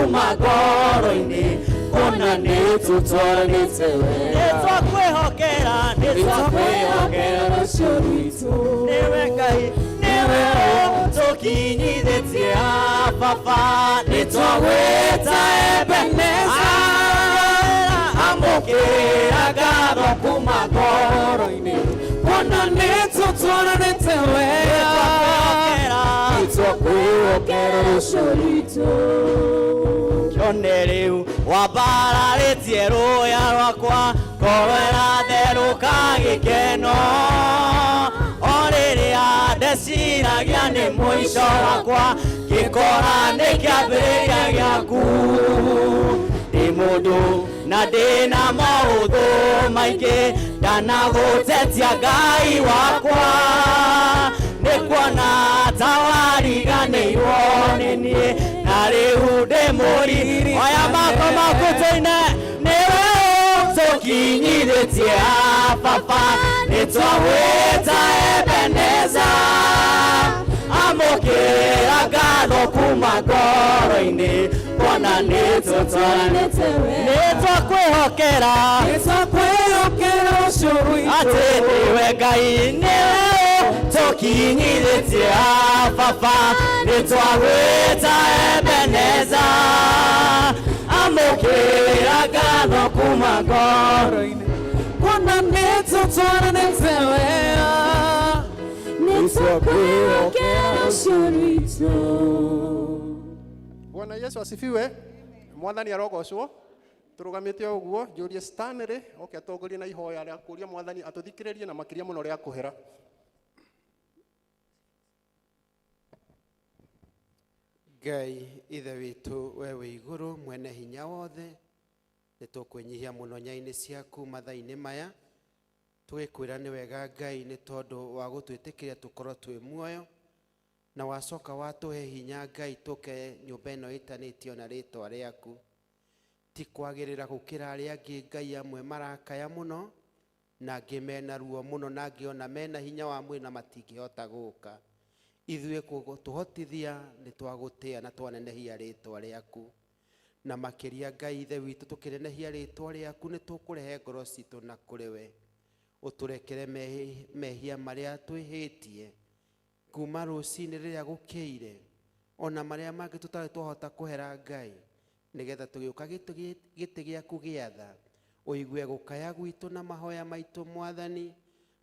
kumagoro-ini ona nĩtũtwaranĩte wega nĩtwakwĩhokera rũciũ rwitũ nĩwe Ngai nĩwe ũtũkinyithĩtie baba nĩtwagwĩta Ebeneza amũkĩra ngatho kumagoro-ini ona nĩtũtwaranĩte wega nĩtwakwĩhokera rũciũ rwitũ kĩone rĩu wambararĩtie rũya rwakwa ngoro ĩratherũka gĩkeno o rĩrĩa ndeciragia nĩ mũico wakwa ngĩkora nĩ kĩambĩrĩria gĩaku ndĩ mũndũ na ndĩna maũthũ maingĩ ndanagũtetia Ngai wakwa nĩ kuona ta wariganĩirwo nĩ niĩ na rĩu ndĩ mũriri oya mako maku tũine nĩwe ũtũkinyithĩtie baba nĩtwagwĩta Ebeneza amũkĩra ngatho kuma ngoro-inĩ kuona nĩtũtwaranĩte nĩtwakwĩhokera ũcio witũ atĩ nĩwe Ngai nĩwe ũtũkinyithĩtie baba nĩtwagwĩta Ebeneza amũkĩra ngatho kuma ngoro-inĩ kuona nĩtũtwaranĩte wega nĩtwakwĩhokera ũcio witũ. Bwana Yesu asifiwe. Mwathani arogocwo. Turugamite uguo njũrie Stanley oke atongorie na ihoya rĩa kũria Mwathani atũthikĩrĩrie na makĩria mũno rĩa kũhera. Ngai ithe witũ we wĩ igũrũ mwene hinya wothe nĩtũkwĩnyihia mũno nyainĩ ciaku mathaa-inĩ maya tũgĩkwĩra nĩ wega Ngai nĩ tondũ wa gũtwĩtĩkĩria tũkorwo twĩ muoyo na wacoka watũhe hinya Ngai tũke nyũmba ĩno ĩtanĩtio na rĩtwa rĩaku ti kwagĩrĩra gũkĩra arĩa angĩ Ngai amwe marakaya mũno na angĩ mena ruo mũno na angĩ ona mena hinya wa mwĩrĩ na matingĩhota gũka ithuĩ tũhotithia nĩ twagũtĩa na twanenehia rĩtwa rĩaku na makĩria Ngai ithe witũ tũkĩnenehia rĩtwa rĩaku nĩ tũkũrehe ngoro citũ na kũrĩ we ũtũrekere mehia marĩa twĩhĩtie kuma rũcinĩ rĩrĩa gũkĩire ona marĩa mangĩ tũtarĩ twahota kũhera Ngai nĩgetha tũgĩũka gĩtĩ gĩaku gĩatha ũigue gũkaya gwitũ na mahoya maitũ Mwathani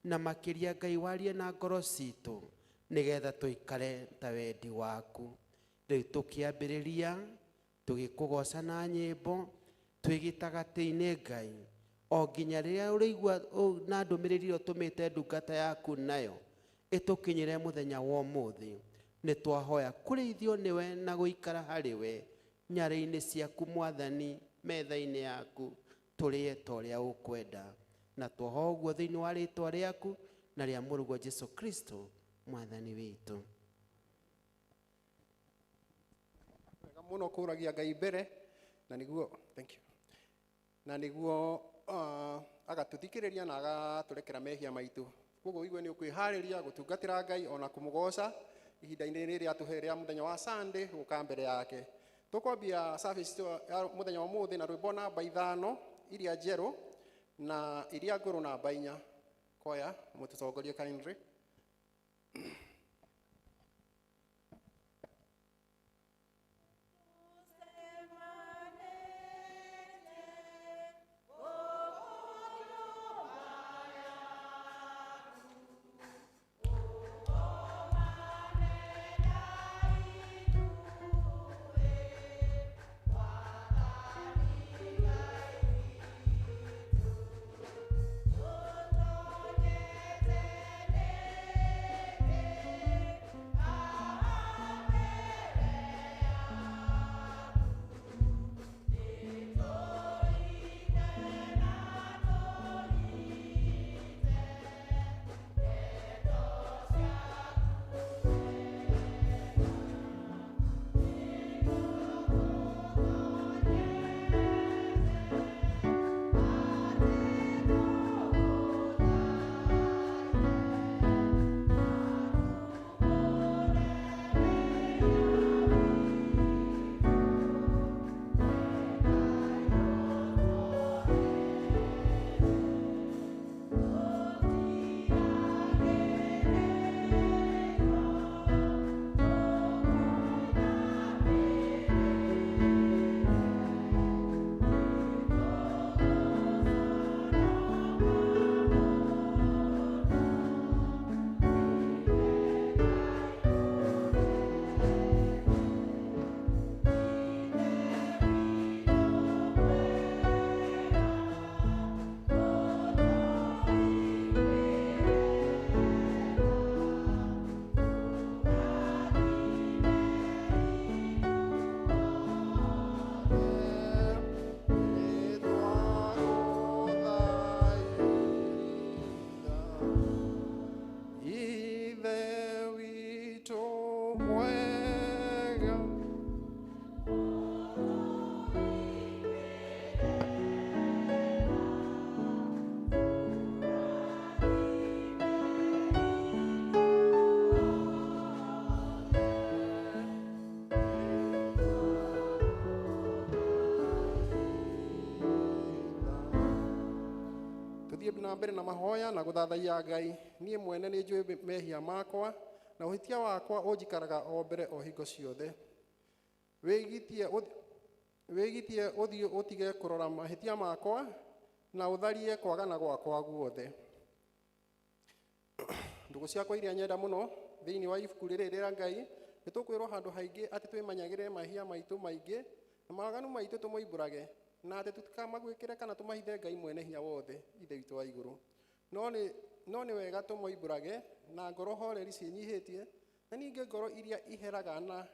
na makĩria Ngai warie na ngoro citũ nĩgetha tũikare ta wendi waku rĩu tũkĩambĩrĩria tũgĩkũgoca na nyĩmbo twĩgĩtagatĩ-inĩ Ngai o nginya rĩrĩa ũrĩigua na ndũmĩrĩri ũtũmĩte ndungata yaku nayo ĩtũkinyĩre mũthenya wa ũmũthĩ nĩ twahoya kũrĩithio nĩwe na gũikara harĩ we nyarĩ-inĩ ciaku Mwathani metha-inĩ yaku tũrĩe ta ũrĩa ũkwenda na twoho ũguo thĩinĩ wa rĩtwa rĩaku na rĩa mũrũguo Jesu Kristo Mwathani witũ. Wega mũno kũragia Ngai mbere na nĩguo thank you na nĩguo agatũthikĩrĩria na agatũrekera mehia maitũ koguo igue nĩ ũkwĩharĩria gũtungatĩra Ngai ona kũmũgoca ihinda-inĩ rĩrĩa atũhe rĩa mũthenya wa Sunday gũka mbere yake. Tũkwambia service ya mũthenya wa ũmũthĩ na rwĩmbo namba 5 iria njerũ na iria ngũrũ namba 4 koya mũtũtongorie kindly. Yeah. tũthiĩ na mbere na mahoya na gũthathaiya Ngai. Niĩ mwene nĩ njũĩ mehia makwa, na ũhĩtia wakwa ũnjikaraga o mbere o hingo ciothe. Wĩgitie ũthiũ ũtige kũrora mahĩtia makwa, na ũtharie kwagana gwakwa guothe. Ndũgũ ciakwa iria nyenda mũno thĩinĩ wa ibuku rĩrĩ rĩa Ngai, nĩ tũkwĩrwo handũ haingĩ atĩ twĩmanyagĩre mahia maitũ maingĩ na mawaganu maitũ tũmoimbũrage, na atĩ tũtikamagwĩkĩre kana tũmahithe Ngai mwene hinya wothe, ithe witũ wa igũrũ. No nĩ wega tũmoimbũrage na ngoro horeri ciĩnyihĩtie, na ningĩ ngoro iria iheraga na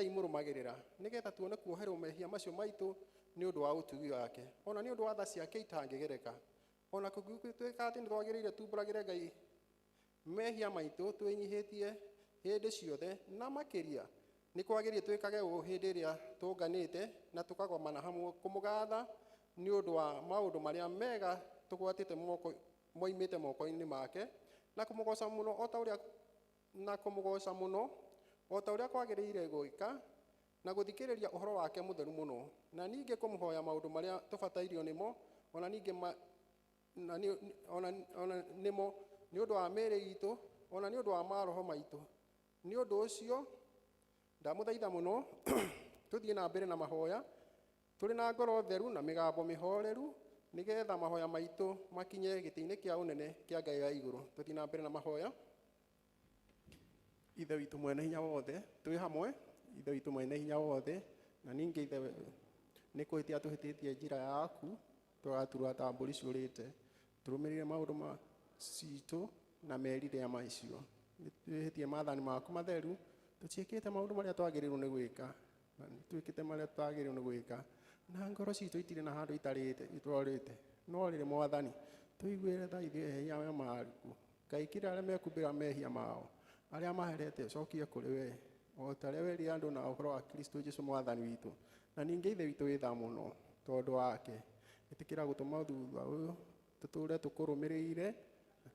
imũrũmagĩrĩra, nĩgetha tuone kuoherwo mehia macio maitũ nĩ ũndũ wa ũtugi wake, ona nĩ ũndũ wa tha ciake itangĩgereka. Ona kũngĩtuĩka atĩ nĩ twagĩrĩire tumbũragĩre Ngai mehia maitũ twĩnyihĩtie hĩndĩ ciothe, na makĩria nĩ kwagĩrĩire twĩkage ũũ hĩndĩ ĩrĩa tũnganĩte na tũkagomana hamwe kũmũgatha nĩ ũndũ wa maũndũ marĩa mega tũgwatĩte moimĩte moko-inĩ make, na kũmũgoca mũno o ta ũrĩa kwagĩrĩire gwĩka, na gũthikĩrĩria ũhoro wake mũtheru mũno, na ningĩ kũmũhoya maũndũ marĩa tũbatairio nĩmo, ona nĩmo nĩ ũndũ wa mĩĩrĩ itũ, ona nĩ ũndũ wa maroho maitũ. Nĩ ũndũ ũcio ndamũthaitha mũno tũthiĩ na mbere na mahoya tũrĩ na ngoro theru na mĩgambo mĩhoreru, nĩgetha mahoya maitũ makinye gĩtĩ-inĩ kĩa ũnene kĩa Ngai wa igũrũ. Tũthiĩ na mbere na mahoya. Ithe witũ mwene hinya wothe, twĩ hamwe. Ithe witũ mwene hinya wothe, na ningĩ ithe nĩ kũhĩtia tũhĩtĩtie njĩra yaku, tũgaturwo ta mbũri ciũrĩte, tũrũmĩrĩre maũndũ citũ na merirĩria macio. Twĩhĩtie maathani maku matheru, tũtiĩkĩte maũndũ marĩa twagĩrĩirwo nĩ gwĩka, na twĩkĩte marĩa twagĩrĩirwo nĩ gwĩka, na ngoro citũ itirĩ na handũ itwarĩte. No rĩrĩ Mwathani, tũiguĩre tha ithuĩ ehia maku. Ngai kĩrĩa arĩa mekumbĩra mehia mao, arĩa maherete ũcokie kũrĩ we, o ta ũrĩa werire andũ na ũhoro wa Kristo Jesũ Mwathani witũ. Na ningĩ ithe witũ wĩ tha mũno tondũ wake, ĩtĩkĩra gũtũma thutha ũyũ tũtũũre tũkũrũmĩrĩire,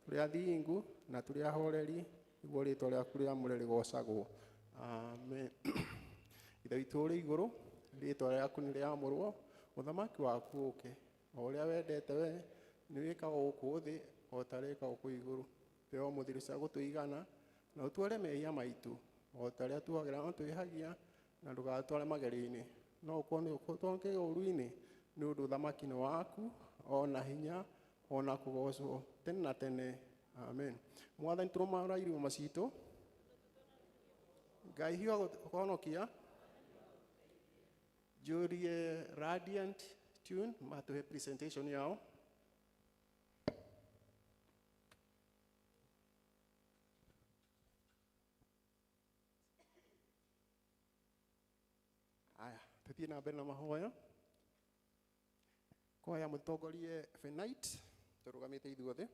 tũrĩ athingu na tũrĩ ahoreri, nĩguo rĩĩtwa rĩaku rĩamũre rĩgocagwo. Amen. Ithe witũ ũrĩ igũrũ, rĩĩtwa rĩaku nĩ rĩamũrwo, ũthamaki waku ũũke, o ũrĩa wendete we nĩ wĩkagwo gũkũ thĩ o ta ũrĩa wĩkagwo kũu igũrũ. Tũhe ũmũthĩ cia gũtũigana, na ũtuore mehia maitũ o ta ũrĩa tuogerera twĩhagia, na ndũgatware magerio-inĩ, no ũtwonge ũũru-inĩ, nĩ ũndũ ũthamaki nĩ waku, ona hinya, ona kũgocwo tene na tene. Amen. Mwathani tũrũmara irĩma citũ, Ngai hiũ kũhonokia, njũrie Radiant Tune matũhe presentation yao. Aya, tũthiĩ na mbere na mahoya. Kwaya mũtongorie Fenite, tũrũgamĩte ithuothe.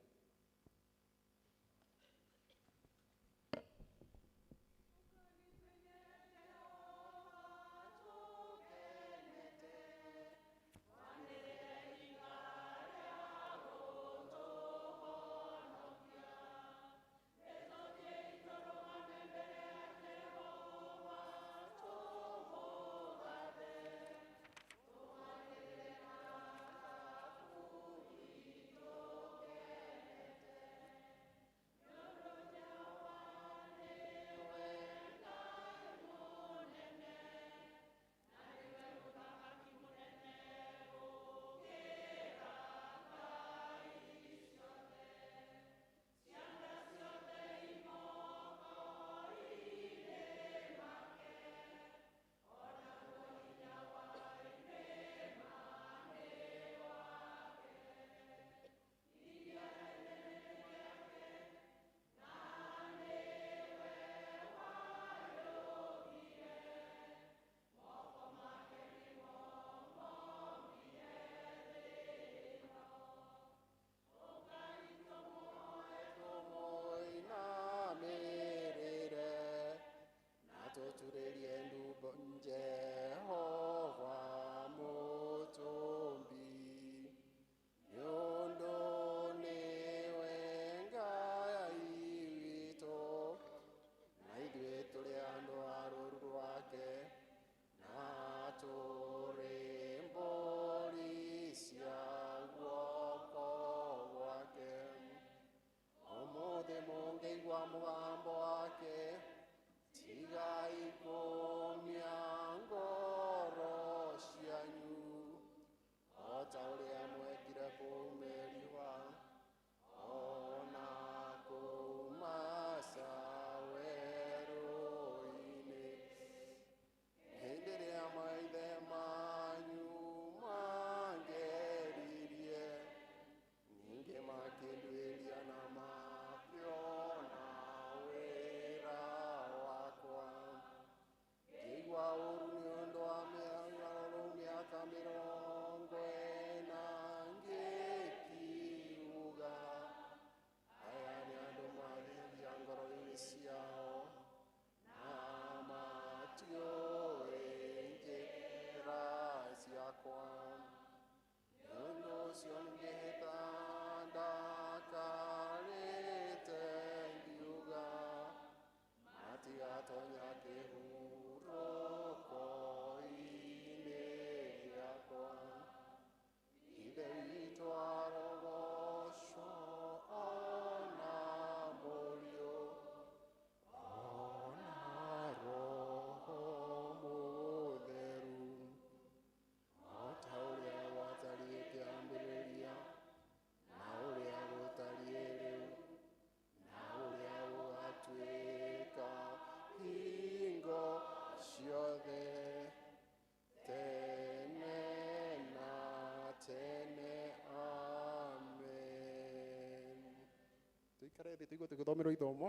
Tuikare thĩ tũigue tũgĩthomerwo ithomo.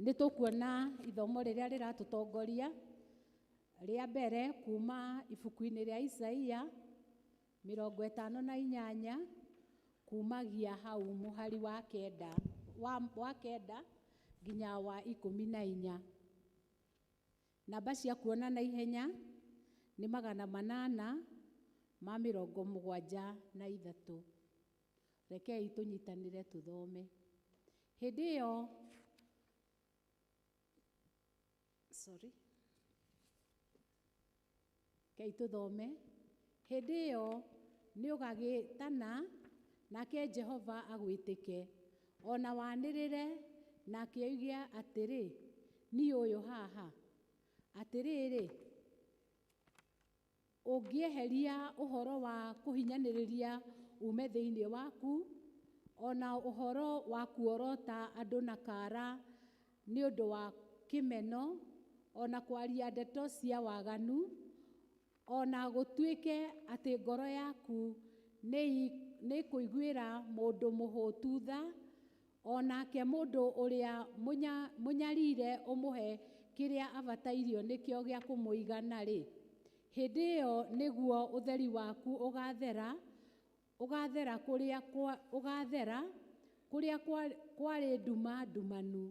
Nĩ tũkuona ithomo rĩrĩa rĩratũtongoria rĩa mbere kuma ibuku-inĩ rĩa Isaia 58 kumagia hau mũhari wa kenda nginya wa 14. Namba cia kuona na ihenya nĩ 873. Rekei tũnyitanĩre tũthome. Hĩndĩ ĩyo Kei tũthome. Hĩndĩ ĩyo nĩ ũgagĩtana nake Jehova agwĩtĩke, ona wanĩrĩre nake oige atĩrĩ, niĩ ũyũ haha. Atĩrĩrĩ, ũngĩeheria ũhoro wa kũhinyanĩrĩria ume thĩinĩ waku, ona ũhoro wa kuorota andũ na kara nĩ ũndũ wa kĩmeno, ona kwaria ndeto cia waganu, ona gũtuĩke atĩ ngoro yaku nĩ kũiguĩra mũndũ mũhũtu tha, onake mũndũ ũrĩa mũnyarire ũmũhe kĩrĩa abatairio nĩkĩo gĩa kũmũigana-rĩ, hĩndĩ ĩyo nĩguo ũtheri waku ũgathera kũrĩa kwarĩ nduma ndumanu,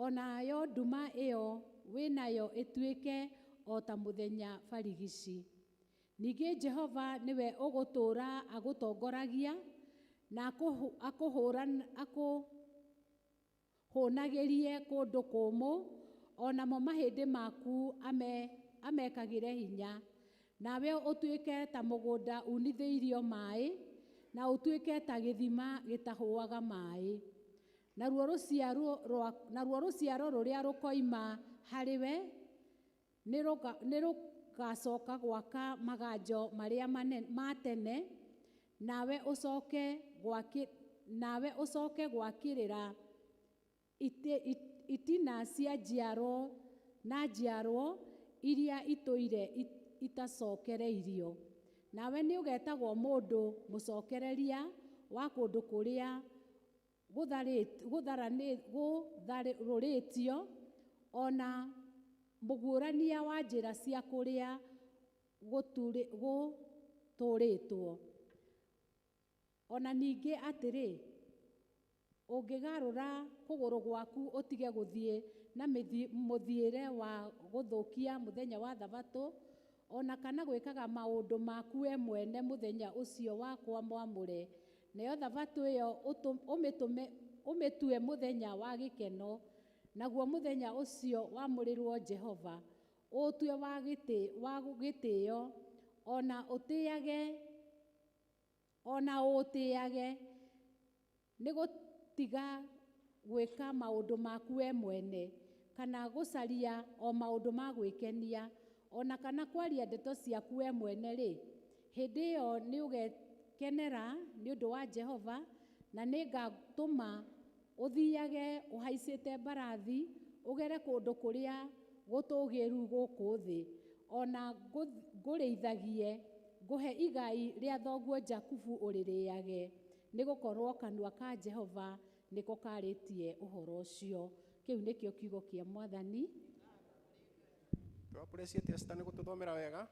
onayo nduma ĩyo wĩnayo ĩtuĩke o ta mũthenya barigici. Ningĩ Jehova nĩwe ũgũtũũra agũtongoragia na akũhũnagĩrie kũndũ kũmũ, onamo mahĩndĩ maku amekagĩre hinya. Nawe ũtuĩke ta mũgũnda unithĩirio maĩ, na ũtuĩke ta gĩthima gĩtahũaga maĩ. Naruo rũciaro rũrĩa rũkoima harĩwe nĩ rũgacoka gwaka maganjo marĩa ma tene, nawe ũcoke gwakĩrĩra itina cia njiarwo na njiarwo iria itũire itacokereirio. Nawe nĩ ũgetagwo mũndũ mũcokereria wa kũndũ kũrĩa gũtharũrĩtio, ona mũguũrania wa njĩra cia kũrĩa gũtũrĩtwo. Ona ningĩ atĩrĩ, ũngĩgarũra kũgũrũ gwaku ũtige gũthiĩ na mũthiĩre wa gũthũkia mũthenya wa Thabatũ, ona kana gwĩkaga maũndũ maku we mwene mũthenya ũcio wakwa mwamũre, nayo Thabatũ ĩyo ũmĩtue mũthenya wa gĩkeno, naguo mũthenya ũcio wamũrĩrwo Jehova, ũtue wa gĩtĩo, ona ũtĩage, nĩ gũtiga gwĩka maũndũ maku we mwene, kana gũcaria o maũndũ ma gwĩkenia, ona kana kwaria ndeto ciaku we mwene-rĩ, hĩndĩ ĩyo nĩ ũgekenera nĩ ũndũ wa Jehova, na nĩ ngatũma ũthiage ũhaicĩte mbarathi, ũgere kũndũ kũrĩa gũtũgĩru gũkũ thĩ, ona ngũrĩithagie, ngũhe igai rĩa thoguo Jakubu ũrĩrĩage, nĩ gũkorwo kanua ka Jehova nĩko karĩtie ũhoro ũcio. Kĩu nĩkĩo kiugo kĩa Mwathani. Appreciate Esther nĩ gũtũthomera wega.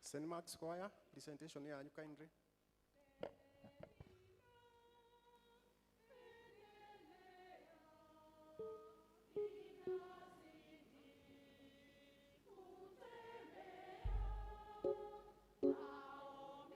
St. Mark's Choir, presentation yanyu kindly. Oh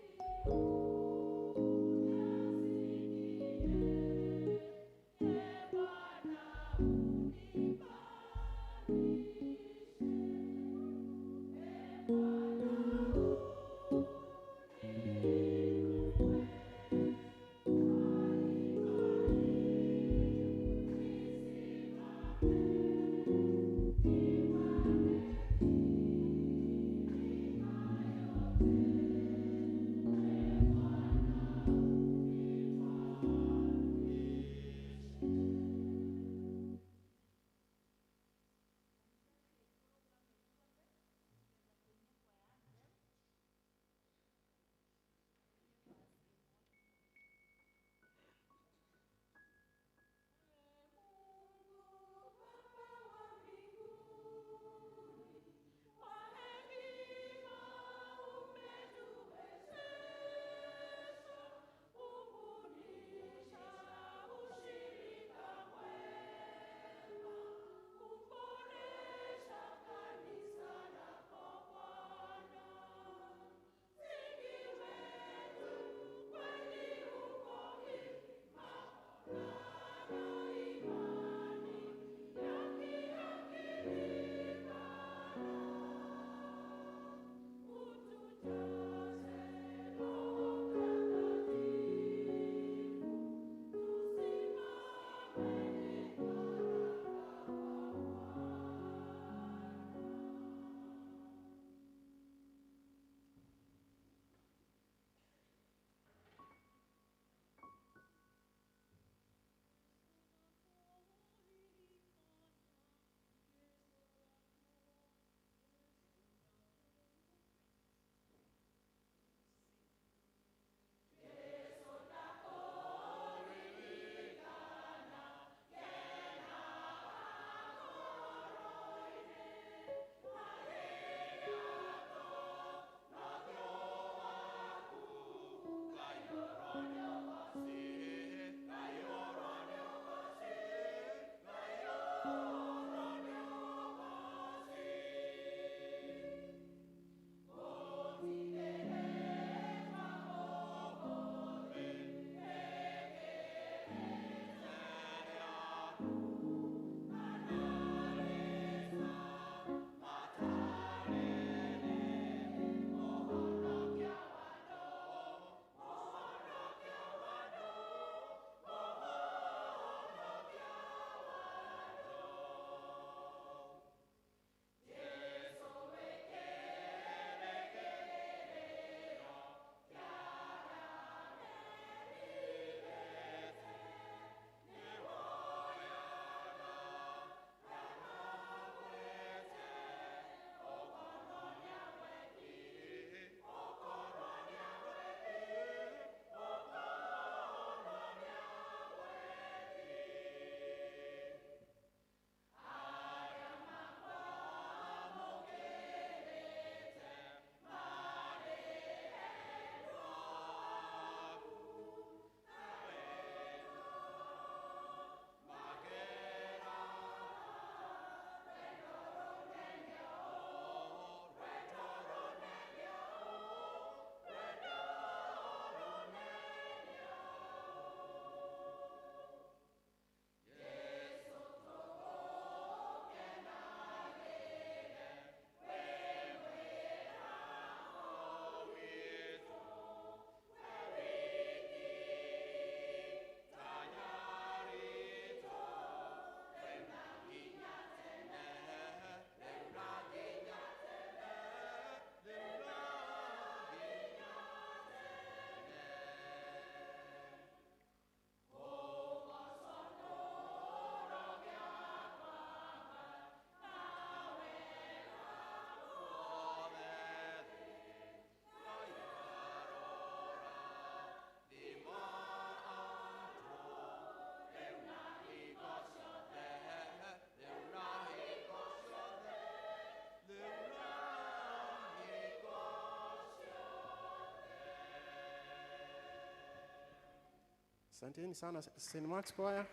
Asanteni sana St. Mark's Choir.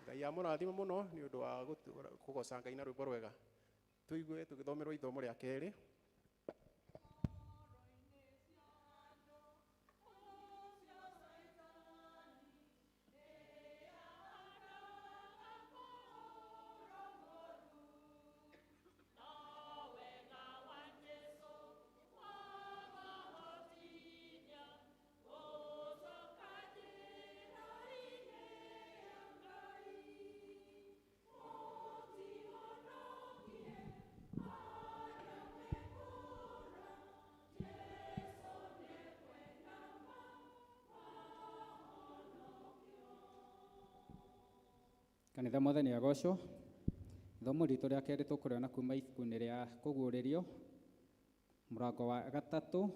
Ngai amũrathime mũno nĩ ũndũ wa kũgoca Ngai na rwĩmbo rwega. Tũigue tũgĩthomerwo ithomo rĩa kerĩ. Kanitha Mwathani agocwo. Ithomo ritũ rĩa kerĩ tũkũrĩona kuma ibuku-inĩ rĩa kũguũrĩrio mũrango wa 3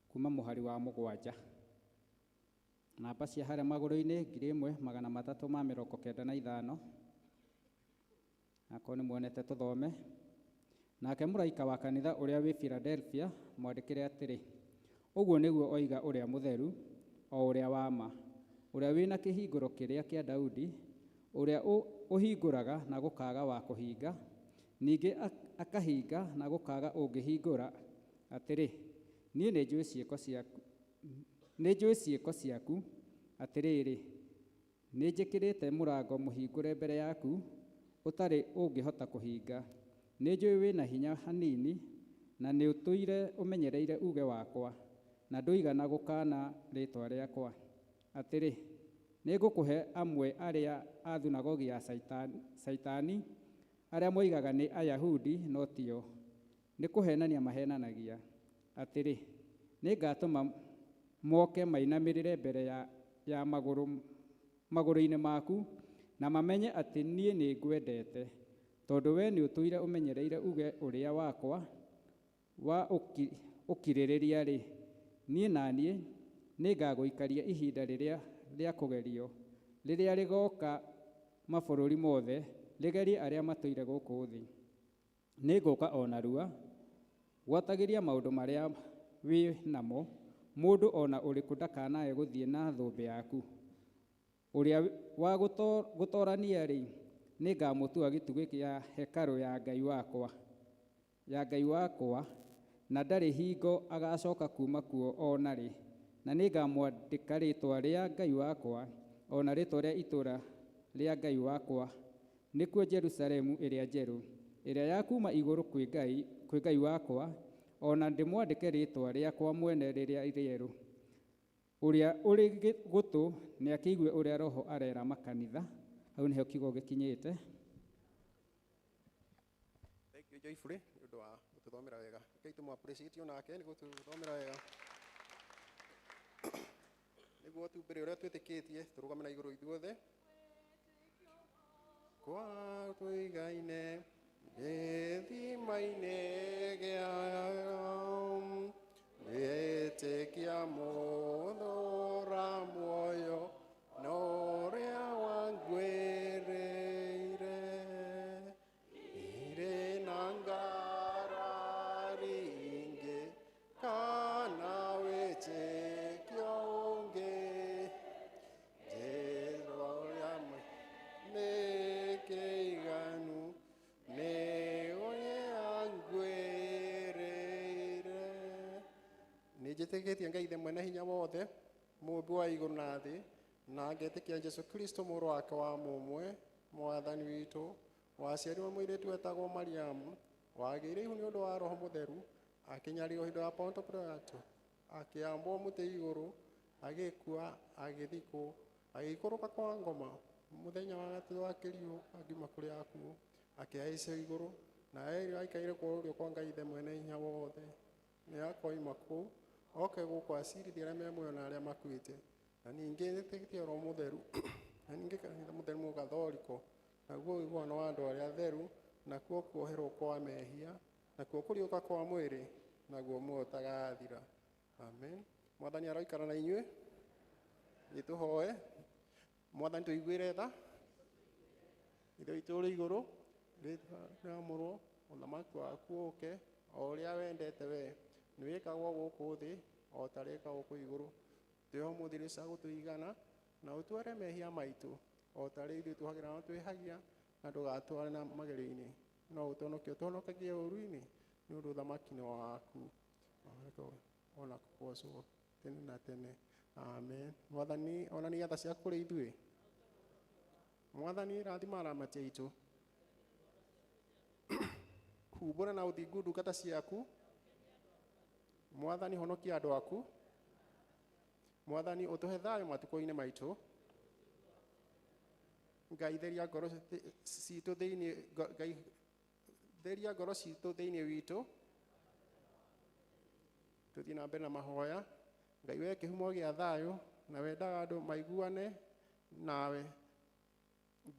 kuma mũhari wa 7. Namba cia harĩa magũrũ-inĩ 1395. Akorwo nĩ muonete tũthome. Nake mũraika wa kanitha ũrĩa wĩ Philadelphia mwandĩkĩre atĩrĩ: ũguo nĩguo oiga ũrĩa mũtheru, o ũrĩa wa ma, ũrĩa wĩna kĩhingũro kĩrĩa kĩa Daudi, ũrĩa ũhingũraga na gũkaaga wa kũhinga, ningĩ akahinga na gũkaaga ũngĩhingũra, atĩrĩ, niĩ nĩ njũĩ ciĩko ciaku, atĩrĩrĩ, nĩ njĩkĩrĩte mũrango mũhingũre mbere yaku, ũtarĩ ũngĩhota kũhinga. Nĩ njũĩ wĩna hinya hanini, na nĩ ũtũire ũmenyereire uge wakwa, na ndũigana gũkaana rĩĩtwa rĩakwa. Atĩrĩ, nĩ ngũkũhe amwe arĩa a thunagogi ya Saitani, arĩa moigaga nĩ Ayahudi no tio, nĩ kũhenania mahenanagia. Atĩrĩ, nĩ ngatũma moke mainamĩrĩre mbere ya magũrũ-inĩ maku, na mamenye atĩ niĩ nĩ ngwendete, tondũ we nĩ ũtũire ũmenyereire uge ũrĩa wakwa wa ũkirĩrĩria-rĩ, niĩ naniĩ nĩ ngagũikaria ihinda rĩrĩa rĩa kũgerio, rĩrĩa rĩgoka mabũrũri mothe, rĩgerie arĩa matũire gũkũ thĩ. Nĩ ngũka o narua, gwatagĩria maũndũ marĩa wĩ namo, mũndũ ona ũrĩkũ ndakanae gũthiĩ na thũmbĩ yaku. Ũrĩa wa gũtoorania-rĩ, nĩ ngamũtua gĩtugĩ kĩa hekarũ ya Ngai wakwa, na ndarĩ hingo agaacoka kuuma kuo o narĩ. Na nĩ ngamwandĩka rĩĩtwa rĩa Ngai wakwa, o na rĩĩtwa rĩa itũũra rĩa Ngai wakwa, nĩkuo Jerusalemu ĩrĩa njerũ, ĩrĩa ya kuuma igũrũ kwĩ Ngai wakwa, o na ndĩmwandĩke rĩĩtwa rĩakwa mwene rĩrĩa rĩerũ. Ũrĩa ũrĩ gũtũ nĩ akĩigue ũrĩa Roho arera makanitha. Hau nĩho kiugo gĩkinyĩte. Thank you Joyfully nĩ ũndũ wa gũtũthomera wega. Ngai tũmũ-appreciate onake nĩ gũtũthomera wega. Nĩguo tumbĩre ũrĩa twĩtĩkĩtie tũrũgame na igũrũ ithuothe. Kwa tũigaine gĩthima-inĩ gĩa wĩtĩkia mũthũra muoyo na ũrĩa wangwĩrĩire, irĩ na ngarari ingĩ kana wĩtĩkio ũngĩ, njĩra yamwe nĩ kĩiganu nĩ ũrĩa wangwĩrĩire. Nĩ njĩtĩkĩtie Ngai ithe mwene hinya wothe, mũmbi wa igũrũ na thĩ, na ngetĩkia Jesũ Kristo mũrũ wake wa mũmwe, mwathani witũ, waciarirwo mũirĩtu wetagwo Mariamu, wagĩire ihu nĩ ũndũ wa Roho Mũtheru, akĩnyarirwo hĩndĩ ya Ponto Pilato, akĩambwo mũtĩ igũrũ, agĩkua, agĩthikwo, agĩikũrũka kwa ngoma, mũthenya wa gatatũ akĩriũka akiuma kũrĩ akuũ, akĩhaicio igũrũ, na eerĩ aikaire kwa ũrĩo kwa Ngai ithe mwene hinya wothe. Nĩ akoima kũu, oke gũkũ acirithie arĩa me muoyo na arĩa makuĩte. Na ningĩ nĩtĩkĩtie Roho Mũtheru, na ningĩ kanitha mũtheru mũgathoriko, naguo ũiguano wa andũ arĩa atheru, nakuo kuoherwo kwa mehia, nakuo kũriũka kwa mwĩrĩ, naguo muoyo ũtagathira. Amen. Mwathani aroikara na inyuĩ. Nĩtũhoe. Mwathani tũiguĩre tha. Ithe witũ ũrĩ igũrũ, rĩamũrwo, ũthamaki waku ũke, o ũrĩa wendete we. Nĩ wĩkagwo gũkũ thĩ, o ta rĩkagwo kũu igũrũ. twĩho mũthirĩca gũtũigana na ũtware mehia maitũ o ta rĩu ithuĩ tuhagĩra na twĩhagia na ndũgatware na magerio-inĩ no ũtũhonokie ũtũhonokagie ũru-inĩ nĩ ũndũ ũthamaki nĩ waku ona kũgocwo tene na tene. Amen. Mwathani ona nĩ tha ciaku kũrĩ ithuĩ. Mwathani rathima aramati aitũ kumbũra na ũthingu ndungata ciaku. Mwathani honokia andũ aku. Mwathani ũtũhe thayũ matukũ-inĩ maitũ. Ngai theria ngoro citũ thĩinĩ, Ngai theria ngoro citũ thĩinĩ witũ. Tuthiĩ na mbere na mahoya. Ngai we kĩhumo gĩa thayũ na wendaga andũ maiguane nawe.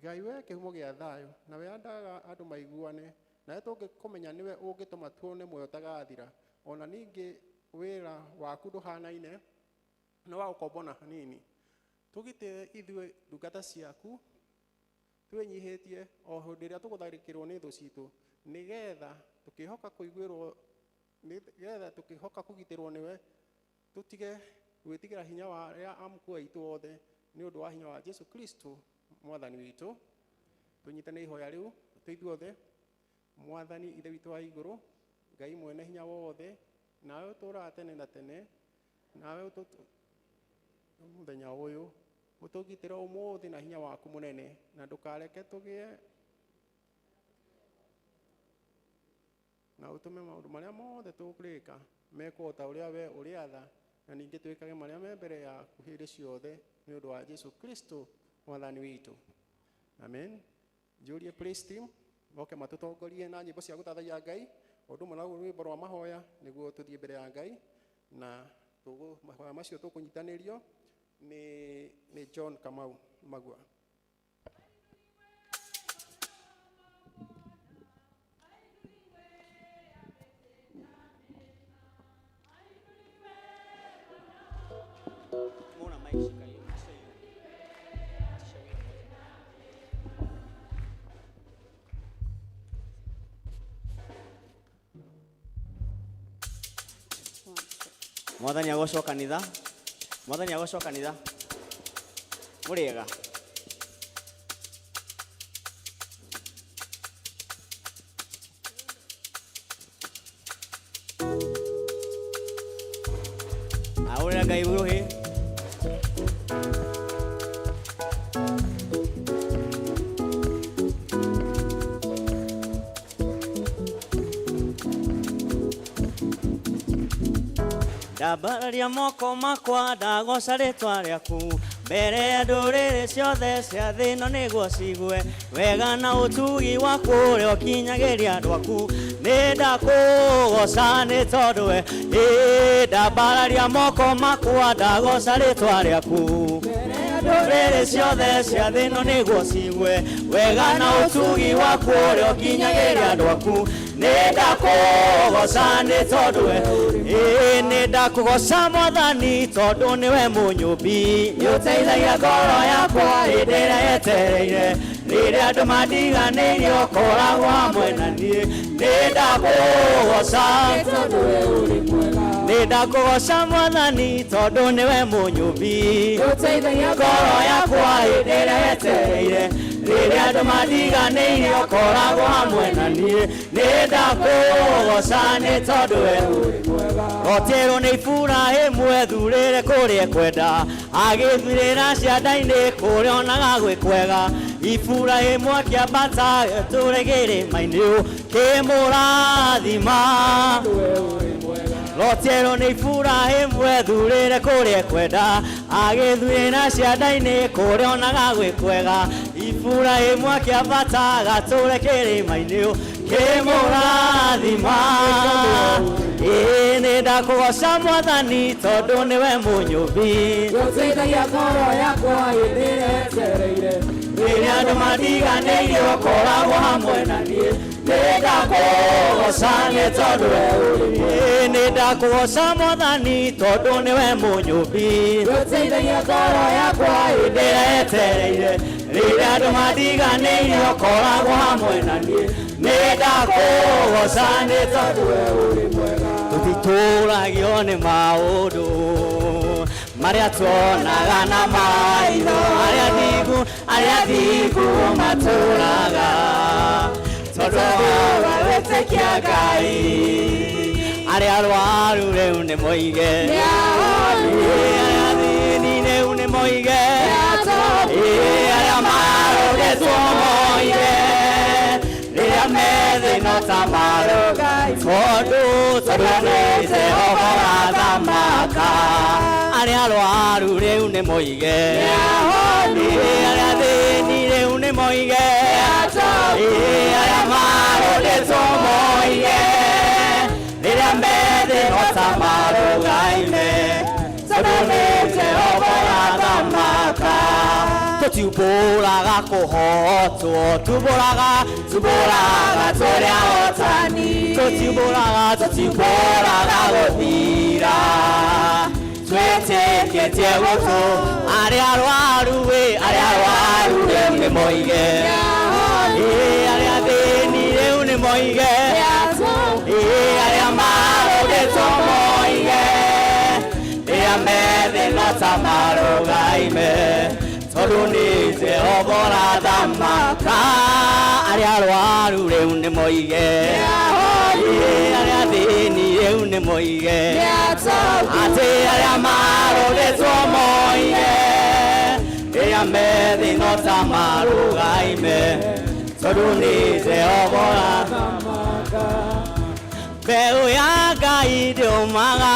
Ngai we kĩhumo gĩa thayũ na wendaga andũ maiguane nawe tũngĩkũmenya nĩwe ũngĩtũma tuone muoyo ũtagathira. Ona ningĩ wĩra waku ndũhanaine no wa gũkombona hanini. Tũgitĩre ithuĩ ndungata ciaku twĩnyihĩtie o hĩndĩ ĩrĩa tũgũtharĩkĩrwo nĩ thũ citũ nĩgetha tũkĩhoka kũiguĩrwo, nĩgetha tũkĩhoka kũgitĩrwo nĩwe tũtige gwĩtigĩra hinya wa arĩa amukua aitũ othe nĩ ũndũ wa hinya wa Jesu Kristo Mwathani witũ. Tũnyitane ihoya rĩu tũithuothe. Mwathani ithe witũ wa igũrũ, Ngai mwene hinya wothe, nawe ũtũũraga tene na tene, nawe mũthenya ũyũ ũtũgitĩre ũmũthĩ na hinya waku mũnene na ndũkareke tũgĩe na ũtũme maũndũ marĩa mothe tũgwĩka mekwo ta ũrĩa we ũrĩa tha na ningĩ twĩkage marĩa me mbere yaku hĩndĩ ciothe nĩ ũndũ wa Jesu Kristo Mwathani witũ. Amen. Njũrie praise team moke matũtongorie na nyĩmbo cia gũtathaia Ngai ũndũ ũmwe na rwĩmbo rwa mahoya nĩguo tũthiĩ mbere ya Ngai na mahoya macio tũkũnyitanĩrio nĩ John Kamau Magua. Mwathani agocwo kanitha. Mwathani agocwo kanitha. Mũrĩega. Ahora Ngai igũrũ. Ndambararia moko makwa ndagoca rĩtwa rĩaku mbere ya ndũrĩrĩ ciothe cia thĩ ĩno nĩguo cigue wega na ũtugi waku ũrĩa ũkinyagĩria andũ aku. Nĩ ndakũgoca nĩ tondũ we ndambararia moko makwa ndagoca rĩtwa rĩaku ndũrĩrĩ ciothe cia thĩ ĩno nĩguo cigue wega na ũtugi waku ũrĩa ũkinyagĩria andũ aku. Nĩ ndakũgoca nĩ tondũ we nĩ ndakũgoca Mwathani tondũ nĩwe mũnyũmbi nĩũteithagia ngoro yakwa hĩndĩ ĩrĩa yetereire rĩrĩa andũ mandiganĩirie ũkoragwo hamwe na niĩ. Nĩ ndakũgoca nĩ ndakũgoca Mwathani tondũ nĩwe mũnyũmbi nĩũteithagia ngoro yakwa hĩndĩ ĩrĩa yetereire rĩrĩa andũ mandiganĩirie ũkoragwo hamwe na niĩ. Nĩ ndakũgoca nĩ tondũ we Otero nĩ Iburahĩmu thurĩre kũrĩa kwenda agĩthurĩra cianda-inĩ kũrĩa onaga gwĩ kwega. Iburahĩmu akĩambata tũrĩ kĩrĩma-inĩ kĩmũrathima. Otero nĩ Iburahĩmu thurĩre kũrĩa kwenda agĩthurĩra cianda-inĩ kũrĩa onaga gwĩ kwega. Iburahĩmu akĩambata gatũrĩ kĩrĩma-inĩ kĩmũrathima. Nĩ ndakũgoca Mwathani tondũ nĩwe mũnyũmbi nĩũteithagia ngoro yakwa hĩndĩ ĩrĩa yetereire rĩrĩa andũ mandiganĩirie ũkoragwo hamwe na niĩ. Nĩ ndakũgoca nĩ tondũ we nĩ ndakũgoca Mwathani tondũ nĩwe mũnyũmbi nĩũteithagia ngoro yakwa hĩndĩ ĩrĩa yetereire rĩrĩa andũ mandiganĩirie ũkoragwo hamwe na niĩ. Nĩ ndakũgoca nĩ tondũ we ũrĩ mwega. Tũtitũragio nĩ maũndũ Maria tuonaga na maitho aria thigu matũraga tondũ wa wĩtĩkia Ngai aria arwaru rĩu nĩ moige aria thĩni rĩu nĩ moige aria marũgĩtwo moige rĩrĩa methĩno ta marũga tondũ nĩ Jehova wathamaka aria arwaru rĩu nĩ moige aria thĩni rĩu nĩ moige aria marũgĩtwo moige rĩrĩa methĩno ta marũgaime tondũ nĩ Jehova wathamaka tũtiumbũraga kũhotwo tumbũraga tũrĩa hotani tũtiumbũraga gũthira twĩtĩkĩtie gũtũ arĩa arwaru rĩu nĩ moige arĩa thĩni rĩu nĩ moige arĩa marũgĩtwo moige rĩrĩa methĩno ta marũgaime tondũ nĩ Jehova wathamaka arĩa arwaru rĩu nĩ moige arĩa thĩni rĩu nĩ moige atĩ arĩa marũgĩtwo moige rĩrĩa methĩno ta marũgaime tondũ nĩ Jehova wathamaka mbeũ ya Ngai ndĩũmaga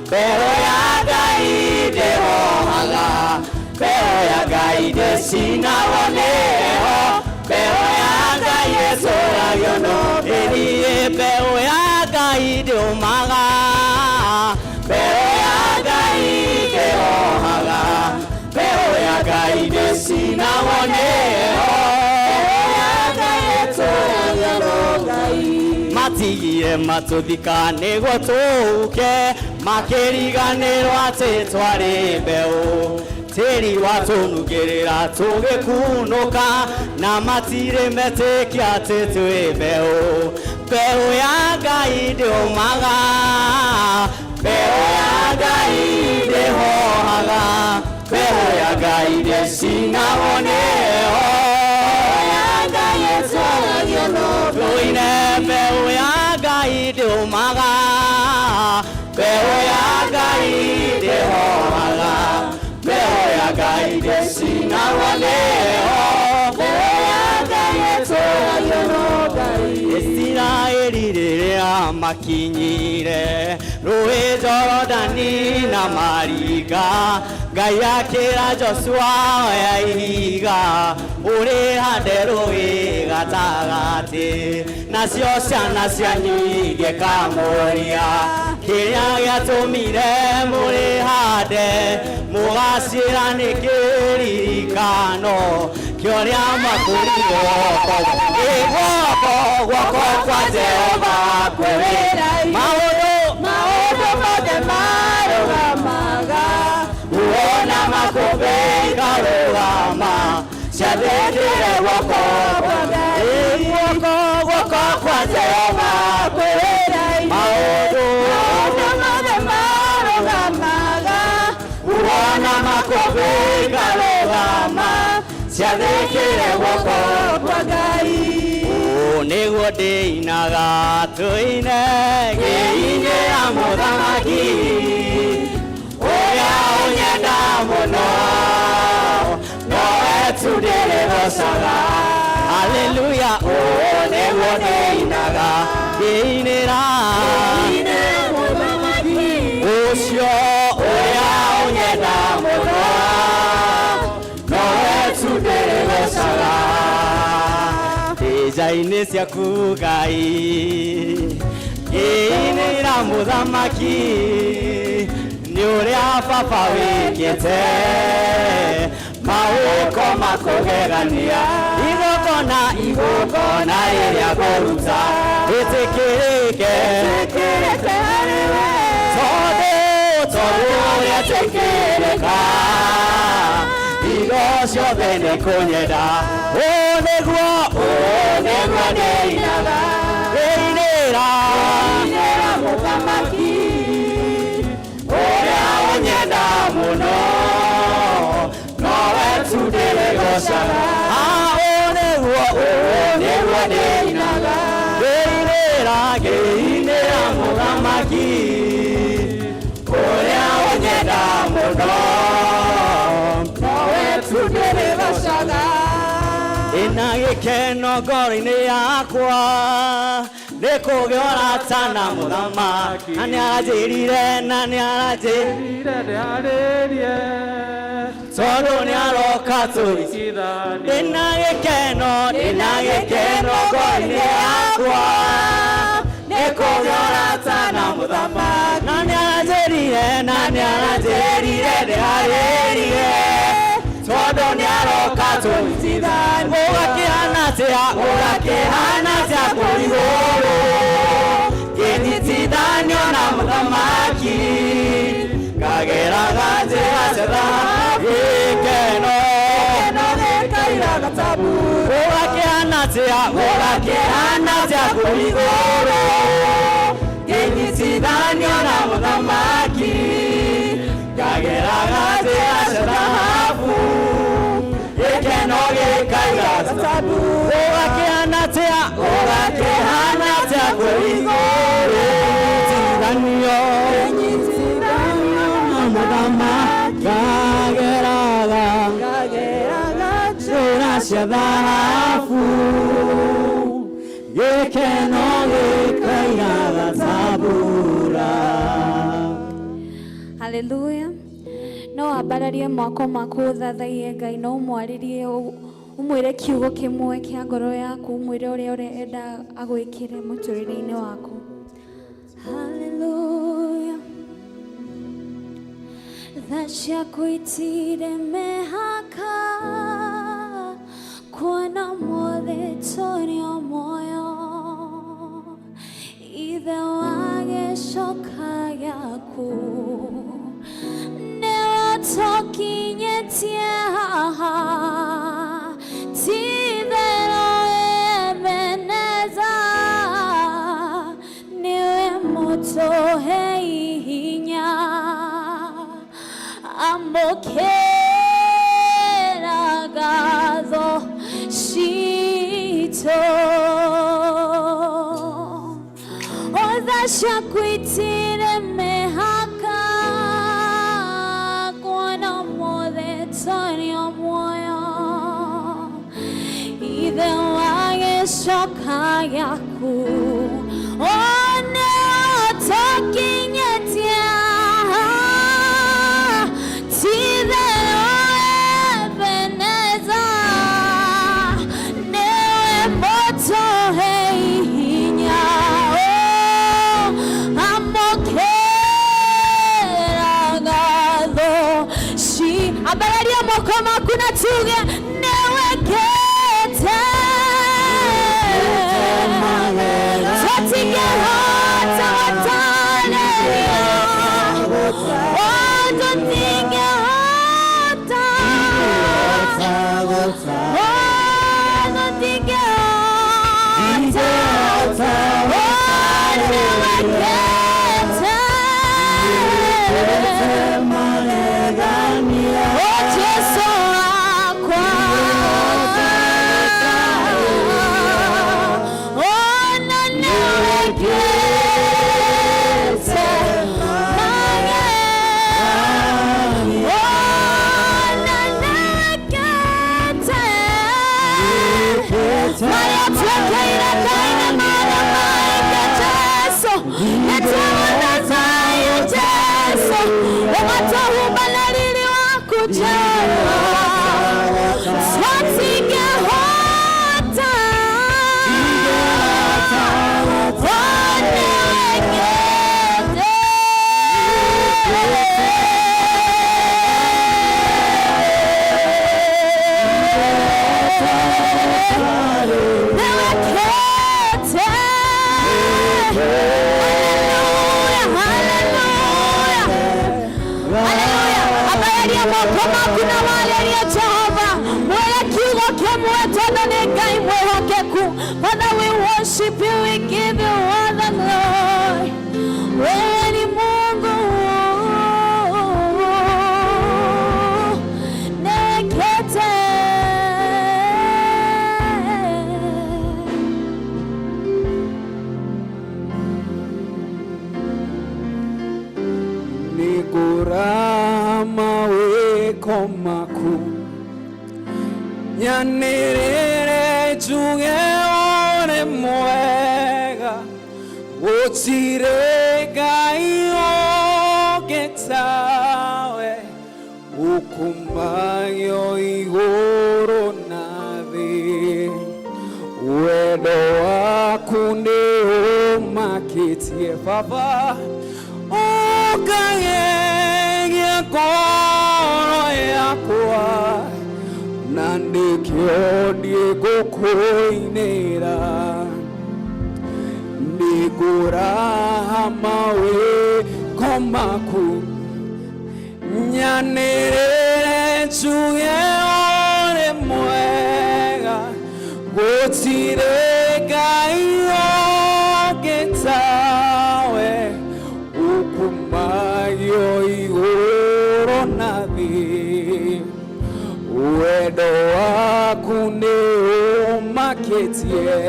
mbeũ ya Ngai ndĩhohaga mbeũ ya Ngai ndĩcinagwo nĩ heho mbeũ ya Ngai ĩtũũragio no ĩriĩ mbeũ ya Ngai ndĩũmaga mbeũ ya Ngai ndĩhohaga mbeũ ya Ngai ndĩcinagwo nĩ heho mbeũ ya Ngai ĩtũũragio no Ngai matigire matũthika nĩguo tũũke makĩriganĩrwo atĩ twarĩ mbeũ tĩri watũnungĩrĩra tũgĩkunũka na matirĩ metĩkia atĩ twĩ mbeũ mbeũ ya Ngai ndĩũmaga mbeũ ya Ngai ndĩhohaga mbeũ ya Ngai ndĩcinagwo nĩ heho tũine mbeũ ya Ngai ndĩũmaga mbeũ ya Ngai ndĩhohaga mbeũ ya Ngai ndĩcinagwo nĩ heho mbeũ ya Ngai ĩtũũragio no Ngai Isiraeli rĩrĩa makinyire rũĩ Jorodani na maringa Ngai akĩra Joshua oya ihiga ũrĩhande rũĩ gatagatĩ nacio ciana cianyu igĩkamũria kĩrĩa gĩatũmire mũrĩhande mũgaciĩra nĩ kĩririkano kĩa ũrĩa makũrirwo guoko kwa Jehova kwĩ wĩra maũndũ mothe marũgamaga wona makũmbĩ ikarũgama ciathĩkĩre guoko kwa Jehova kwĩ wĩra maũndũ mothe marũgamaga wona makũmbĩ ikarũgama ciathĩkĩre guoko kwa Ngai nĩguo ndĩinaga tũine ngĩinĩra mũthamaki ũrĩa ũnyenda mũno nowe tu ndĩrĩgocaga haleluya nĩguo ndĩinaga ngĩinĩra mũthamaki ũcio ũrĩa ũnyenda mũno nowe tu ndĩrĩgocaga nja-inĩ ciaku Ngai ngĩinĩra mũthamaki nĩ ũrĩa baba wĩkĩte mawĩko makũgegania igongona rĩrĩa ngũruta rĩtĩkĩrĩke harĩwe tondũ ũrĩa tĩkĩrĩka igo ciothe nĩ kũnyenda nĩguo ndĩinaga ngĩinĩra mũthamaki ũrĩa ũnyenda bacaga aoneguo ndĩinaga ngĩinĩra mũthamaki ũrĩa ũnyenda mũno nowe tu ndĩrĩ bacaga ĩna gĩkeno ngoro-inĩ yakwa nĩ kũgĩa ũrata na mũthamaki na nĩaranjĩrire tondũ nĩaroka tũringithanie ndĩna gĩkeno ngoro-inĩ yakwa nĩ kũgĩa ũrata na mũthamaki na nĩaranjĩrire ndĩharĩrie tondũ nĩaroka tũringithanie ũgakĩhana atĩa kũrĩ igũrũ ngĩnyitithanio na mũthamaki ngageraga njĩra cia thahabu gĩkeno gĩkaira gatabũ ũgakĩhana atĩa kũrĩ igũrũ ngĩnyitithanio na mũthamaki ngageraga njĩra cia thahabu gĩkeno gĩkaira gatabũ ũgakĩhana atĩa kũrĩ igũrũ ngĩnyitithanio na mũthamaki ngageraga njĩra cia thahabu gĩkeno gĩkaira gatabũra. Hallelujah. No ambararie moko maku thathaie Ngai no umwarĩrie umwĩre kiugo kĩmwe kĩa ngoro yaku umwĩre ũrĩa ũrenda agwĩkĩre mũtũrĩre-inĩ waku. Hallelujah. Thacĩakwĩtire mĩhaka kuona mothe tũrĩ muoyo ithe wa gĩcoka gĩaku tokinyĩtie haha ti-itherũ Ebeneza nĩwe mũtũhe hinya amũkĩra ngatho citũ thacĩakwĩtire mĩhaka muoyo ithe wa gĩcoka gĩaku nĩũtũkinyĩtie ti-itherũ Ebeneza nĩwe mũtũhe hinya amũkĩra ngatho ambararia moko maku na tuge nĩwĩkĩte tũtingĩhota gũtarĩria tũtingĩhota Father, we worship you, we give you all the glory. Wewe ni Mungu nekete nyanĩrĩre njuge ũrĩ mwega gũtirĩ Ngai ũngĩ tawe ũkumagio igũrũ na thĩ wendo waku nĩ ũmakĩtie Baba ũkagegia ngoro yakwa na nĩkĩo nĩngũkũinĩra nĩngũraha mawĩko maku nyanĩrĩre njuge ũrĩ mwega gũtirĩ Ngai ũngĩ tawe ũkumagio igũrũ na thĩ wendo waku nĩ ũmakĩtie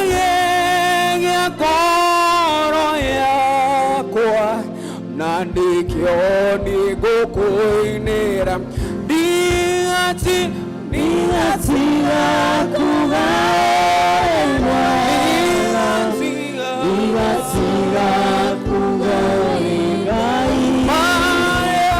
ũkagegia ngoro yakwa na nĩkĩo nĩngũkũinĩra ndigatiga kuga ndigatiga kuga Ngai maya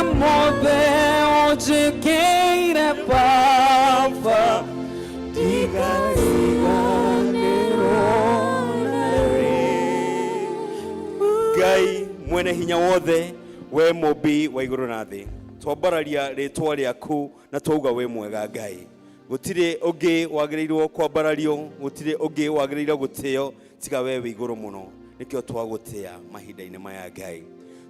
mothe ũnjekeire Baba ndikariganĩrwo Ngai mwene hinya wothe we mũmbi wa igũrũ na thĩ twambararia rĩtwa rĩaku na twauga we mwega Ngai gũtirĩ ũngĩ wagĩrĩirwo kwambarario gũtirĩ ũngĩ wagĩrĩirwo gũtĩo tiga we wĩ igũrũ mũno nĩkĩo twagũtĩa mahinda-inĩ maya Ngai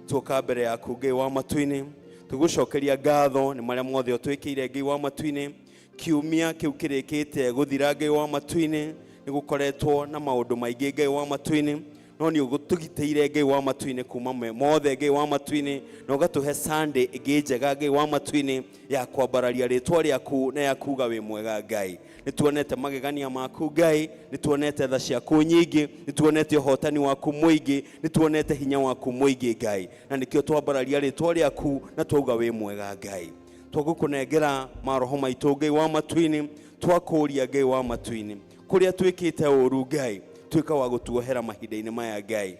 tuoka mbere yaku Ngai wa matu-inĩ tũgũcokeria ngatho nĩ marĩa mothe ũtwĩkĩire Ngai wa matu-inĩ kiumia kĩu kĩrĩkĩte gũthira Ngai wa matu-inĩ nĩ gũkoretwo na maũndũ maingĩ Ngai wa matu-inĩ no nĩ ũgũtũgitĩire Ngai wa matu-inĩ kuma mothe Ngai wa matu-inĩ na ũgatũhe Sunday ĩngĩ njega Ngai wa matu-inĩ ya kwambararia rĩtwa rĩaku na ya kuga wĩ mwega Ngai nĩ tuonete magegania maku Ngai nĩ tuonete tha ciaku nyingĩ nĩ tuonete ũhotani waku mũingĩ nĩ tuonete hinya waku mũingĩ Ngai na nĩkĩo twambararia rĩtwa rĩaku na twauga wĩ mwega Ngai twagũkũnengera maroho maitũ Ngai wa matu-inĩ twakũria Ngai wa matu-inĩ kũrĩa twĩkĩte ũru Ngai tuĩka wa gũtuohera mahinda-inĩ maya Ngai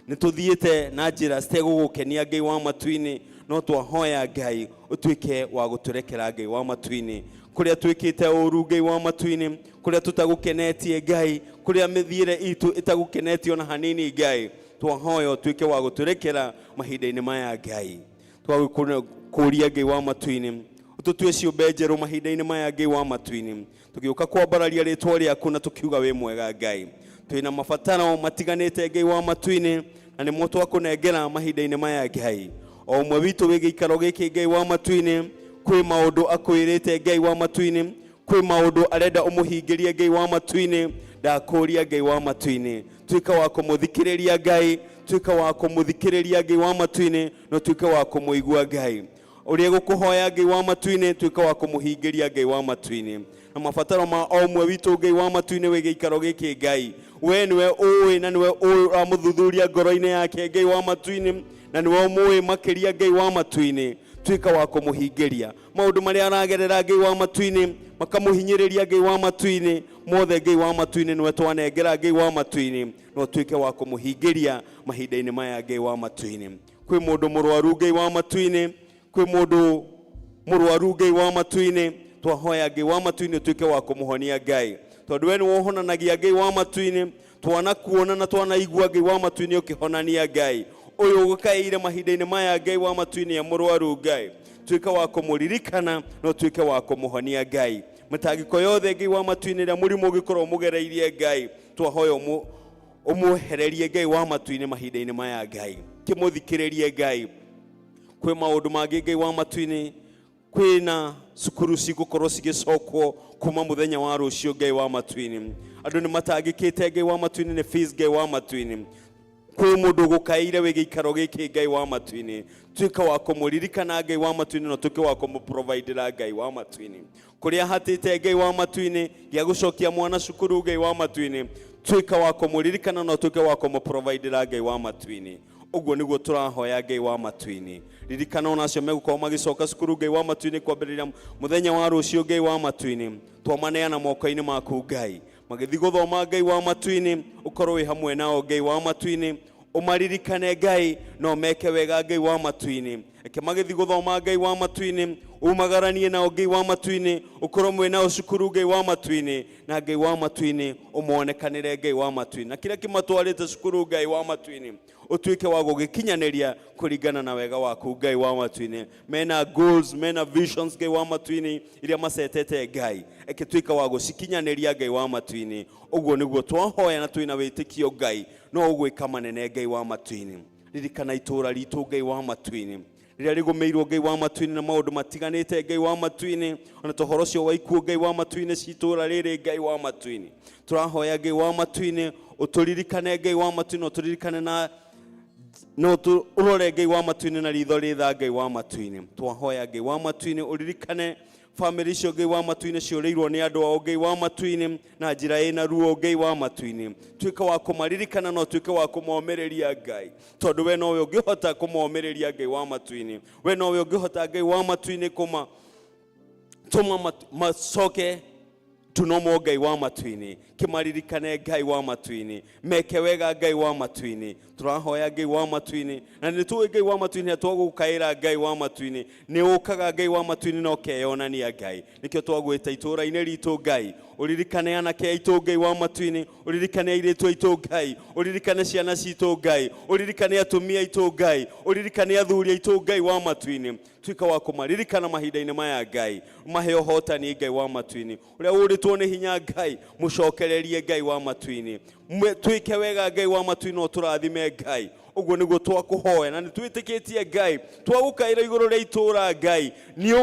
nĩ tũthiĩte na njĩra citegũgũkenia Ngai wa matu-inĩ no twahoya Ngai ũtuĩke wa gũtũrekera Ngai wa matu-inĩ kũrĩa twĩkĩte ũru Ngai wa matu-inĩ kũrĩa tũtagũkenetie Ngai kũrĩa mĩthiĩre itũ ĩtagũkenetio na hanini Ngai twahoya ũtuĩke wa gũtũrekera mahinda-inĩ maya Ngai twagũkũria Ngai wa matu-inĩ ũtũtue ciũmbe njerũ mahinda-inĩ maya Ngai wa matu-inĩ tũgĩũka kwambararia rĩtwa rĩaku na tũkiuga wĩ mwega Ngai twĩna mabataro matiganĩte Ngai wa matu-inĩ na nĩmo twakũnengera mahinda-inĩ maya Ngai o ũmwe witũ wĩ gĩikaro gĩkĩ Ngai wa matu-inĩ kwĩ maũndũ akwĩrĩte Ngai wa matu-inĩ kwĩ maũndũ arenda ũmũhingĩrie Ngai wa matu-inĩ ndakũria Ngai wa matu-inĩ tuĩka wa kũmũthikĩrĩria Ngai tuĩka wa kũmũthikĩrĩria Ngai wa matu-inĩ no tuĩke wa kũmũigua Ngai ũrĩa gũkũhoya Ngai wa matu-inĩ tuĩka wa kũmũhingĩria Ngai wa matu-inĩ na mabataro ma o ũmwe witũ Ngai wa matu-inĩ wĩ gĩikaro gĩkĩ Ngai we nĩwe ũĩ na nĩwe ũramũthuthuria ngoro-inĩ yake Ngai wa matu-inĩ na nĩwe ũmũĩ makĩria Ngai wa matu-inĩ tuĩka wa kũmũhingĩria maũndũ marĩa aragerera Ngai wa matu-inĩ makamũhinyĩrĩria Ngai wa matu-inĩ mothe Ngai wa matu-inĩ nĩwe twanengera Ngai wa matu-inĩ no tuĩke wa kũmũhingĩria mahinda-inĩ maya Ngai wa matu-inĩ kwĩ mũndũ mũrwaru Ngai wa matu-inĩ kwĩ mũndũ mũrwaru Ngai wa matu-inĩ twahoya Ngai wa matu-inĩ ũtuĩke wa kũmũhonia Ngai tondũ we nĩ wohonanagia Ngai wa matu-inĩ twanakuona na twanaigua Ngai wa matu-inĩ ũkĩhonania Ngai ũyũ ũgũkaĩire mahinda-inĩ maya Ngai wa matu-inĩ mũrwaru Ngai tuĩka wa kũmũririkana na ũtuĩke wa kũmũhonia Ngai mĩtangĩko yothe Ngai wa matu-inĩ rĩa mũrimũ ũngĩkorwo mũgereirie Ngai twahoya ũmwehererie Ngai wa matu-inĩ mahinda-inĩ maya Ngai kĩmũthikĩrĩrie Ngai kwĩ maũndũ mangĩ Ngai wa matu-inĩ kwĩna cukuru cigũkorwo cigĩcokwo kuma mũthenya wa rũciũ Ngai wa matu-inĩ andũ nĩ matangĩkĩte Ngai wa matu-inĩ nĩ fees Ngai wa matu-inĩ kwĩ mũndũ ũgũkaĩire wĩ gĩikaro gĩkĩ Ngai wa matu-inĩ tuĩka wa kũmũririkana Ngai wa matu-inĩ na tuĩke wa kũmũprovidera Ngai wa matu-inĩ kũrĩa hatĩte Ngai wa matu-inĩ gĩa gũcokia mwana cukuru Ngai wa matu-inĩ tuĩka wa kũmũririkana na tuĩke wa kũmũprovidera Ngai wa matu-inĩ ũguo nĩguo tũrahoya Ngai wa matu-inĩ ririkana ona acio megũkorwo magĩcoka cukuru Ngai wa matu-inĩ kwambĩrĩria mũthenya wa rũciũ Ngai wa matu-inĩ twamaneana moko-inĩ maku Ngai magĩthiĩ gũthoma Ngai wa matu-inĩ ũkorwo wĩ hamwe nao Ngai wa matu-inĩ ũmaririkane Ngai no meke wega Ngai wa matu-inĩ eke magĩthiĩ gũthoma Ngai wa matu-inĩ umagaranie nao Ngai wa matu-inĩ ũkorwo mwĩ nao cukuru Ngai wa matu-inĩ na Ngai wa matu-inĩ ũmonekanĩre Ngai wa matu-inĩ na kĩrĩa kĩmatwarĩte cukuru Ngai wa matu-inĩ ũtuĩke wa gũgĩkinyanĩria kũringana na wega waku Ngai wa matu-inĩ mena goals mena visions Ngai wa matu-inĩ iria macetete Ngai eke tuĩka wa gũcikinyanĩria Ngai wa matu-inĩ ũguo nĩguo twahoya na twĩna wĩtĩkio Ngai no ũgwĩka manene Ngai wa matu-inĩ ririkana itũũra ritũ Ngai wa matu-inĩ rĩrĩa rĩgũmĩirwo Ngai wa matu-inĩ na maũndũ matiganĩte Ngai wa matu-inĩ ona tohoro ũcio wa ikuũ Ngai wa matu-inĩ citũũra rĩrĩ Ngai wa matu-inĩ tũrahoya Ngai wa matu-inĩ ũtũririkane Ngai wa matu-inĩ ũtũririkane na no ũrore Ngai wa matu-inĩ na ritho rĩtha Ngai wa matu-inĩ twahoya Ngai wa matu-inĩ ũririkane family icio Ngai wa matu-inĩ ciũrĩirwo nĩ andũ ao Ngai wa matu-inĩ na njĩra ĩna ruo Ngai wa matu-inĩ tuĩka wa kũmaririkana no tuĩke wa kũmomĩrĩria Ngai tondũ we nowe ũngĩhota kũmomĩrĩria Ngai wa matu-inĩ we nowe ũngĩhota Ngai wa matu-inĩ tũma macoke tunomo Ngai wa matu-inĩ kĩmaririkane Ngai wa matu-inĩ meke wega Ngai wa matu-inĩ tũrahoya Ngai wa matu-inĩ na nĩ tũĩ Ngai wa matu-inĩ twagũkaĩra Ngai wa matu-inĩ nĩ ũkaga Ngai wa matu-inĩ na ũkeyonania Ngai nĩkĩo twagwĩta itũũra-inĩ ritũ Ngai ũririkane anake aitũ Ngai wa matu-inĩ ũririkane airĩtu aitũ Ngai ũririkane ciana citũ Ngai ũririkane atumia aitũ Ngai ũririkane athuri aitũ Ngai wa matu-inĩ tuĩka wa kũmaririkana mahinda-inĩ maya Ngai mahe ũhotani Ngai wa matu-inĩ ũrĩa ũrĩtwo nĩ hinya Ngai mũcokererie Ngai wa matu-inĩ tuĩke wega Ngai wa matu-inĩ ũtũrathime Ngai ũguo nĩguo twakũhoya na nĩ twĩtĩkĩtie Ngai twagũkaĩra igũrũ rĩa itũũra Ngai nĩ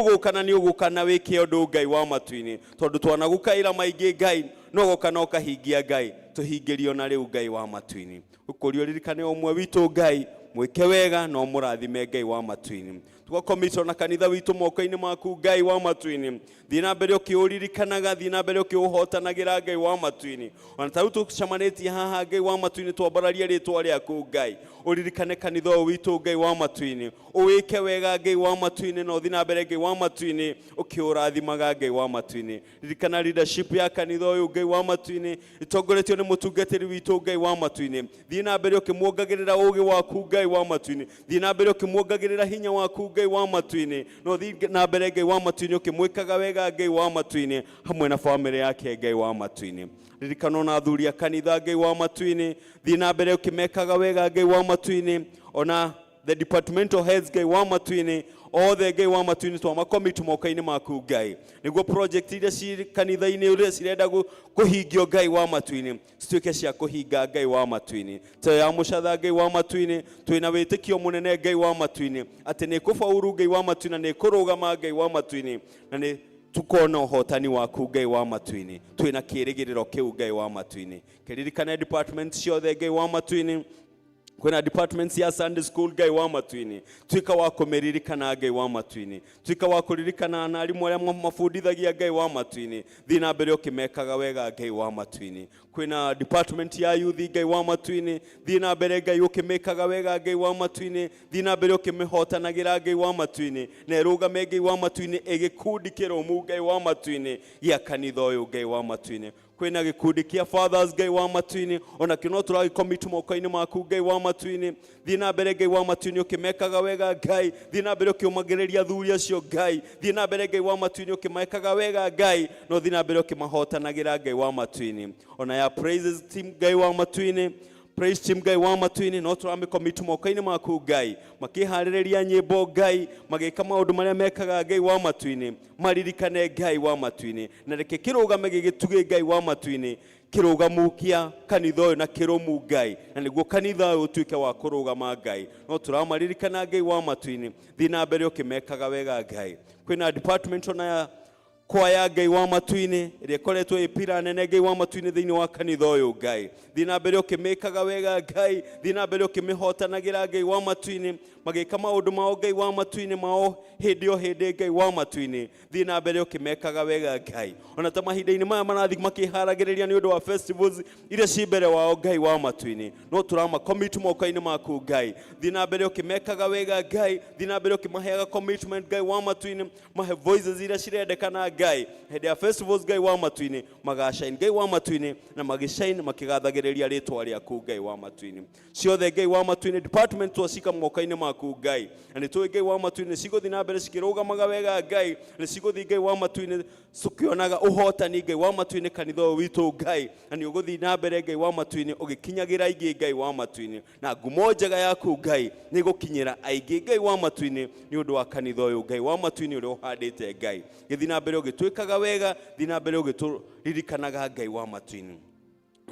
ũgũka na wĩke ũndũ Ngai wa matu-inĩ tondũ twanagũkaĩra maingĩ Ngai no gũka na ũkahingia Ngai tũhingĩrio na rĩu Ngai wa matu-inĩ ũkũrio ririkane ũmwe witũ Ngai mwĩke wega no mũrathime Ngai wa matu-inĩ tugakomitwo na kanitha witũ moko-inĩ maku Ngai wa matu-inĩ thiĩ na mbere ũkĩũririkanaga thiĩ na mbere ũkĩũhotanagĩra Ngai wa matu-inĩ ona ta rĩu tũcemanĩtie haha Ngai wa matu-inĩ twambararie rĩtwa rĩaku Ngai ũririkane kanitha ũyũ witũ Ngai wa matu-inĩ ũwĩke wega Ngai wa matu-inĩ na ũthiĩ na mbere Ngai wa matu-inĩ ũkĩũrathimaga Ngai wa matu-inĩ ririkana leadership ya kanitha ũyũ Ngai wa matu-inĩ ĩtongoretio nĩ mũtungatĩri witũ Ngai wa matu-inĩ thiĩ na mbere ũkĩmuongagĩrĩra ũũgĩ waku Ngai wa matu-inĩ thiĩ na mbere ũkĩmuongagĩrĩra hinya waku Ngai wa matu-inĩ no thiĩ na mbere Ngai wa matu-inĩ ũkĩmwĩkaga wega Ngai wa matu-inĩ hamwe na family yake Ngai wa matu-inĩ ririkana na athuri a kanitha Ngai wa matu-inĩ thiĩ na mbere ũkĩmekaga wega Ngai wa matu-inĩ ona the departmental heads Ngai wa matu-inĩ othe Ngai wa matu-inĩ twamakomiti moko-inĩ maku Ngai nĩguo project iria ci kanitha-inĩ ũrĩa cirenda kũhingio Ngai wa matu-inĩ cituĩke cia kũhinga Ngai wa matu-inĩ ta ya mũcatha Ngai wa matu-inĩ twĩna wĩtĩkio mũnene Ngai wa matu-inĩ atĩ nĩ kũbauru Ngai wa matu-inĩ na nĩ kũrũgama Ngai wa matu-inĩ na nĩ tukona ũhotani waku Ngai wa matu-inĩ twĩna kĩĩrĩgĩrĩro kĩu Ngai wa matu-inĩ kĩririkane department ciothe Ngai wa matu-inĩ kwĩna departments ya Sunday school Ngai wa matu-inĩ tuĩka wa kũmĩririkana Ngai wa matu-inĩ tuĩka wa kũririkana na arimũ arĩa mabundithagia Ngai wa matu-inĩ thiĩ na mbere ũkĩmekaga wega Ngai wa matu-inĩ kwĩna department ya youth Ngai wa matu-inĩ thiĩ na mbere Ngai ũkĩmekaga wega Ngai wa matu-inĩ thiĩ na mbere ũkĩmĩhotanagĩra Ngai wa matu-inĩ na ĩrũgame Ngai wa matu-inĩ ĩgĩkundi kĩrũmu Ngai wa matu-inĩ gĩa kanitha ũyũ Ngai wa matu-inĩ kwina gikundi kia fathers Ngai wa matu-ini ona kino turagi commit moko-ini maku Ngai wa matu-ini thiĩ na mbere Ngai wa matu-ini ukimekaga wega Ngai thiĩ na mbere ukiumagĩrĩria athuri acio Ngai thiĩ na mbere Ngai wa matu-ini ukimekaga wega Ngai no thiĩ na mbere ukimahotanagĩra Ngai wa matu-ini ona ya praises team Ngai wa matu-ini praise team Ngai wa matu-ini no turami commit moko-ini maku Ngai makiharĩrĩria nyĩmbo Ngai magĩka maũndũ marĩa mekaga Ngai wa matu-ini maririkane Ngai wa matu-ini na reke kĩrũgame gĩgĩtuge Ngai wa matu-ini kĩrũgamu kĩa kanitha ũyũ na kĩrũmu Ngai na nĩguo kanitha ũyũ ũtuĩke wa kũrũgama Ngai no turamaririkana Ngai wa matu-ini thiĩ na mbere ũkĩmekaga wega Ngai kwĩna department ona ya kwaya Ngai wa matu-ini ĩrĩa ĩkoretwo ĩpira nene Ngai wa matu-ini thĩinĩ wa kanitha ũyũ Ngai thiĩ na mbere ũkĩmĩkaga wega Ngai thiĩ na mbere ũkĩmĩhotanagĩra Ngai wa matu-ini magĩka maũndũ mao Ngai wa matu-ini mao hĩndĩ o hĩndĩ Ngai wa matu-ini thiĩ na mbere ũkĩmekaga wega Ngai ona ta mahinda-inĩ maya marathi makĩharagĩrĩria nĩ ũndũ wa festivals iria ci mbere wao Ngai wa matu-ini no turama commit moko-inĩ maku Ngai thiĩ na mbere ũkĩmekaga wega Ngai thiĩ na mbere ũkĩmaheaga commitment Ngai wa matu-ini mahe voices iria cirendekana Ngai hĩndĩ ya festivals Ngai wa matu-ini magashine Ngai wa matu-ini na magĩshine makĩgathagĩrĩria rĩtwa rĩaku Ngai wa matu-ini ciothe Ngai wa matu-ini department twacika moko-inĩ maku Ngai na nĩ tũĩ Ngai wa matu-ini cigũthiĩ na mbere cikĩrũgamaga wega Ngai na cigũthiĩ Ngai wa matu-ini cikĩonaga ũhotani Ngai wa matu-ini kanitha ũyũ witũ Ngai na nĩ ũgũthiĩ na mbere Ngai wa matu-ini ũgĩkinyagĩra aingĩ Ngai wa matu-ini na ngumo njega yaku Ngai nĩ gũkinyĩra aingĩ Ngai wa matu-ini nĩ ũndũ wa kanitha ũyũ Ngai wa matu-ini ũrĩa ũhandĩte Ngai gĩthiĩ na mbere ũgĩtwĩkaga wega thiĩ na mbere ũgĩtũririkanaga Ngai wa matu-ini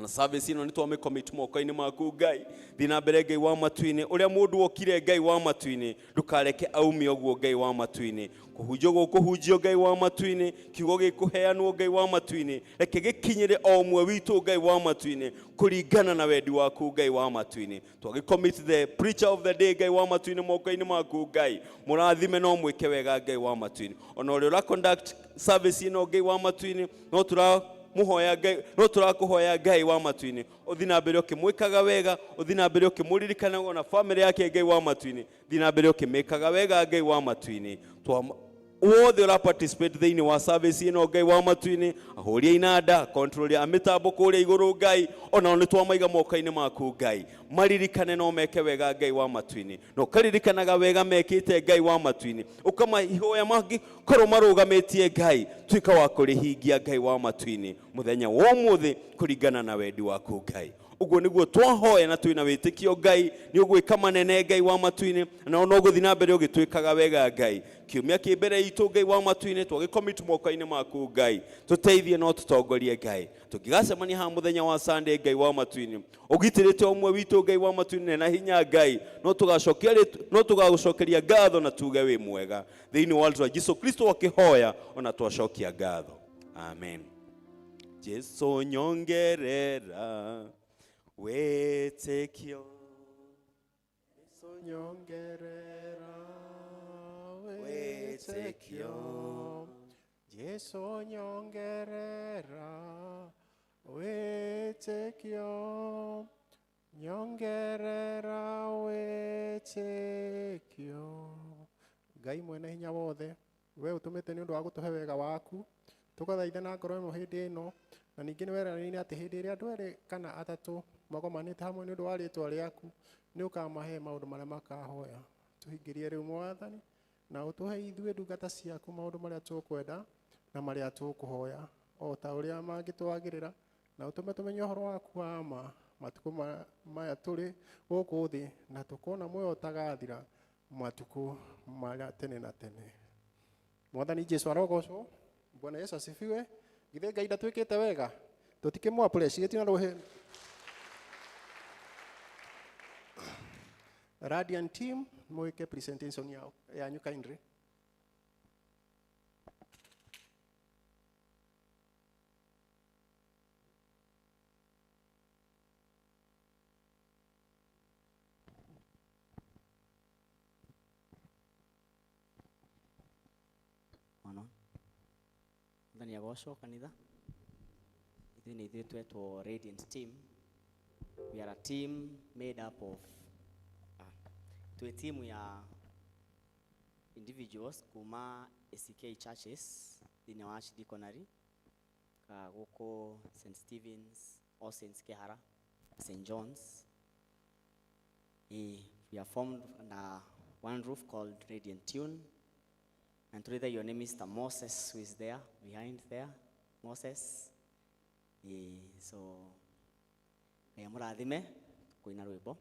na service ino nitwame commit moko-inĩ maku Ngai thiĩ na mbere Ngai wa matu-ini ũrĩa mũndũ wokire Ngai wa matu-ini ndukareke aume ũguo Ngai wa matu-ini kũhunjio gũkũhunjio Ngai wa matu-ini kiugo gĩkũheanwo Ngai wa matu-ini reke gĩkinyĩre o ũmwe witũ Ngai wa matu-ini kũringana na wendi waku Ngai wa matu-ini twagĩcommit the preacher of the day Ngai wa matu-ini moko-inĩ maku Ngai mũrathime no mwĩke wega Ngai wa matu-ini ona ũrĩa ũraconduct service ino Ngai wa matu-ini no muhoya Ngai no turakũhoya Ngai wa matu-ini ũthiĩ na mbere ũkĩmwĩkaga wega ũthiĩ na mbere ũkĩmũririkanaga na family yake Ngai wa matu-ini thiĩ na mbere ũkĩmĩkaga wega Ngai wa matu-ini wothe ũra participate thĩinĩ wa service ĩno Ngai wa matu-ini ahũria inanda control ya mĩtambo kũrĩa igũrũ Ngai ona nĩ twamaiga moko-inĩ maku Ngai maririkane no meke wega Ngai wa matu-ini no karirikanaga wega mekĩte Ngai wa matu-ini ũkamahoya mangĩkorwo marũgamĩtie Ngai tuĩka wa kũrĩhingia Ngai wa matu-ini mũthenya wa ũmũthĩ kũringana na wendi waku Ngai uguo niguo twahoya na twina wĩtĩkio Ngai nĩ ũgwĩka manene Ngai wa matu-ini na no gũthiĩ na mbere ũgĩtwĩkaga wega Ngai kiumia kĩ mbere itũ Ngai wa matu-ini twagĩcommit moko-inĩ maku Ngai tũteithie no tũtongorie Ngai tũngĩgacemania haha mũthenya wa Sunday Ngai wa matu-ini ũgitĩrĩte ũmwe witũ Ngai wa matu-ini na hinya Ngai no tũgagũcokeria ngatho na tuge wĩ mwega thĩinĩ wa rĩĩtwa Jesũ Kristo akĩhoya ona twacokia ngatho amen Jesũ nyongerera wĩtĩkio Jesũ nyongerera wĩtĩkio Jesũ nyongerera wĩtĩkio nyongerera wĩtĩkio Ngai mwene hinya wothe we ũtũmĩte nĩ ũndũ wa gũtũhe wega waku tũgathaitha na ngoro ĩmwe hĩndĩ ĩno na ningĩ nĩ weranĩire atĩ hĩndĩ ĩrĩa andũ erĩ kana atatũ magomanĩte hamwe nĩ ũndũ wa rĩĩtwa rĩaku nĩ ũkamahe maũndũ marĩa makahoya tũhingĩrie rĩu mwathani na ũtũhe ithuĩ ndungata ciaku maũndũ marĩa tũkwenda na marĩa tũkũhoya o ta ũrĩa mangĩtwagĩrĩra na ũtũme tũmenye ũhoro waku wa ma matukũ maya tũrĩ gũkũ thĩ na tũkona muoyo ũtagathira matukũ marĩa tene na tene mwathani Jesũ arogocwo Bwana Yesu asifiwe githĩ Ngai ndatwĩkĩte wega tũtikĩmwapreci gĩtina rũhĩ Radiant team mwĩke presentation yanyu kindly Ndani ya gosho kanitha ithuĩ nĩ ithuĩ twetwo Radiant team we are a team made up of twĩ team ya individuals kuma ACK churches thĩinĩ wa Archdeaconry ka goko St. Stephen's or St. Kehara, St. John's. We are formed under one roof called Radiant Tune. And today your name is Mr. Moses, who is there, behind there, Moses. So, I am Radime, Kuina Ruibo.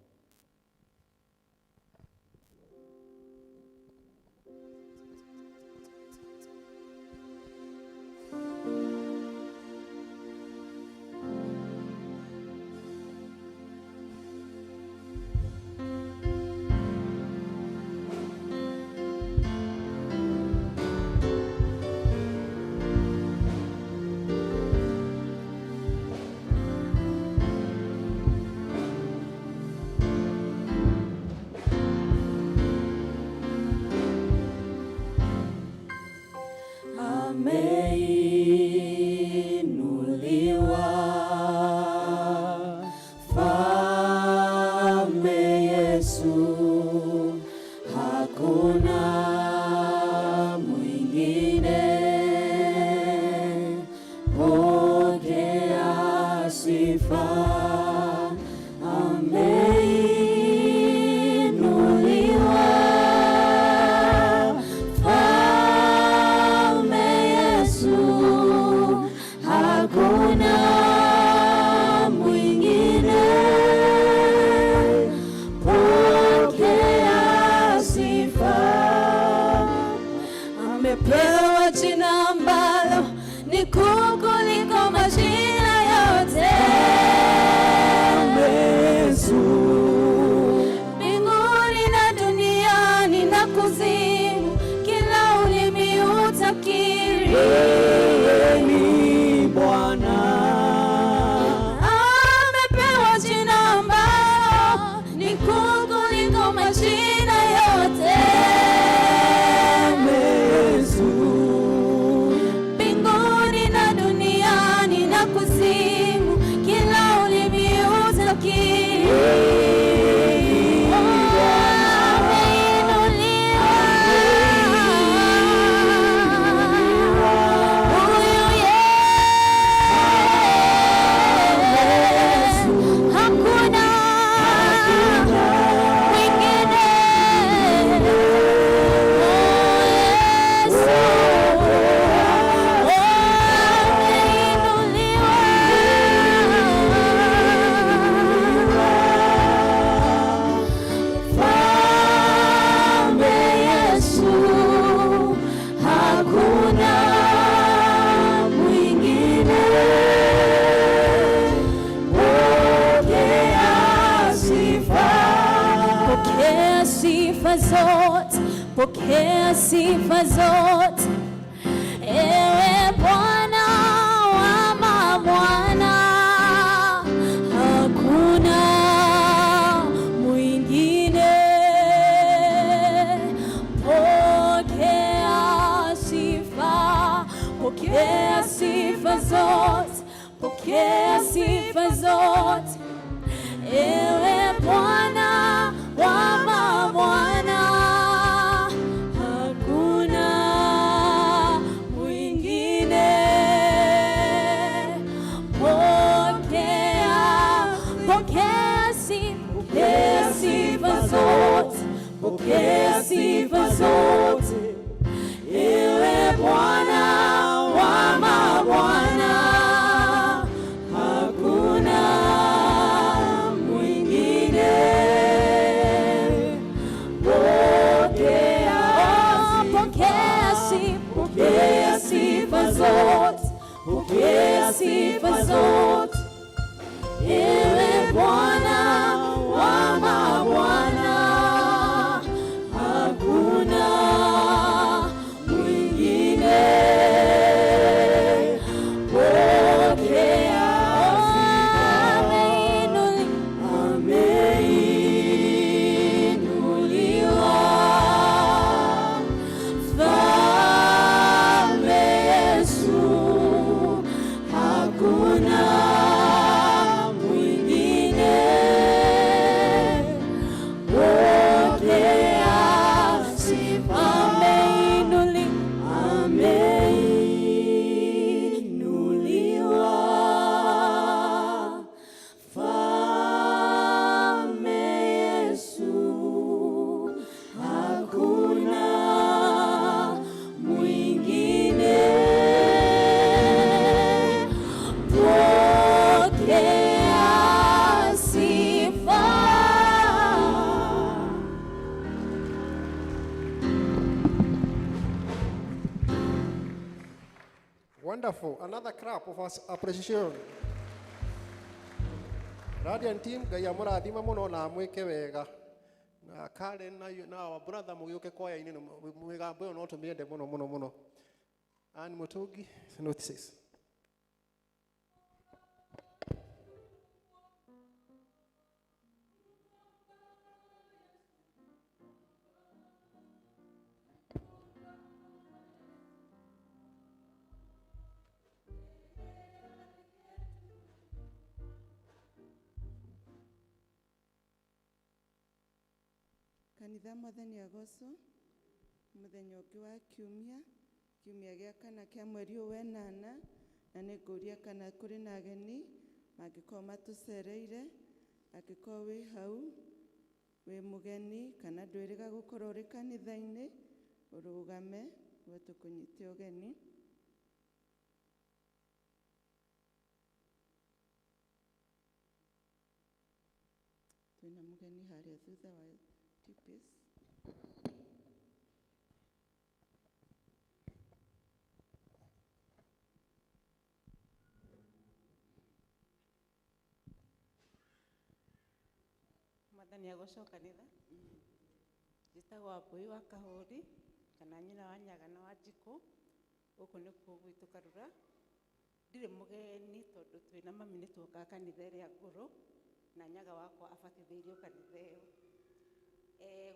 Pokea sifa zote, ewe Bwana wa mabwana, hakuna mwingine. Pokea sifa zote, pokea sifa zote, ewe Bwana wa mabwana. Pokea sifa zote, ewe Bwana wa mabwana, hakuna mwingine. Pokea sifa zote, pokea sifa zote, ewe Bwana wa mabwana. Hakuna mwingine. Wonderful. Another clap of appreciation. Radiant team, Ngai amurathima muno na mwike wega. Na Karen na our brother mugiuke kwaya ini mwigambo yo no tumiende muno. And Mutugi notices. Kanitha mwathani agoco muthenya ũngĩ wa kiumia gĩa kana kĩa mweri ũyũ wa ĩnana, na nĩ ngũria kana kũrĩ na ageni mangĩkorwo matũcereire. Angĩkorwo wĩ hau wĩ mũgeni kana ndwĩrĩga gũkorwo ũrĩ kanitha-inĩ, ũrũgame nĩguo tũkũnyite ũgeni. Twĩna mũgeni harĩa thutha wa tipis. Mwathani agocwo kanitha. Njĩtagwo Mbũi wa Kahũri kana nyina wa Nyaga na wa Njikũ. Gũkũ nĩkuo gwitũ Karura. Ndirĩ mũgeni tondũ twĩna mami nĩ tuokaga kanitha ĩrĩa ngũrũ na Nyaga wakwa abatithĩirio kanitha ĩyo.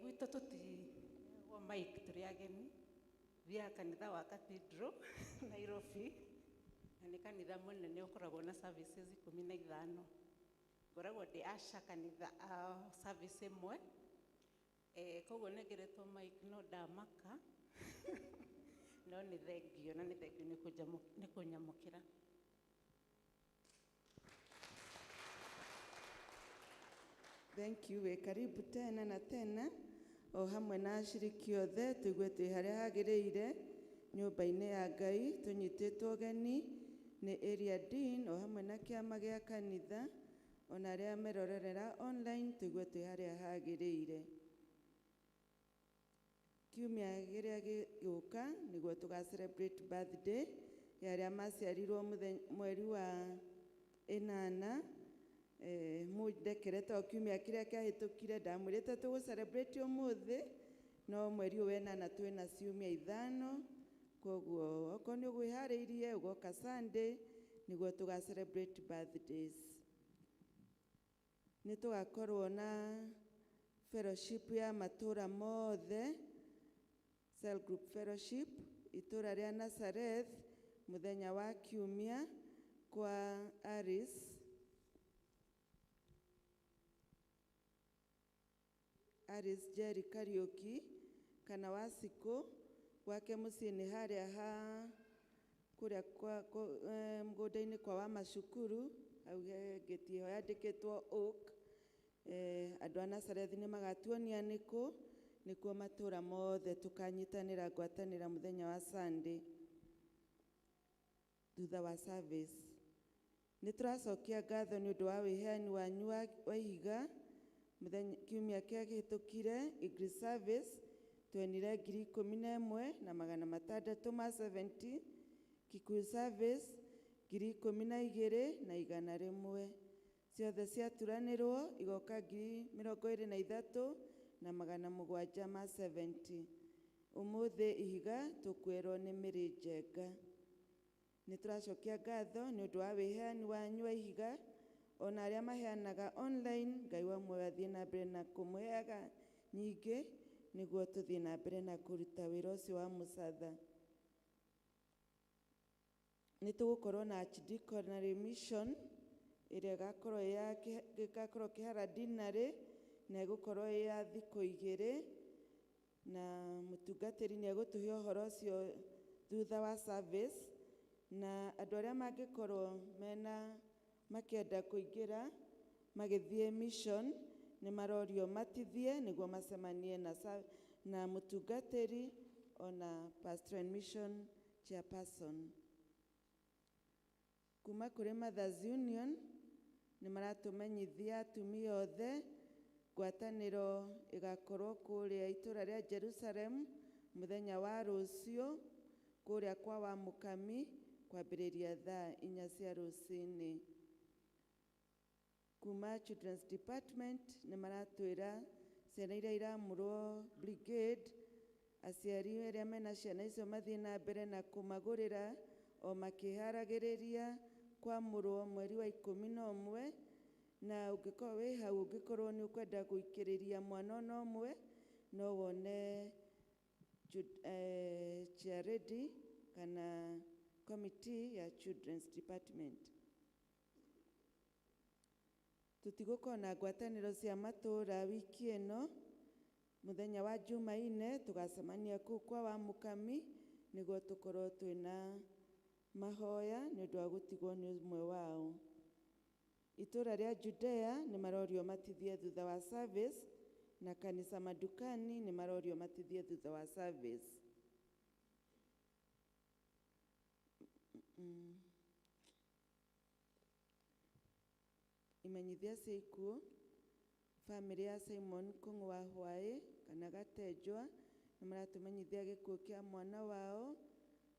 Gwitũ tũtigwo Mike tũrĩ ageni, thiaga kanitha wa Cathedral Nairobi, na nĩ kanitha mũnene ũkoragwo na services 15. Ngoragwo ndĩ Asha kanitha service ĩmwe, koguo nĩngeretwo Mike no ndamaka no nĩ thengio na nĩ thengio nĩ kũnyamũkĩra. Thank you. We karibu tena na tena o hamwe na ashiriki othe tũigue twĩ harĩa hagĩrĩire nyũmba-inĩ ya Ngai. Tũnyitĩtwo ũgeni nĩ area dean o hamwe na kĩama gĩa kanitha, ona arĩa merorerera online tũigue twĩ harĩa hagĩrĩire. Kiumia kĩrĩa gĩgũka nĩguo tũga celebrate birthday ya arĩa maciarirwo mweri wa ĩnana. Mũndekere to kiumia kĩrĩa kĩahĩtũkire ndamwĩrĩte tũgũ celebrate ũmũthĩ, no mweri ũyũ wa ĩnana twĩna ciumia 5, koguo okorwo nĩ ũgwĩharĩirie ũgoka Sunday nĩguo tũga celebrate birthdays. Nĩ tũgakorwo na fellowship ya matũũra mothe, cell group fellowship itũũra rĩa Nazareth mũthenya wa kiumia kwa Aris Jerry Kariuki kana Wasiku gwake mũciĩ nĩ harĩa kũrĩa mũgũnda-inĩ kwa wa macukuru, hau gĩtĩ ho yandĩkĩtwo Oak. Andũ a Nazareth nĩ magatuonia nĩkuo matũũra mothe tũkanyitanĩra ngwatanĩra mũthenya wa Sunday thutha wa service. Nĩ tũracokia ngatho nĩ ũndũ wa wĩheani wanyu wa ihiga. Kiumia kĩa gĩhĩtũkire Eagle service tuonire 11,600 ma 70, Kikuyu service 12,100, ciothe ciaturanĩrwo igoka 23,700 ma 70. Ũmũthĩ ihiga tũkwĩrwo nĩ Mary Njenga. Nĩ tũracokia ngatho nĩ ũndũ wa wĩheani wanyu wa ihiga, ona arĩa maheanaga online. Ngai wa muoyo athiĩ na mbere na kũmũheaga nyingĩ nĩguo tũthiĩ na mbere na kũruta wĩra ũcio wa mũcatha. Nĩ tũgũkorwo na Archdeaconry mission ĩrĩa ĩgakorwo kĩhara dinarĩ na ĩgũkorwo ya thikũ 2, na mũtungatĩri nĩ egũtũhe ũhoro ũcio thutha wa service. Na andũ arĩa mangĩkorwo makĩenda kũingĩra magĩthiĩ mission nĩ marorio matithie nĩguo macemanie na mũtungatĩri ona pastor and mission chairperson. Kuma kũrĩ Mothers Union nĩ maratũmenyithia atumia othe ngwatanĩro ĩgakorwo kũrĩa itũũra rĩa Jerusalem mũthenya wa rũciũ kũrĩa kwa wa Mũkami kwambĩrĩria thaa 4 cia rũcinĩ. Kuma Children's Department nĩ maratwĩra ciana iria iramũrwo brigade, aciari arĩa mena ciana icio mathiĩ na mbere na kũmagũrĩra o makĩharagĩrĩria kwamũrwo mweri wa 11, na ũngĩkorwo wĩ hau, ũngĩkorwo nĩ ũkwenda gũikĩrĩria mwana ona ũmwe, no wone chairlady kana committee ya Children's Department. Tutigũkorwo na ngwatanĩro cia matũũra wiki ĩno. Mũthenya wa Jumaine tũgacemania kũu kwa Wamũkami nĩguo tũkorwo twĩna mahoya nĩ ũndũ wa gũtigwo nĩ ũmwe wao. Itũũra rĩa Judea nĩ marorio matithie thutha wa service, na kanisa Madukani nĩ marorio matithie thutha wa service. Imenyithia cia ikuũ, family ya Simon Kung'u wa Hwaĩ kana Gatenjwa nĩ maratũmenyithia gĩkuũ kĩa mwana wao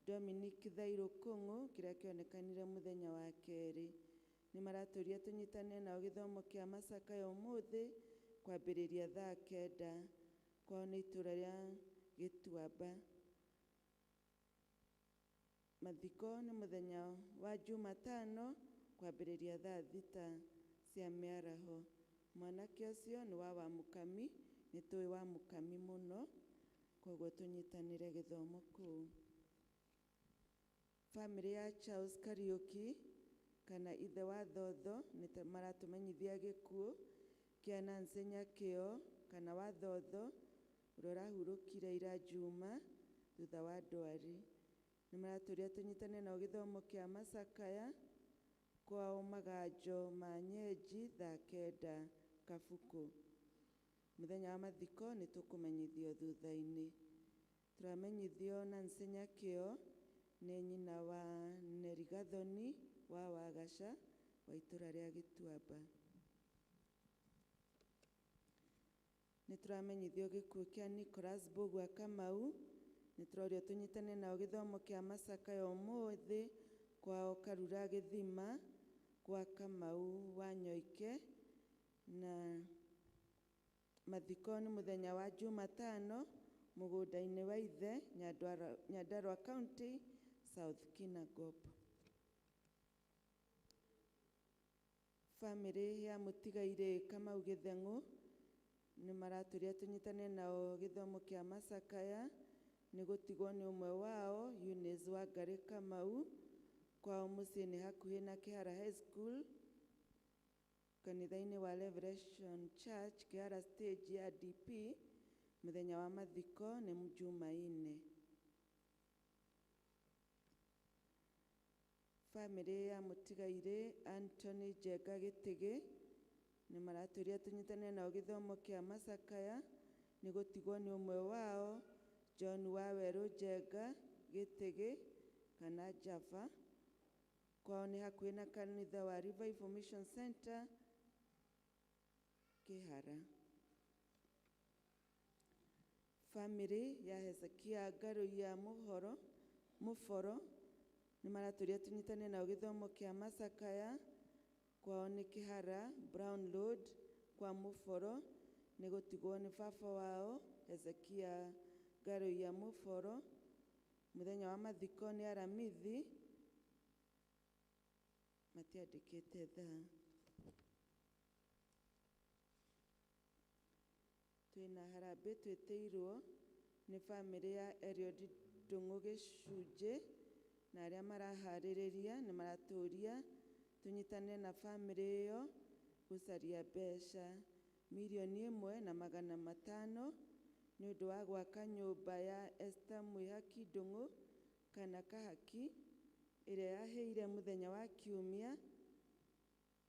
Dominic Thairũ Kung'u kĩrĩa kĩonekanire mũthenya wa kerĩ. Nĩ maratũria tũnyitane nao gĩthomo kĩa macakaya ũmũthĩ kwambĩrĩria thaa 9 kwao nĩ itũũra rĩa Gĩtuamba. Mathiko nĩ mũthenya wa Jumatano kwambĩrĩria thaa 6 cia mĩaraho. Mwanake ũcio nĩ wa Wamũkami, nĩ tũĩ Wamũkami mũno, koguo tũnyitanĩre gĩthomo kũu. Family ya Charles Kariuki kana ithe wa Thotho nĩ maratũmenyithia gĩkuũ kĩa Nancy Nyakĩo kana wa Thotho ũrĩa ũrahurũkire ira Juma thutha wa ndwari. Nĩ maratũria tũnyitane nao gĩthomo kĩa macakaya kwao Maganjo ma Nyenji thaa 9 Kabuku. Mũthenya wa mathiko nĩ tũkũmenyithio thutha-inĩ. Tũramenyithio Nancy Nyakĩo nĩ nyina wa Neri Gathoni wa Wagaca wa itũũra rĩa Gĩtuamba. Nĩ tũramenyithio gĩkuũ kĩa Nicholas Mbũgua Kamau. Nĩ tũrorio tũnyitane nao gĩthomo kĩa macakaya ũmũthĩ kwao Karura Gĩthima gwa Kamau wa Nyoike, na mathiko nĩ mũthenya wa Jumatano mũgũnda-inĩ wa ithe Nyandarua County, South Kinangop. Family ya mũtigairĩ Kamau Gĩtheng'u nĩ maratũria tũnyitane nao gĩthomo kĩa macakaya nĩ gũtigwo nĩ ũmwe wao Eunice Wangari Kamau kwao mũciĩ nĩ hakuhĩ na Kĩhara High School, kanitha-inĩ wa Revelation Church Kĩhara stage ya DP. Mũthenya wa mathiko nĩ Jumaine. Family ya mũtigairĩ Anthony Njenga Gĩtĩgĩ nĩ maratũria tũnyitane nao gĩthomo kĩa macakaya nĩ gũtigwo nĩ ũmwe wao John Wawerũ Njenga Gĩtĩgĩ kana Java kwao nĩ hakuhĩ na kanitha wa Revival Mission Center Kĩhara. Family ya Hezekia Ngarũiya Mũboro nĩ maratũria tũnyitane nao gĩthomo kĩa macakaya kwao nĩ Kĩhara Brown Road kwa Mũboro nĩ gũtigwo nĩ baba wao Hezekia Ngarũiya Mũboro. Mũthenya wa mathiko nĩ Aramithi, matiandĩkĩte thaa. Twĩna harambĩ twĩtĩirwo nĩ family ya Eliud Ndung'u Gĩcunjĩ, na arĩa maraharĩrĩria nĩ maratũria tũnyitane na family ĩyo gũcaria mbeca 1,500,000 nĩ ũndũ wa gwaka nyũmba ya Esther Mwĩhaki Ndung'u kana Kahaki ĩrĩa yahĩire mũthenya wa Kiumia.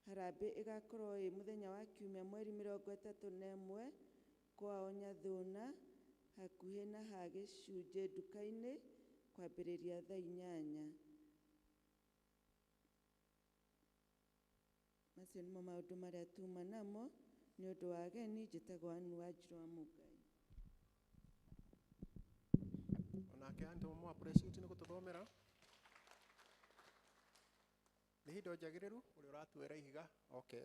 Harambĩ ĩgakorwo ĩ mũthenya wa Kiumia mweri 31 kwao Nyathũna hakuhĩ na ha Gĩcunjĩ nduka-inĩ kwambĩrĩria thaa 8. Macio nĩmo maũndũ marĩa tuma namo nĩ ũndũ wa ageni. Njĩtagwo Anne Wanjirũ wa Mũngai. Onake Anto Mwa Precious nĩ gũtũthomera. nĩ indo njagĩrĩru ũrĩa ũratuĩra ihiga oke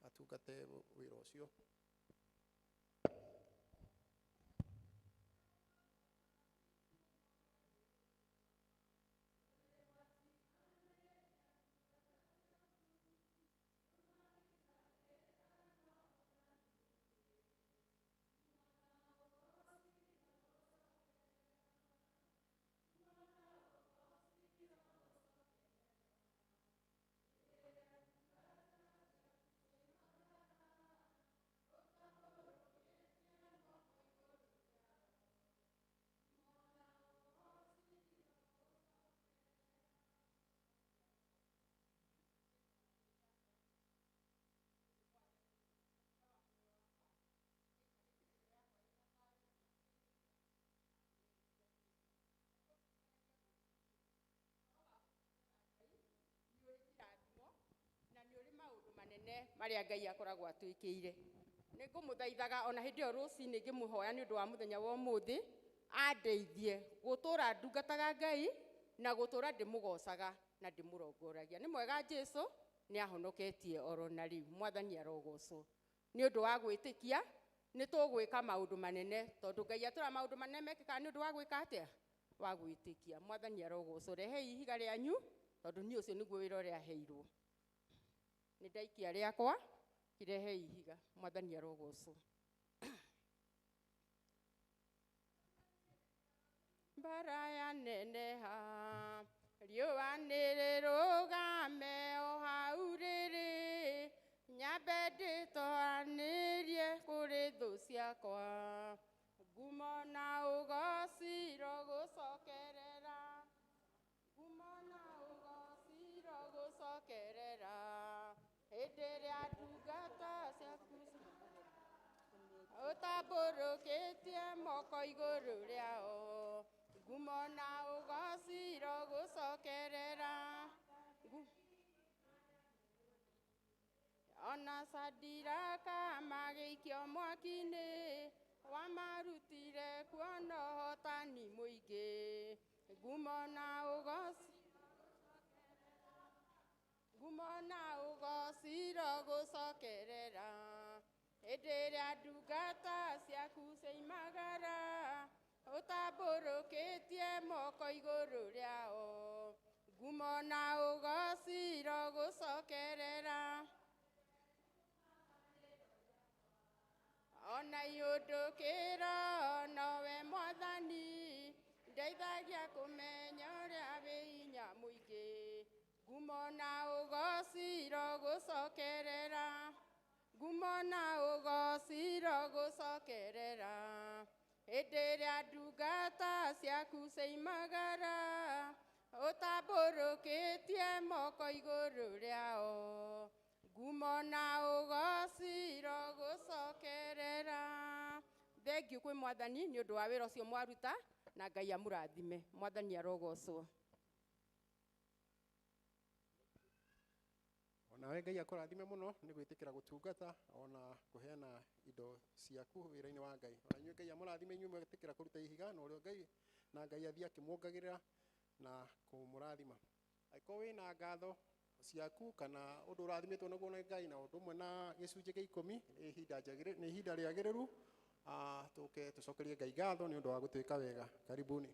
atungate wĩra ũcio. manene maria Ngai akoragwo atwikĩire. Nĩ ngũmũthaithaga ona hĩndĩ ĩyo rũcinĩ ngĩmũhoya nĩ ũndũ wa mũthenya wa ũmũthĩ andeithie gũtũra ndungataga Ngai na gũtũra ndĩmũgocaga na ndĩmũrongoragia. Nĩ mwega Jesũ nĩ ahonoketie oro na rĩu. Mwathani arogocwo. Nĩ ũndũ wa gwĩtĩkia nĩ tũgwĩka maũndũ manene tondũ Ngai atũra maũndũ manene mekĩka nĩ ũndũ wa gwĩka atĩa? Wa gwĩtĩkia. Mwathani arogocwo. Rehei ihiga rĩanyu tondũ niĩ ũcio nĩguo wĩra ũrĩa heirwo. Nĩ ndaikia rĩakwa kirehei ihiga. Mwathani arogocwo. Mbara ya neneha riũa nĩ rĩrũgame o hau rĩrĩ, nyambe ndĩtoranĩrie kũrĩ thũ ciakwa, ngumo na ũgociro gũcokerera, ngumo na ũgociro gũcokerera, hĩndĩ ĩrĩa ndungata ciaku ũtambũrũkĩtie moko igũrũ rĩao, ngumo na ũgociro gũcokerera, ona Sadiraka magĩikio mwaki-inĩ wamarutire kuona ũhotani mũingĩ, ngumo na ũgociro gũcokerera, hĩndĩ ĩrĩa ndungata ciaku cioimagara ũtambũrũkĩtie moko igũrũ rĩao, ngumo na ũgociro gũcokerera, ona iũndũkĩra nowe Mwathani, ndeithagia kũmenya ũrĩa wĩ hinya mũingĩ, ngumo na ũgociro gũcokerera, ngumo na ũgociro gũcokerera, hĩndĩ ĩrĩa ndungata ciaku cioimagara ũtambũrũkĩtie moko igũrũ rĩao, ngumo na ũgociro gũcokerera. Thengiũ kwĩ Mwathani nĩ ũndũ wa wĩra ũcio mwaruta na Ngai amũrathime. Mwathani arogocwo. Nawe Ngai akũrathime mũno nĩ gwĩtĩkĩra gũtungata ona kũheana indo ciaku wĩra-inĩ wa Ngai. Ona inyuĩ Ngai amũrathime inyuĩ mwĩtĩkĩra kũruta ihiga na ũrĩa Ngai na Ngai athiĩ akĩmuongagĩrĩra na kũmũrathima. Angĩkorwo wĩna ngatho ciaku kana ũndũ ũrathimĩtwo naguo nĩ Ngai na ũndũ ũmwe na gĩcunjĩ gĩa 10 nĩ ihinda rĩagĩrĩru tũke tũcokerie Ngai ngatho nĩ ũndũ wa gũtwĩka wega. Karibuni.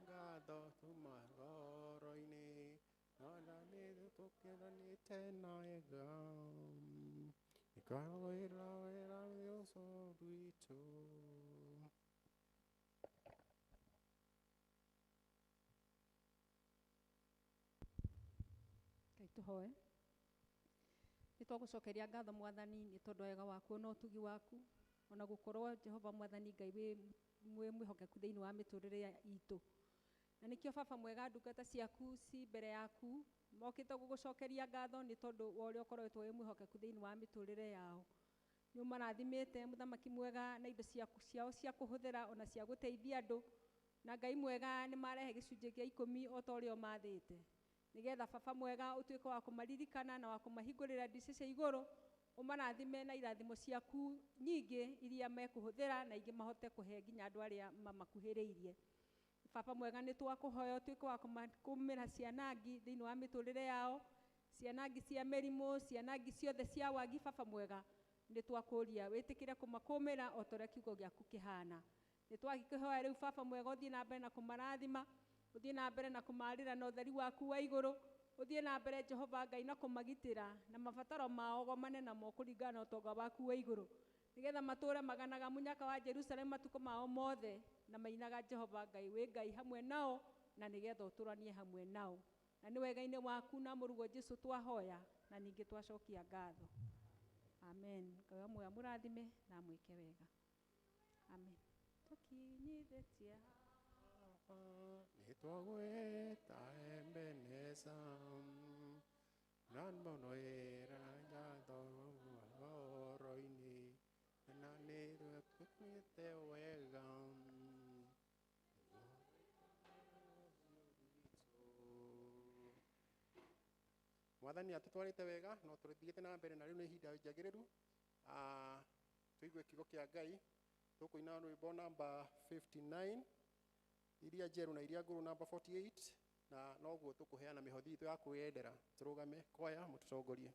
Ngatho tuma ngoro-inĩ ona nĩ tũkenanĩte nawe ĩkarũĩra wĩra ũcio witũ. tũhoe. Nĩ twagũcokeria ngatho Mwathani nĩ tondũ wega waku na ũtugi waku, ona gũkorwo Jehova Mwathani Ngai wĩ mwĩhokeku thĩinĩ wa mĩtũrĩre itũ. Na nĩkĩo Baba mwega, ndungata ciaku ci mbere yaku mokĩte gũgũcokeria ngatho nĩ tondũ wa ũrĩa ũkoretwo wĩ mwĩhokeku thĩinĩ wa mĩtũrĩre yao. Nĩ ũmarathimĩte mũthamaki mwega na indo ciao cia kũhũthĩra ona cia gũteithia andũ, na Ngai mwega nĩ marehe gĩcunjĩ gĩa 10 o ta ũrĩa mathĩte, nĩgetha Baba mwega ũtuĩke wa kũmaririkana na wa kũmahingũrĩra ndirica cia igũrũ, ũmarathime na irathimo ciaku nyingĩ iria mekũhũthĩra na ingĩ mahote kũhe nginya andũ arĩa mamakuhĩrĩirie. Baba mwega nĩ twakũhoya ũtuĩke wa kũmĩra cianangi thĩinĩ wa mĩtũrĩre yao, cianangi cia mĩrimũ, cianangi ciothe cia wagi. Baba mwega nĩ twakũria wĩtĩkĩre kũmakũmĩra o ta ũrĩa kiugo gĩaku kĩhana. Nĩ twagĩkĩhoya rĩu Baba mwega ũthiĩ na mbere na kũmarathima, ũthiĩ na mbere na kũmarĩra na ũtheri waku wa igũrũ, ũthiĩ na mbere Jehova Ngai na kũmagitĩra na mabataro mao gomane namo kũringana na ũtonga waku wa igũrũ, nĩgetha matũũre maganaga mũnyaka wa Jerusalemu matukũ mao mothe na mainaga Jehova Ngai wĩ Ngai hamwe nao, na nĩgetha ũtũranie hamwe nao. Na nĩ wega-inĩ waku na mũrugo Jesũ twahoya na ningĩ twacokia ngatho. Amen. Ngai amwe amũrathime na amwĩke wega. Amen. Tũkinyithĩtie nĩ twagwĩta Ebeneza na mbonera ngatho ũhoro-inĩ na nĩ twĩkĩte wega. Mwathani atũtwarĩte wega no tũthiĩte na mbere, na rĩu nĩ ihinda njagĩrĩru tũigue kiugo kĩa Ngai. Tũkũina rwĩmbo namba 59, iria njerũ na iria ngũrũ namba 48, na noguo tũkũheana mĩhothi itũ ya kwĩyendera. Tũrũgame kwaya mũtũtongorie.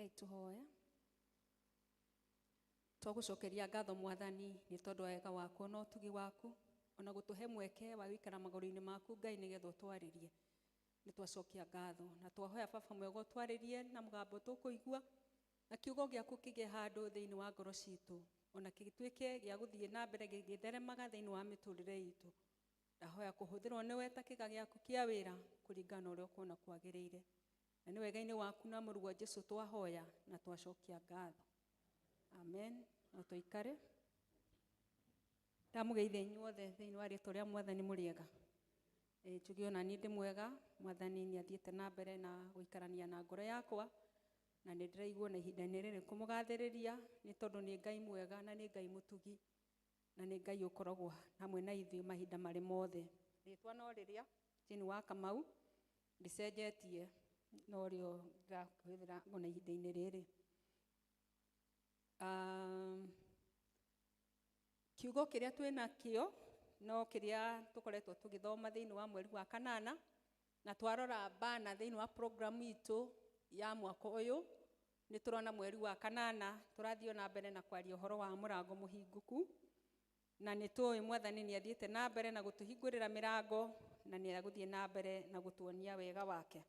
Rekei tuhoe. Twagucokeria ngatho Mwathani nĩ tondũ wa wega waku na ũtugi waku, ona gũtũhe mweke wa gũikara magũrũ-inĩ maku Ngai nĩgetha ũtwarĩrie. Nĩ twacokia ngatho na twahoya Baba mwega ũtwarĩrie na mũgambo tũkũigua, na kiugo gĩaku kĩgĩe handũ thĩinĩ wa ngoro citũ, ona gĩtuĩke gĩa gũthiĩ na mbere gĩgĩtheremaga thĩinĩ wa mĩtũrĩre itũ. Ndahoya kũhũthĩrwo nĩwe ta kĩga gĩaku kĩa wĩra kũringana na ũrĩa ũkuona kwagĩrĩire. Na nĩ wega-inĩ waku na mũrũ wa Jesũ twahoya na twacokia ngatho. Amen. No tũikare. Ndamũgeithia inyuothe thĩinĩ wa rĩĩtwa rĩa Mwathani mũrĩega. Njuge ona niĩ ndĩ mwega, Mwathani nĩ athiĩte na mbere na gũikarania na ngoro yakwa, na nĩ ndĩraigua na ihinda-inĩ rĩrĩ kũmũgathĩrĩria nĩ tondũ nĩ Ngai mwega na nĩ Ngai mũtugi, na nĩ Ngai ũkoragwo hamwe na ithuĩ mahinda marĩ mothe. Rĩĩtwa no rĩrĩa Jane wa Kamau ndicenjetie, no rĩo ndĩrakũhũthĩra ona ihinda-inĩ rĩrĩ. Kiugo kĩrĩa twĩnakĩo no kĩrĩa tũkoretwo tũgĩthoma thĩinĩ wa mweri wa kanana, na twarora bana thĩinĩ wa program itũ ya mwaka ũyũ, nĩ tũrona mweri wa kanana tũrathiĩ na mbere na kwaria ũhoro wa mũrango mũhingũku, na nĩ tũĩ Mwathani nĩ athiĩte na mbere na gũtũhingũrĩra mĩrango, na nĩ egũthiĩ na mbere na gũtuonia wega wake.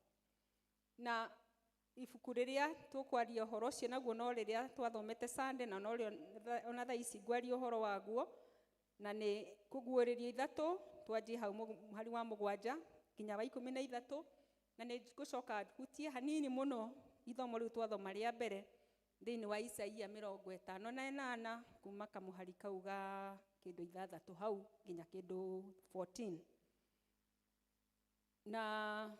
Na ibuku rĩrĩa tũkwaria ũhoro ũcio naguo no rĩrĩa twathomete Sunday, na no rĩo ona thaa ici ngwaria ũhoro waguo, na nĩ kũguũrĩria ithatũ, twanjie hau harĩ wa mũgwanja nginya wa 13, na nĩ ngũcoka hutie hanini mũno ithomo rĩu twathoma rĩa mbere thĩinĩ wa Isaia 58 kuma kamũhari kau ga kĩndũ 6 hau nginya kĩndũ 14. Na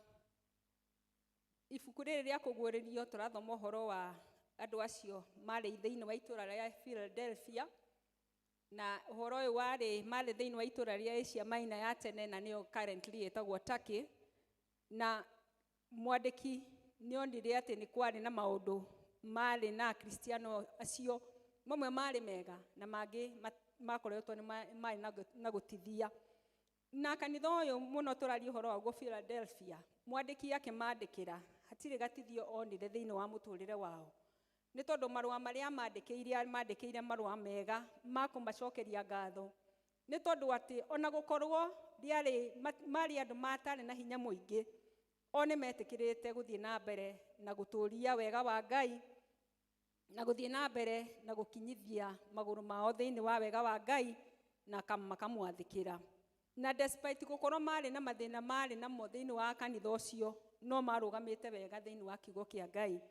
ibuku rĩrĩ rĩa kũguũrĩrio tũrathoma ũhoro wa andũ acio marĩ thĩinĩ wa itũũra rĩa Philadelphia, na ũhoro ũyũ marĩ thĩinĩ wa itũũra rĩa Asia Minor ya tene, na nĩyo currently ĩtagwo Turkey. Na mwandĩki nĩ onire atĩ nĩ kwarĩ na maũndũ marĩ na Akristiano acio, mamwe marĩ mega na mangĩ makoretwo marĩ na gũtithia. Na kanitha ũyũ mũno tũraria ũhoro waguo Philadelphia, mwandĩki akĩmandĩkĩra hatirĩ gatithio onire thĩinĩ wa mũtũrĩre wao, nĩ tondũ marũa marĩa mandĩkĩire marũa mega ma kũmacokeria ngatho, nĩ tondũ atĩ ona gũkorwo marĩ andũ matarĩ na hinya mũingĩ, o nĩ metĩkĩrĩte gũthiĩ na mbere na gũtũũria wega wa Ngai, na gũthiĩ na mbere na gũkinyithia magũrũ mao thĩinĩ wa wega wa Ngai, na makamwathĩkĩra. Na despite gũkorwo marĩ na mathĩna marĩ namo thĩinĩ wa kanitha ũcio, no marũgamĩte wega thĩinĩ wa kiugo kĩa Ngai.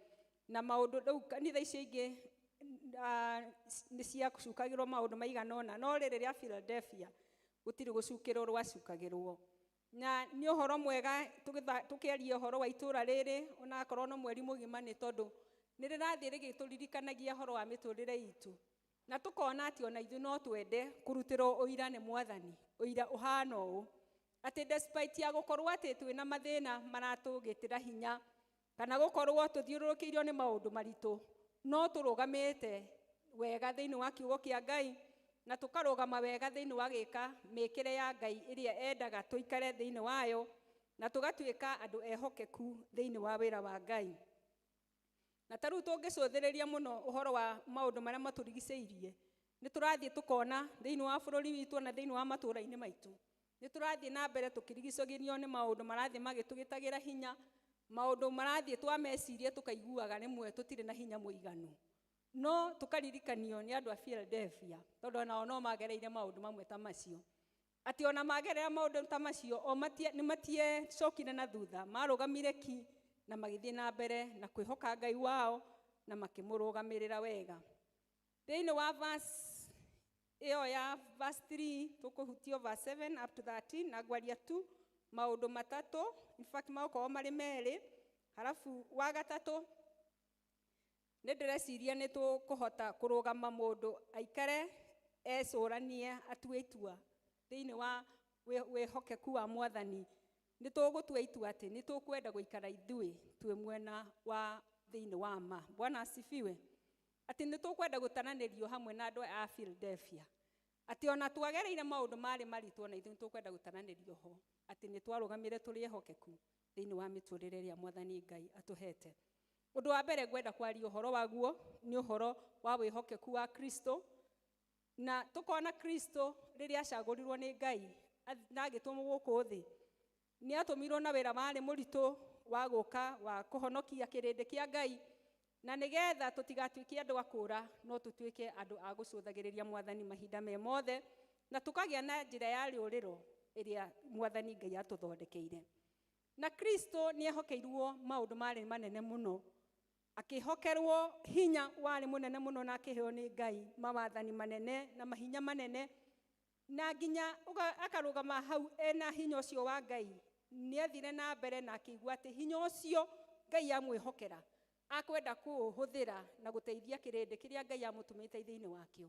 Na maũndũ rĩu kanitha icio ingĩ nĩ ciacukagĩrwo maũndũ maigana ũna, no rĩrĩ rĩa Philadelphia gũtirĩ gũcukĩrwo rwacukagĩrwo. Na nĩ ũhoro mwega tũkĩaria ũhoro wa itũũra rĩrĩ, ona akorwo no mweri mũgima, nĩ tondũ nĩ rĩrathiĩ rĩgĩtũririkanagia ũhoro wa mĩtũrĩre itũ, na tũkona atĩ ona ithuĩ no twende kũrutĩrwo ũira nĩ Mwathani, ũira ũhana ũũ atĩ despite ya gũkorwo atĩ twĩna mathĩna maratũgĩtĩra hinya, kana gũkorwo tũthiũrũrũkĩirio nĩ maũndũ maritũ, no tũrũgamĩte wega thĩinĩ wa kiugo kĩa Ngai, na tũkarũgama wega thĩinĩ wa gĩka mĩkĩre ya Ngai ĩrĩa endaga tũikare thĩinĩ wayo, na tũgatuĩka andũ ehokeku thĩinĩ wa wĩra wa Ngai. Na tarĩu tũngĩcũthĩrĩria mũno ũhoro wa maũndũ marĩa matũrigicĩirie, nĩ tũrathiĩ tũkona thĩinĩ wa bũrũri witũ na thĩinĩ wa matũũra-inĩ maitũ, nĩ tũrathiĩ na mbere tũkĩrigicagĩrio nĩ maũndũ marathiĩ magĩtũgĩtagĩra hinya, maũndũ marathiĩ twameciria tũkaiguaga rĩmwe tũtirĩ na hinya mũiganu, no tũkaririkanio nĩ andũ a Philadelphia, tondũ nao no magereire maũndũ mamwe ta macio, atĩ ona magerera maũndũ ta macio nĩ matiecokire na thutha, marũgamire ki na magĩthiĩ na mbere na kwĩhoka Ngai wao na makĩmũrũgamĩrĩra wega. Thĩinĩ wa verse ĩyo ya verse 3 tũkũhutio verse 7 up to 13 na ngwaria tu maũndũ matatũ, in fact makorwo marĩ merĩ, halafu wa gatatũ nĩ ndĩreciria nĩ tũkũhota kũrũgama mũndũ aikare ecũranie atue itua thĩinĩ wa wĩhokeku wa Mwathani. Nĩ tũgũtua itua atĩ nĩ tũkwenda gũikara ithuĩ twĩ mwena wa thĩinĩ wa ma. Bwana asifiwe. Atĩ nĩ tũkwenda gũtaranĩrio hamwe na andũ a Philadelphia, atĩ ona twagereire maũndũ marĩ maritũ na ithuĩ nĩ tũkwenda gũtaranĩrio ho, atĩ nĩ twarũgamire tũrĩ ehokeku thĩinĩ wa mĩtũrĩre ĩrĩa Mwathani Ngai atũhete. Ũndũ wa mbere ngwenda kwaria ũhoro waguo nĩ ũhoro wa wĩhokeku wa Kristo, na tũkona Kristo rĩrĩa acagũrirwo nĩ Ngai na agĩtũmwo gũkũ thĩ, nĩ atũmirwo na wĩra warĩ mũritũ wa gũka wa kũhonokia kĩrĩndĩ kĩa Ngai, na nĩgetha tũtigatuĩke andũ a kũũra, no tũtuĩke andũ a gũcũthagĩrĩria Mwathani mahinda me mothe, na tũkagĩa na njĩra ya rĩũrĩro ĩrĩa Mwathani Ngai atũthondekeire. Na Kristo nĩ ehokeirwo maũndũ marĩ manene mũno, akĩhokerwo hinya warĩ mũnene mũno na akĩheo nĩ Ngai mawathani manene na mahinya manene, na nginya akarũgama hau ena hinya ũcio wa Ngai. Nĩ athire na mbere na akĩigua atĩ hinya ũcio Ngai amwĩhokera, akwenda kũũhũthĩra na gũteithia kĩrĩndĩ kĩrĩa Ngai amũtũmĩte thĩinĩ wakĩo.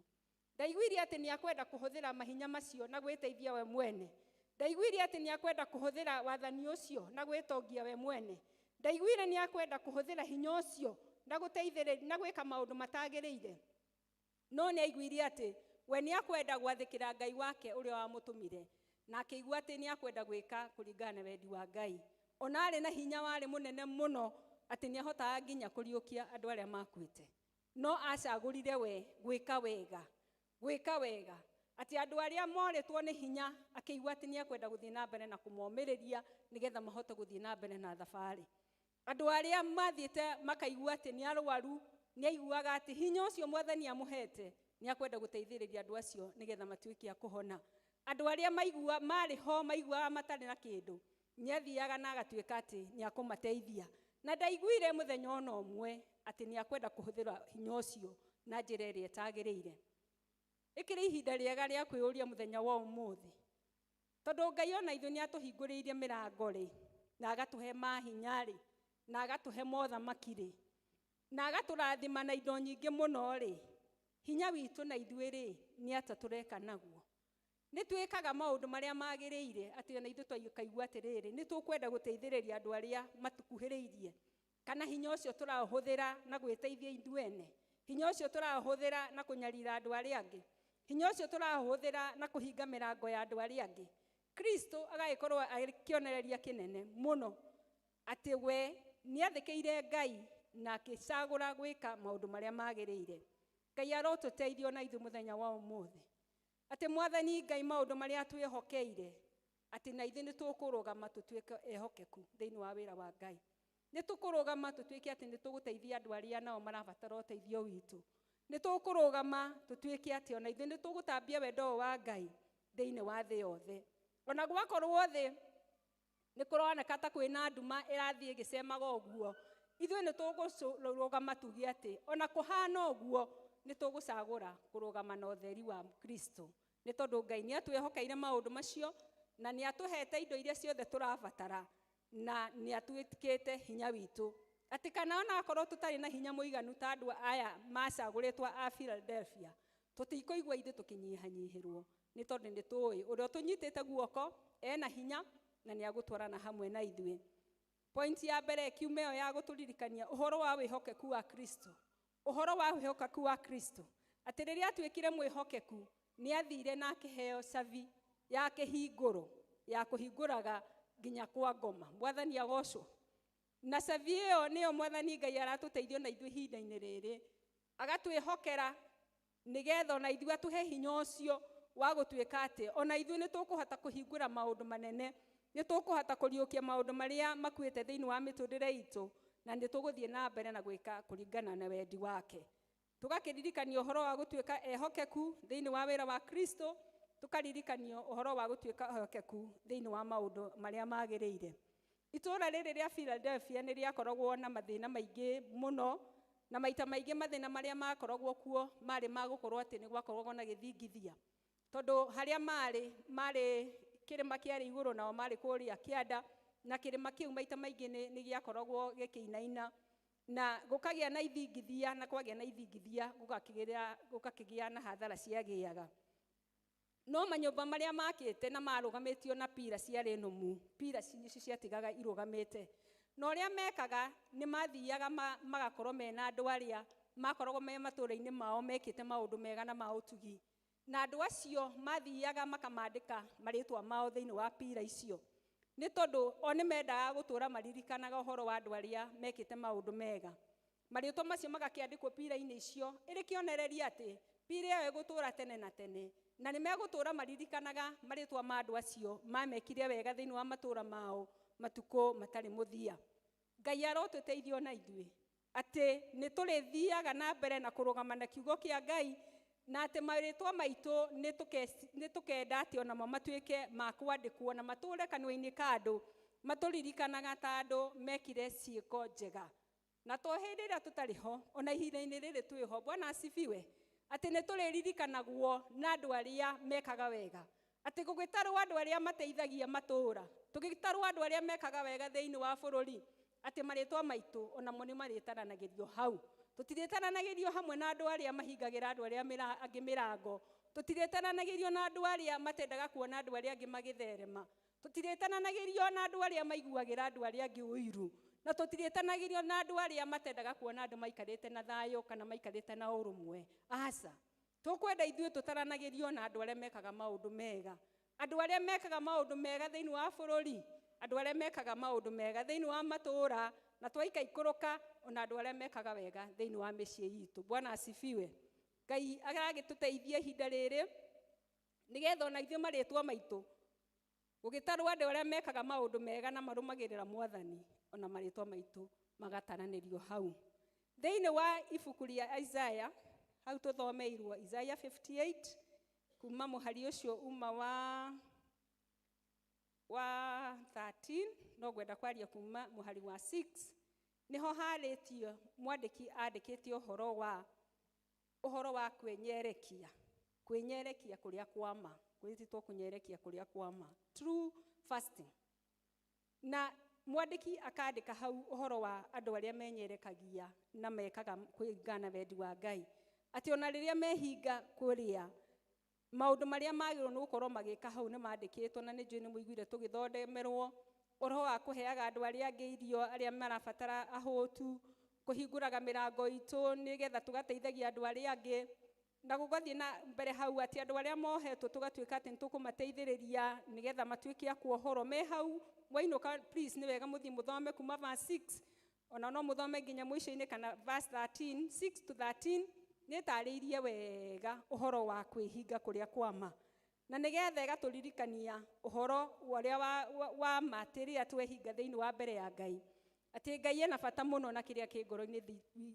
Ndaiguire atĩ nĩ akwenda kũhũthĩra mahinya macio na gwĩteithia we mwene. Ndaiguire atĩ nĩ akwenda kũhũthĩra wathani ũcio na gwĩtongia we mwene. Ndaiguire nĩ akwenda kũhũthĩra hinya ũcio na gũteithĩrĩria na gwĩka maũndũ matagĩrĩire. No nĩ aiguire atĩ we nĩ akwenda gwathĩkĩra Ngai wake ũrĩa wamũtũmire, na akĩigua atĩ nĩ akwenda gwĩka kũringana na wendi wa Ngai. Ona arĩ na hinya warĩ mũnene mũno atĩ nĩ ahotaga nginya kũriũkia andũ arĩa makuĩte. No acagũrire we gwĩka wega, atĩ andũ arĩa morĩtwo nĩ hinya akĩigua atĩ nĩ akwenda gũthiĩ na mbere na kũmomĩrĩria nĩgetha mahote gũthiĩ na mbere na thabarĩ. Andũ arĩa mathiĩte makaigua atĩ nĩ arũaru, nĩ aiguaga atĩ hinya ũcio Mwathani amũhete nĩ akwenda gũteithĩrĩria andũ acio nĩgetha matuĩke a kũhona. Andũ arĩa marĩ ho maiguaga matarĩ na kĩndũ, nĩ athiaga na agatuĩka atĩ nĩ akũmateithia. Na ndaiguire mũthenya ona ũmwe atĩ nĩ akwenda kũhũthĩra hinya ũcio na njĩra ĩrĩa ĩtagĩrĩire. Ĩkĩrĩ ihinda rĩega rĩa kwĩyũria mũthenya wa ũmũthĩ, tondũ Ngai ona ithuĩ nĩ atũhingũrĩirie mĩrango rĩ, na agatũhe mahinya rĩ, na agatũhe mothamaki rĩ, na agatũrathima na indo nyingĩ mũno rĩ, hinya witũ na ithuĩ rĩ, nĩ atĩa tũreka naguo? Nĩ twĩkaga maũndũ marĩa magĩrĩire atĩ ona ithuĩ tũkaigua atĩrĩrĩ, nĩ tũkwenda gũteithĩrĩria andũ arĩa matũkuhĩrĩirie, kana hinya ũcio tũrahũthĩra na gwĩteithia ithuĩ ene, hinya ũcio tũrahũthĩra na kũnyarira andũ arĩa angĩ, hinya ũcio tũrahũthĩra na kũhinga mĩrango ya andũ arĩa angĩ. Kristo agagĩkorwo akĩonereria kĩnene mũno atĩ we nĩ athĩkĩire Ngai na akĩcagũra gwĩka maũndũ marĩa magĩrĩire. Ngai arotũteithia na ithuĩ mũthenya wa ũmũthĩ, atĩ Mwathani Ngai maũndũ marĩa twĩhokeire, atĩ na ithuĩ nĩ tũkũrũgama tũtuĩke ehokeku thĩinĩ wa wĩra wa Ngai. Nĩ tũkũrũgama tũtuĩke atĩ nĩ tũgũteithia andũ arĩa nao marabatara ũteithio witũ. Nĩ tũkũrũgama tũtuĩke atĩ ona ithuĩ nĩ tũgũtambia wendo wa Ngai thĩinĩ wa thĩ yothe. Ona gwakorwo thĩ nĩ kũroneka ta kwĩna nduma ĩrathiĩ ĩgĩcemaga ũguo, ithuĩ nĩ tũkũrũgama tuge atĩ ona kũhana ũguo nĩ tũgũcagũra kũrũgama na ũtheri wa Kristo, nĩ tondũ Ngai nĩ atwĩhokeire maũndũ macio na nĩ atũhete indo iria ciothe tũrabatara, na nĩ atwĩkĩte hinya witũ. Atĩ kana ona akorwo tũtarĩ na hinya mũiganu ta andũ aya macagũrĩtwo a Philadelphia, tũtikũigua ithuĩ tũkĩnyihanyihĩrwo, nĩ tondũ nĩ tũĩ ũrĩa tũnyitĩte guoko ena hinya na nĩ agũtwarana hamwe na ithuĩ. Point ya mbere kiume ĩyo ya gũtũririkania ũhoro wa wĩhokeku wa Kristo, ũhoro wa wĩhokeku wa Kristo, atĩ rĩrĩa atuĩkire mwĩhokeku nĩ athire na akĩheo cabi ya kĩhingũro ya kũhingũraga nginya kwa ngoma. Mwathani agocwo. Na cabi ĩyo nĩyo Mwathani Ngai aratũteithio na ithuĩ ihinda-inĩ rĩrĩ, agatwĩhokera nĩgetha ona ithuĩ atũhe hinya ũcio wa gũtuĩka atĩ ona ithuĩ nĩ tũkũhota kũhingũra maũndũ manene, nĩ tũkũhota kũriũkia maũndũ marĩa makuĩte thĩinĩ wa mĩtũrĩre itũ, na nĩ tũgũthiĩ na mbere na gwĩka kũringana na wendi wake. Tũgakĩririkanio ũhoro wa gũtuĩka ehokeku thĩinĩ wa wĩra wa Kristo, tũkaririkanio ũhoro wa gũtuĩka ehokeku thĩinĩ wa maũndũ marĩa magĩrĩire. Itũũra rĩrĩ rĩa Philadelphia nĩ rĩakoragwo na mathĩna maingĩ mũno, na maita maingĩ mathĩna marĩa makoragwo kuo marĩ magũkorwo atĩ nĩ gwakoragwo na gĩthingithia, tondũ harĩa marĩ kĩrĩma kĩarĩ igũrũ nao marĩ kũrĩa kĩanda, na kĩrĩma kĩu maita maingĩ nĩ gĩakoragwo gĩkĩinaina na gũkagĩa na ithingithia, na kwagĩa na ithingithia gũkakĩgĩa na hathara ciagĩaga. No manyũmba marĩa makĩte na marũgamĩtio na pira ciarĩ nũmu, pira icio ciatigaga irũgamĩte, na ũrĩa mekaga nĩ mathiaga magakorwo mena andũ arĩa makoragwo me matũũra-inĩ mao mekĩte maũndũ mega na ma ũtugi, na andũ acio mathiaga makamandĩka marĩtwa mao thĩinĩ wa pira icio, nĩ tondũ o nĩ mendaga gũtũũra maririkanaga ũhoro wa andũ arĩa mekĩte maũndũ mega. marĩtwa macio magakĩandĩkwo pira-inĩ icio ĩrĩ kĩonereria atĩ pira ĩyo ĩgũtũũra tene na tene, na nĩ megũtũũra maririkanaga marĩtwa ma andũ acio mamekire wega thĩinĩ wa matũũra mao matukũ matarĩ mũthia. Ngai arotũteithia ona ithuĩ atĩ nĩ tũrĩthiaga na mbere na kũrũgama na kiugo kĩa Ngai, na atĩ marĩtwa maitũ nĩ tũkenda atĩ onamo matuĩke ma kwandĩkwo na matũũre kanua-inĩ ka andũ matũririkanaga ta andũ mekire ciĩko njega. Na to hĩndĩ ĩrĩa tũtarĩ ho, ona ihinda-inĩ rĩrĩ twĩ ho, Bwana asifiwe, atĩ nĩ tũrĩririkanagwo na andũ arĩa mekaga wega, atĩ gũgĩtarwo andũ arĩa mateithagia matũũra, tũgĩtarwo andũ arĩa mekaga wega thĩinĩ wa bũrũri, atĩ marĩtwa maitũ onamo nĩ marĩtaranagĩrio hau. Tũtirĩtaranagĩrio hamwe na andũ arĩa mahingagĩra andũ arĩa angĩ mĩrango, tũtirĩtaranagĩrio na andũ arĩa matendaga kuona andũ arĩa angĩ magĩtherema, tũtirĩtaranagĩrio na andũ arĩa maiguagĩra andũ arĩa angĩ ũiru, na tũtirĩtanagĩrio na andũ arĩa matendaga kuona andũ maikarĩte na thayũ kana maikarĩte na ũrũmwe. Aca, tũkwenda ithuĩ tũtaranagĩrio na andũ arĩa mekaga maũndũ mega, andũ arĩa mekaga maũndũ mega thĩinĩ wa bũrũri, andũ arĩa mekaga maũndũ mega thĩinĩ wa matũũra, na twaikaikũrũka ona andũ arĩa mekaga wega thĩinĩ wa mĩciĩ itũ. Bwana asifiwe. Ngai agagĩtũteithia ihinda rĩrĩ nĩgetha ona ithuĩ marĩtwa maitũ gũgĩtarwo andũ arĩa mekaga maũndũ mega na marũmagĩrĩra Mwathani, ona marĩtwa maitũ magataranĩrio hau. Thĩinĩ wa ibuku rĩa Isaiah, hau tũthomeirwo Isaiah 58 kuma mũhari ũcio uma wa 13, no gwenda kwaria kuma mũhari wa 6, niho harĩtio mwandĩki andĩkĩte ũhoro wa kwĩnyerekia kũrĩa kwama, kwĩtĩtwo kũnyerekia kũrĩa kwama, true fasting. Na mwandĩki akandĩka hau ũhoro wa andũ arĩa menyerekagia na mekaga kũringana wendi wa Ngai, atĩ ona rĩrĩa mehinga kũrĩa maũndũ marĩa magĩrĩirwo nĩ gũkorwo magĩka hau nĩ mandĩkĩtwo, na nĩnjũĩ nĩ mũiguire tũgĩthondemerwo ũhoro wa kũheaga andũ arĩa angĩ irio arĩa marabatara ahũtu, kũhingũraga mĩrango itũ nĩgetha tũgateithagia andũ arĩa angĩ, na gũgathiĩ na mbere hau atĩ andũ arĩa mohetwo tũgatuĩka atĩ nĩ tũkũmateithĩrĩria nĩgetha matuĩke a kuohorwo. Me hau mwainũka please nĩ wega mũthiĩ mũthome kuma verse 6, ona no mũthome nginya mũico-inĩ kana verse 13, 6 to 13, nĩ tarĩirie wega ũhoro wa kwĩhinga kũrĩa kwama, na nĩgetha ĩgatũririkania ũhoro ũrĩa wa matĩ rĩrĩa twehinga thĩinĩ wa mbere ya Ngai, atĩ Ngai ena bata mũno na kĩrĩa kĩ ngoro-inĩ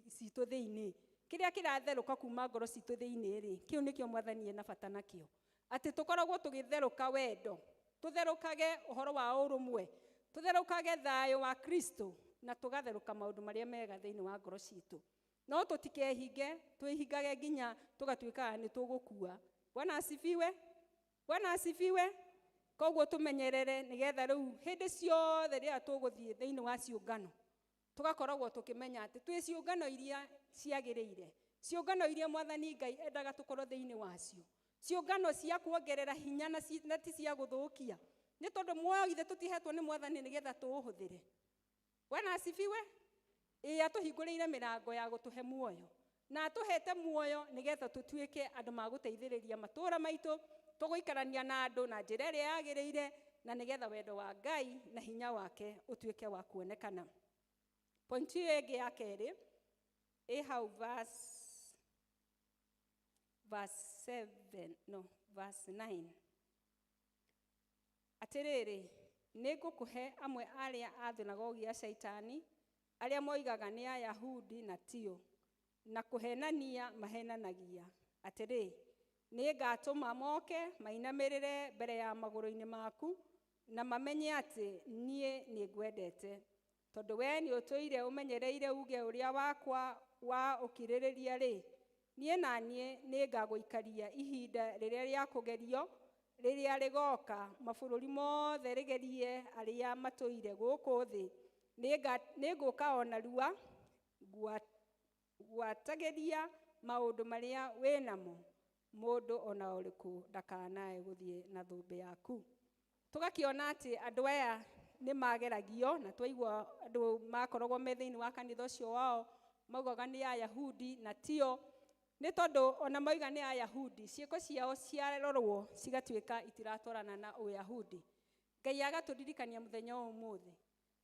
citũ thĩinĩ, kĩrĩa kĩratherũka kuma ngoro citũ thĩinĩ rĩ, kĩu nĩkĩo Mwathani ena bata nakĩo, atĩ tũkoragwo tũgĩtherũka wendo, tũtherũkage ũhoro wa ũrũmwe, tũtherũkage thayũ wa Kristo, na tũgatherũka maũndũ marĩa mega thĩinĩ wa ngoro citũ. No tũtikehinge, twĩhingage nginya tũgatuĩka nĩ tũgũkua. Bwana asifiwe. Bwana asifiwe. Koguo tũmenyerere nĩgetha rĩu hĩndĩ ciothe rĩrĩa tũgũthiĩ thĩinĩ wa ciũngano tũgakoragwo tũkĩmenya atĩ twĩ ciũngano iria ciagĩrĩire, ciũngano iria Mwathani Ngai endaga tũkorwo thĩinĩ wacio, ciũngano cia kuongerera hinya na ti cia gũthũkia, nĩ tondũ muoyo ithe tũtihetwo nĩ Mwathani nĩgetha tũũhũthĩre. Bwana asifiwe. Atũhingũrĩire mĩrango ya gũtũhe muoyo, na atũhete muoyo nĩgetha tũtuĩke andũ magũteithĩrĩria matũũra maitũ, tũgũikarania na andũ na njĩra ĩrĩa yagĩrĩire, na nĩgetha wendo wa Ngai na hinya wake ũtuĩke wa kuonekana. Point ĩyo ĩngĩ ya kerĩ ĩ hau verse 9, atĩrĩrĩ, nĩ ngũkũhe amwe arĩa a thunagogi ya Shaitani arĩa moigaga nĩ Ayahudi na tio, na kũhenania mahenanagia. Atĩrĩ, nĩ ngatũma moke mainamĩrĩre mbere ya magũrũ-inĩ maku na mamenye atĩ niĩ nĩ ngwendete, tondũ we nĩ ũtũire ũmenyereire uge ũrĩa wakwa wa ũkirĩrĩria rĩ, niĩ na niĩ nĩ ngagũikaria ihinda rĩrĩa rĩa kũgerio rĩrĩa rĩgoka mabũrũri mothe rĩgerie arĩa matũire gũkũ thĩ. Nĩ ngũka o narua gwatagĩria maũndũ marĩa wĩnamo, mũndũ ona ũrĩkũ ndakanae gũthiĩ na thũmbĩ yaku. Tũgakĩona atĩ andũ aya nĩ mageragio, na twaigua andũ makoragwo me thĩinĩ wa kanitha ũcio wao maugaga nĩ Ayahudi na tio, nĩ tondũ ona mauga nĩ Ayahudi ciĩko ciao ciarorwo cigatuĩka itiratwarana na Ũyahudi. Ngai agatũririkania mũthenya ũmũthĩ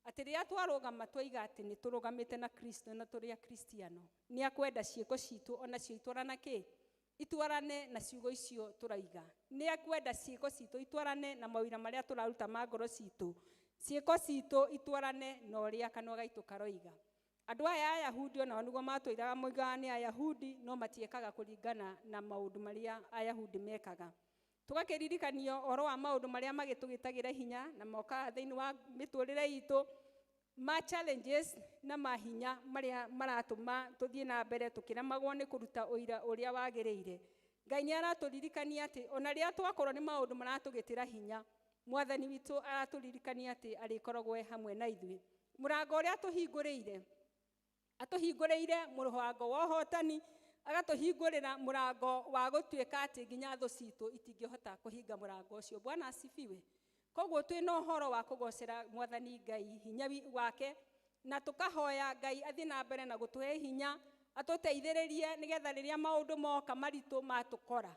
atĩ rĩrĩa twarũgama twoiga atĩ nĩ tũrũgamĩte na Kristo na tũrĩ akristiano, nĩ akwenda ciĩko citũ onacio itwarana kĩ? Itwarane na ciugo icio tũraiga. Nĩ akwenda ciĩko citũ itwarane na mawĩra marĩa tũraruta ma ngoro citũ. Ciĩko citũ itwarane na ũrĩa kanua gaitũ karoiga. Andũ aya Ayahudi onao nĩguo matũĩraga moigaga nĩ Ayahudi, no matiekaga kũringana na maũndũ marĩa Ayahudi mekaga. Tũgakĩririkanio ũhoro wa maũndũ marĩa magĩtũgĩtagĩra hinya na moka thĩinĩ wa mĩtũrĩre itũ, ma challenges na mahinya marĩa maratũma tũthiĩ na mbere tũkĩremagwo nĩ kũruta ũira ũrĩa wagĩrĩire. Ngai nĩ aratũririkania atĩ ona rĩrĩa twakorwo nĩ maũndũ maratũgĩtĩra hinya, Mwathani witũ aratũririkania atĩ arĩkoragwo hamwe na ithuĩ. Mũrango ũrĩa atũhingũrĩire mũrango wa ũhotani, agatũhingũrĩra mũrango wa gũtuĩka atĩ nginya thũ citũ itingĩhota kũhinga mũrango ũcio. Bwana asifiwe. Koguo twĩ na ũhoro wa kũgocera Mwathani Ngai hinya wake, na tũkahoya Ngai athiĩ na mbere na gũtũhe hinya, atũteithĩrĩrie nĩgetha rĩrĩa maũndũ moka maritũ matũkora,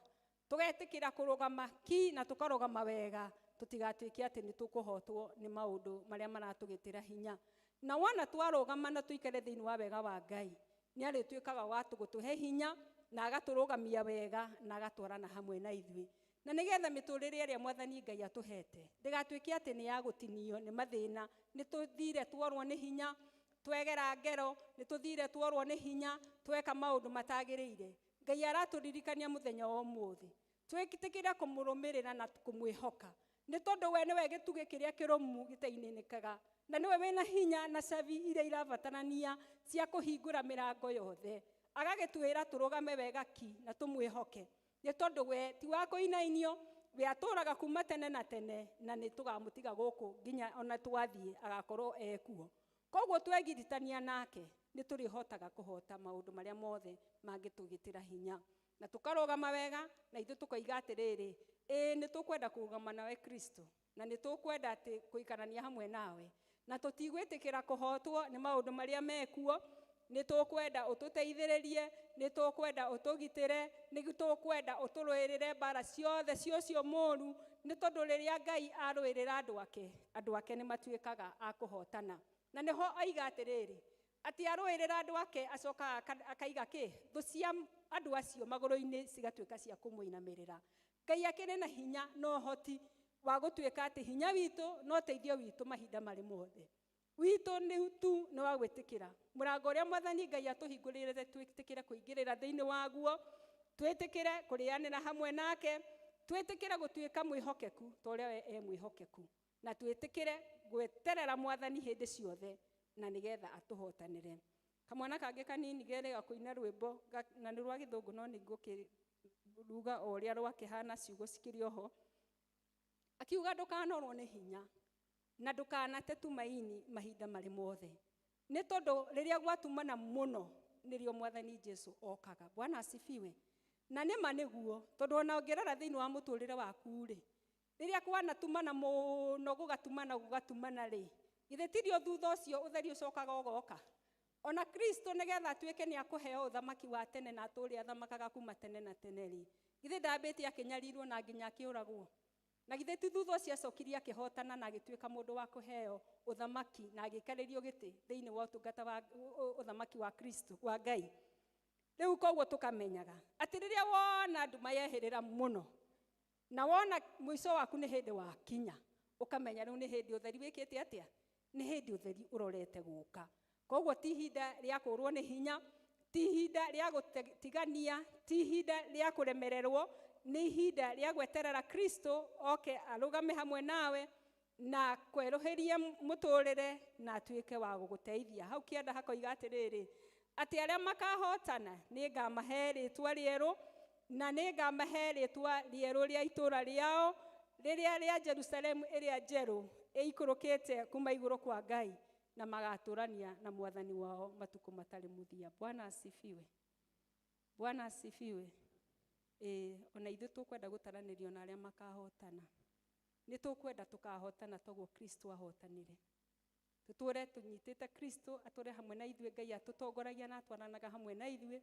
tũgetĩkĩra kũrũgama na tũkarũgama wega, tũtigatuĩke atĩ nĩ tũkũhotwo nĩ maũndũ marĩa maratũgĩtĩra hinya. Na wona twarũgama na tũikare thĩinĩ wa wega wa Ngai, nĩ arĩtuĩkaga wa gũtũhe hinya na agatũrũgamia wega na agatwarana hamwe na ithuĩ. Na nĩgetha mĩtũrĩre ĩrĩa Mwathani Ngai atũhete ndĩgatuĩke atĩ nĩ ya gũtinio nĩ mathĩna, nĩ tũthire tuorwo nĩ hinya, twegera ngero, nĩ tũthire tuorwo nĩ hinya, tweka maũndũ matagĩrĩire. Ngai aratũririkania mũthenya wa ũmũthĩ twĩtĩkĩre kũmũrũmĩrĩra na kũmwĩhoka, nĩ tondũ we nĩwe gĩtugĩ kĩrĩa kĩrũmu gĩtainĩnĩkaga, na nĩwe wĩna hinya na cabi iria irabatarania cia kũhingũra mĩrango yothe. Agagĩtwĩra tũrũgame wega na tũmwĩhoke, nĩ tondũ we ti wa kũinainio, we atũraga kuma tene na tene, na nĩ tũgamũtiga gũkũ nginya ona twathiĩ agakorwo ekuo. Koguo twegiritania nake nĩ tũrĩhotaga kũhota maũndũ marĩa mothe mangĩtũgĩtĩra hinya, na tũkarũgama wega, na ithuĩ tũkoiga atĩrĩrĩ, nĩ tũkwenda kũrũgama nawe Kristo, na nĩ tũkwenda atĩ gũikarania hamwe nawe, na tũtigwĩtĩkĩra kũhotwo nĩ maũndũ marĩa mekuo. Nĩ tũkwenda ũtũteithĩrĩrie, nĩ tũkwenda ũtũgitĩre, nĩ tũkwenda ũtũrũĩrĩre mbara ciothe cio mũũru, nĩ tondũ rĩrĩa Ngai arũĩrĩra andũ ake nĩ matuĩkaga a kũhotana. Na nĩho oiga atĩrĩrĩ, atĩ arũĩrĩra andũ ake acokaga akaiga thũ cia andũ acio magũrũ-inĩ cigatuĩka cia kũmũinamĩrĩra. Ngai akĩrĩ na hinya na ũhoti wa gũtuĩka atĩ hinya witũ na ũteithio witũ mahinda marĩ mothe. Witũ nĩ wa gwĩtĩkĩra mũrango ũrĩa Mwathani Ngai atũhingũrĩire, twĩtĩkĩre kũingĩrĩra thĩinĩ waguo, twĩtĩkĩre kũrĩanĩra hamwe nake, twĩtĩkĩre gũtuĩka mwĩhokeku ta ũrĩa we mwĩhokeku, na twĩtĩkĩre gweterera Mwathani hĩndĩ ciothe, na nĩgetha atũhotanĩre. Kamwana kangĩ kanini gerega kũina rwĩmbo, na nĩ rwa Gĩthũngũ no nĩ ngũkĩruga o ũrĩa rwakĩhana, ciugo cikĩrĩ oho. Akiuga ndũkanorwo nĩ hinya na ndũkanate tumaini mahinda marĩ mothe, nĩ tondũ rĩrĩa gwatumana mũno nĩrĩo Mwathani Jesũ okaga. Bwana asifiwe. Na nĩma nĩguo, tondũ ona ũngĩrora thĩinĩ wa mũtũrĩre waku-rĩ, rĩrĩa kwanatumana mũno gũgatumana rĩ, githĩ tirio thutha ũcio ũtheri ũcokaga ũgoka? Ona Kristo nĩgetha atuĩke nĩ akũheo ũthamaki wa tene na atũũre athamakaga kuma tene na tene rĩ, githĩ ndambĩte akĩnyarirwo na nginya akĩũragwo? Na githĩ ti thutha ũcio acokirie akĩhotana na agĩtuĩka mũndũ wa kũheo ũthamaki na agĩikarĩrio gĩtĩ thĩinĩ wa ũtungata wa ũthamaki wa Kristo wa Ngai? Rĩu koguo tũkamenyaga atĩ rĩrĩa wona nduma yehĩrĩra mũno na wona mũico waku nĩ hĩndĩ wakinya, ũkamenya rĩu nĩ hĩndĩ ũtheri wĩkĩte atĩa? Nĩ hĩndĩ ũtheri ũrorete gũka. Koguo ti ihinda rĩa kũrwo nĩ hinya, ti ihinda rĩa gũtigania, ti ihinda rĩa kũremererwo, nĩ ihinda rĩa gweterera Kristo oke arũgame hamwe nawe na kwerũhĩrie mũtũrĩre na atuĩke wa gũgũteithia. Hau kĩanda hakoiga atĩrĩrĩ, atĩ arĩa makahotana nĩ ngamahe rĩtwa rĩerũ, na nĩ ngamahe rĩtwa rĩerũ rĩa itũũra rĩao, rĩrĩa rĩa Jerusalemu ĩrĩa njerũ ĩikũrũkĩte kuma igũrũ kwa Ngai, na magatũrania na Mwathani wao matukũ matarĩ mũthia. Bwana asifiwe. Bwana asifiwe. Ona ithuĩ tũkwenda gũtaranĩrio na arĩa makahotana. Nĩ tũkwenda tũkahotana toguo Kristo ahotanire. Tũtũre tũnyitĩte Kristo, atũre hamwe na ithuĩ, Ngai atũtongoragia na atwaranaga hamwe na ithuĩ,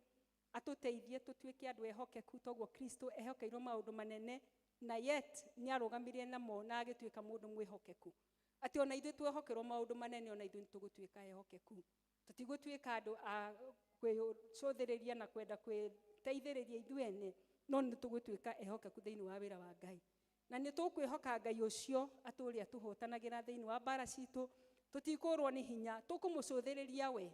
atũteithie tũtuĩke andũ ehokeku toguo Kristo ehokeirwo maũndũ manene, na yet nĩ arũgamirie namo na agĩtuĩka mũndũ mwĩhokeku. ati ona ithuĩ twehokerwo maũndũ manene ona ithuĩ nĩtũgũtuĩka ehokeku. Tũtigũtuĩka andũ a kwĩcũthĩrĩria na kwenda kwĩteithĩrĩria ithuĩ ene, no nĩtũgũtuĩka ehokeku thĩinĩ wa wĩra wa Ngai. Na nĩtũkwĩhoka Ngai ũcio atũrĩa tũhotanagĩra thĩinĩ wa mbara citũ, tũtikũrwo nĩ hinya, tũkũmũcũthĩrĩria we,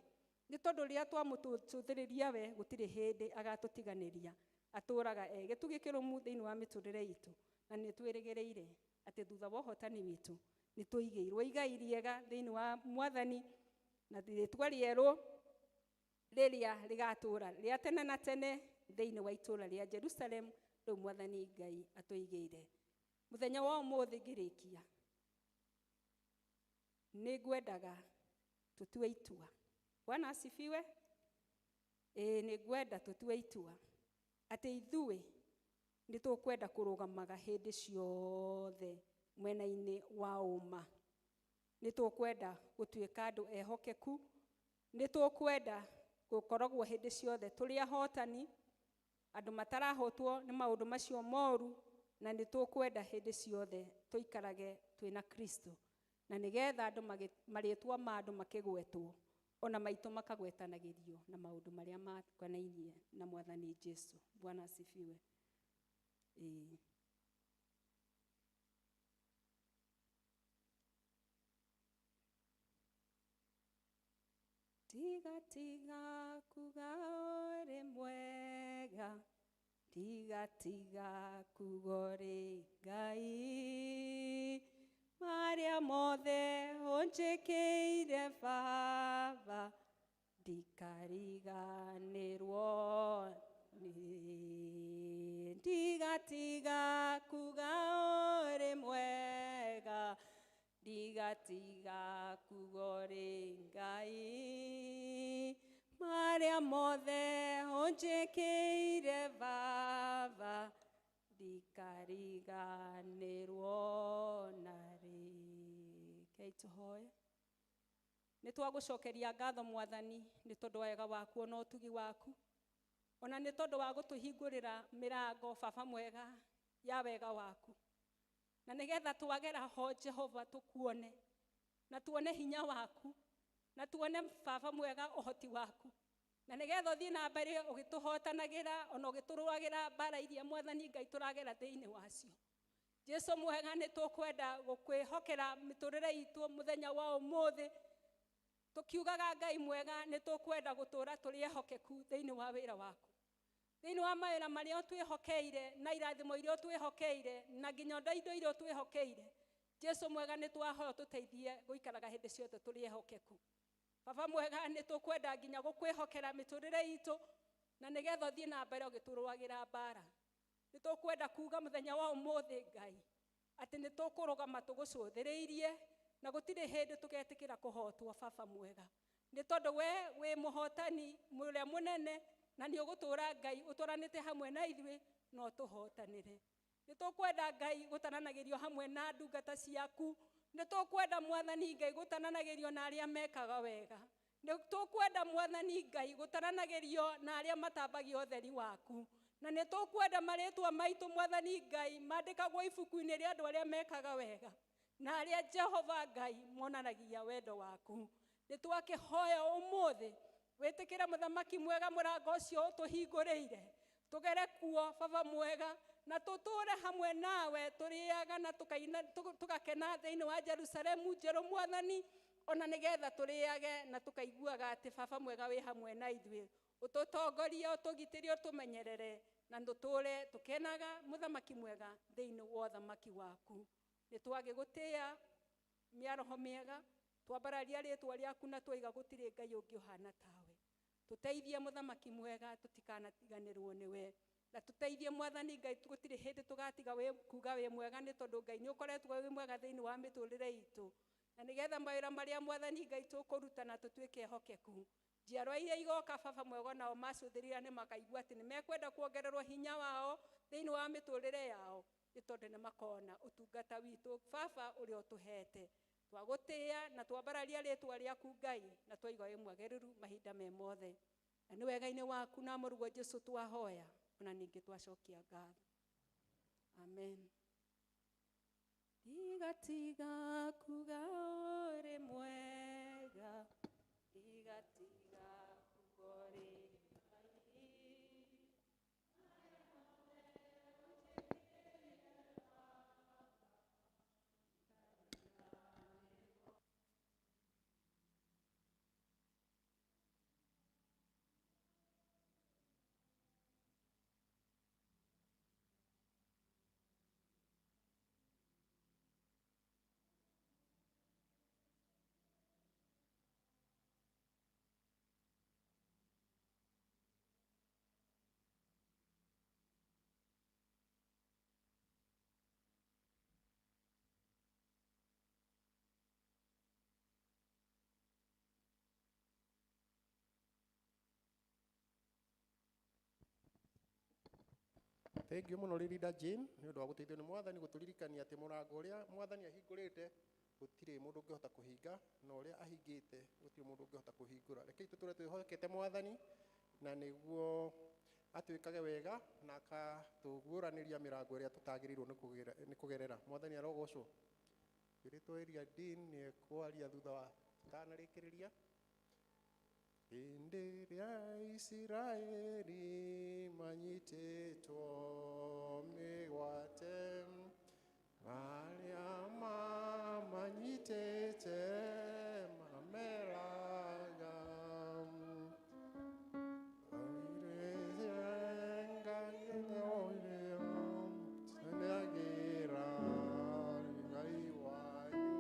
nĩ tondũ rĩrĩa twamũcũthĩrĩria we gũtirĩ hĩndĩ agatũtiganĩria, atũraga gĩtugĩ kĩrũmu thĩinĩ wa mĩtũrĩre itũ, na nĩtwĩrĩgĩrĩire atĩ thutha wa ũhotani witũ nĩtũigĩirwo igai rĩega thĩinĩ wa Mwathani, na rĩtwa rĩerũ rĩrĩa rĩgatũra rĩa tene na tene thĩinĩ wa itũra rĩa Jerusalem rĩu Mwathani Ngai atũigĩire. Mũthenya wa ũmũthĩ ngĩrĩkia, nĩngwendaga tũtue itua. Bwana asifiwe. Nĩngwenda tũtue itua atĩ ithuĩ nĩtũkwenda kũrũgamaga hĩndĩ ciothe mwena-inĩ wa ũma. Nĩtũkwenda gũtuĩka andũ ehokeku, nĩtũkwenda gũkoragwo hĩndĩ ciothe tũrĩ ahotani, andũ matarahotwo nĩ maũndũ macio moru, na nĩtũkwenda hĩndĩ ciothe tũikarage twĩna Kristo, na nĩgetha andũ marĩtwa ma andũ makĩgwetwo, ona maitũ makagwetanagĩrio na maũndũ marĩa makonainie na Mwathani Jesu. Bwana asifiwe. Tiga tiga kuga uri mwega, tiga tiga kuga uri Ngai, maria mothe unjĩkĩire Baba, ndikariganĩrwo nĩ. Tiga tiga kuga uri mwega, tiga tiga kuga uri Ngai, maria mothe unjĩkĩire Baba, ndikariganĩrwo narĩ. Kei tũhoe. Nĩtwagũcokeria ngatho Mwathani nĩ tondũ wa wega waku ona ũtugi waku, ona nĩ tondũ wa gũtũhingũrĩra mĩrango Baba mwega ya wega waku, na nĩgetha twagera ho Jehova tũkuone, na tuone hinya waku, na tuone Baba mwega ũhoti waku, na nĩgetha ũthiĩ na mbere ũgĩtũhotanagĩra ona ũgĩtũrũagĩra mbara iria Mwathani Ngai tũragera thĩinĩ wacio. Jesu mwega, nĩtũkwenda gũkwĩhokera mĩtũrĩre itũ mũthenya wa ũmũthĩ, tukiugaga Ngai mwega nĩtũkwenda gũtũra tũrĩ ehokeku thĩinĩ wa wĩra waku, thĩinĩ wa mawĩra marĩa twĩhokeire na irathimo iria twĩhokeire na nginya indo iria twĩhokeire. Jesu mwega, nĩtwahoya tũteithie gũikaraga hĩndĩ ciothe tũrĩ ehokeku. Baba mwega, nĩtũkwenda nginya gũkwĩhokera mĩtũrĩre itũ, na nĩgetha ũthiĩ na mbere ũgĩtũrũagĩra mbara. Nĩtũkwenda kuga mũthenya wa ũmũthĩ Ngai atĩ nĩtũkũrũgama tũgũcũthĩrĩirie, na gũtirĩ hĩndĩ tũgetĩkĩra kũhotwo Baba mwega, nĩ tondũ we wĩ mũhotani mũrĩa mũnene, na nĩ ũgũtũra Ngai ũtũranĩte hamwe na ithuĩ no tũhotanĩre. Nĩtũkwenda Ngai gũtananagĩrio hamwe na ndungata ciaku, nĩtũkwenda Mwathani Ngai gũtananagĩrio na arĩa mekaga wega, nĩtũkwenda Mwathani Ngai gũtananagĩrio na arĩa matambagia ũtheri waku, na nĩtũkwenda marĩtwa maitũ Mwathani Ngai mandĩkagwo ibuku-inĩ rĩa andũ arĩa mekaga wega, na arĩa Jehova Ngai monanagia wendo waku. Nĩtwakĩhoya ũmũthĩ wĩtĩkĩre mũthamaki mwega mũrango ũcio ũtũhingũrĩire, tũgere kuo Baba mwega, na tũtũre hamwe nawe tũrĩaga na tũgakena thĩinĩ wa Jerusalemu njerũ Mwathani, ona nĩgetha tũrĩage na tũkaiguaga atĩ Baba mwega wĩ hamwe na ithuĩ, ũtũtongorie, ũtũgitĩre, ũtũmenyerere, na tũtũre tũkenaga mũthamaki mwega thĩinĩ wa ũthamaki waku. Nĩtwagĩgũtĩĩa mĩaroho mĩega, twambararia rĩtwa rĩaku na twoiga gũtirĩ Ngai ũngĩ ũhana tawe. Tũteithie mũthamaki mwega tũtikanatiganĩrwo nĩwe, na tũteithie Mwathani Ngai gũtirĩ hĩndĩ tũgatiga kuga wĩ mwega, nĩ tondũ Ngai nĩ ũkoretwo wĩ mwega thĩinĩ wa mĩtũrĩre itũ, na nĩgetha mawĩra marĩa Mwathani Ngai tũkũrutana tũtuĩke ehokeku. Njiarwa iria igoka Baba mwega nao macũthĩrĩra nĩ makaigua atĩ nĩmekwenda kuongererwo hinya wao thĩinĩ wa mĩtũrĩre yao, nĩ tondũ nĩ makona ũtungata witũ Baba ũrĩa ũtũhete. Twagũtĩĩa na twambararia rĩtwa rĩaku Ngai, na twoiga wĩ mwagĩrĩru mahinda me mothe, na nĩ wega-inĩ waku na mũrugo Jesu twahoya, ona ningĩ twacokia ngatho. Amen. igatiga kuga uri mwega igatiga kuga uri Thank you muno Lady Jane nĩ ũndũ wa gũteithio nĩ mwathani gũtũririkania atĩ mũrango ũrĩa mwathani ahingũrĩte gũtirĩ mũndũ ũngĩhota kũhinga na ũrĩa ahingĩte gũtirĩ mũndũ ũngĩhota kũhingũra. Rekei tũtũre twĩhokete mwathani na nĩguo atwĩkage wega na akatũguũranĩria mĩrango ĩrĩa tũtagĩrĩirwo nĩ kũgerera. Mwathani arogocwo. Kwĩrĩtwo Area Dean nĩ ekwaria thutha wa tũtanarĩkĩrĩria. Hĩndĩ ĩrĩa Isiraeli manyitĩtwo mĩgwate, arĩa mamanyitĩte mameraga, tũnagĩra Ngai wanyu.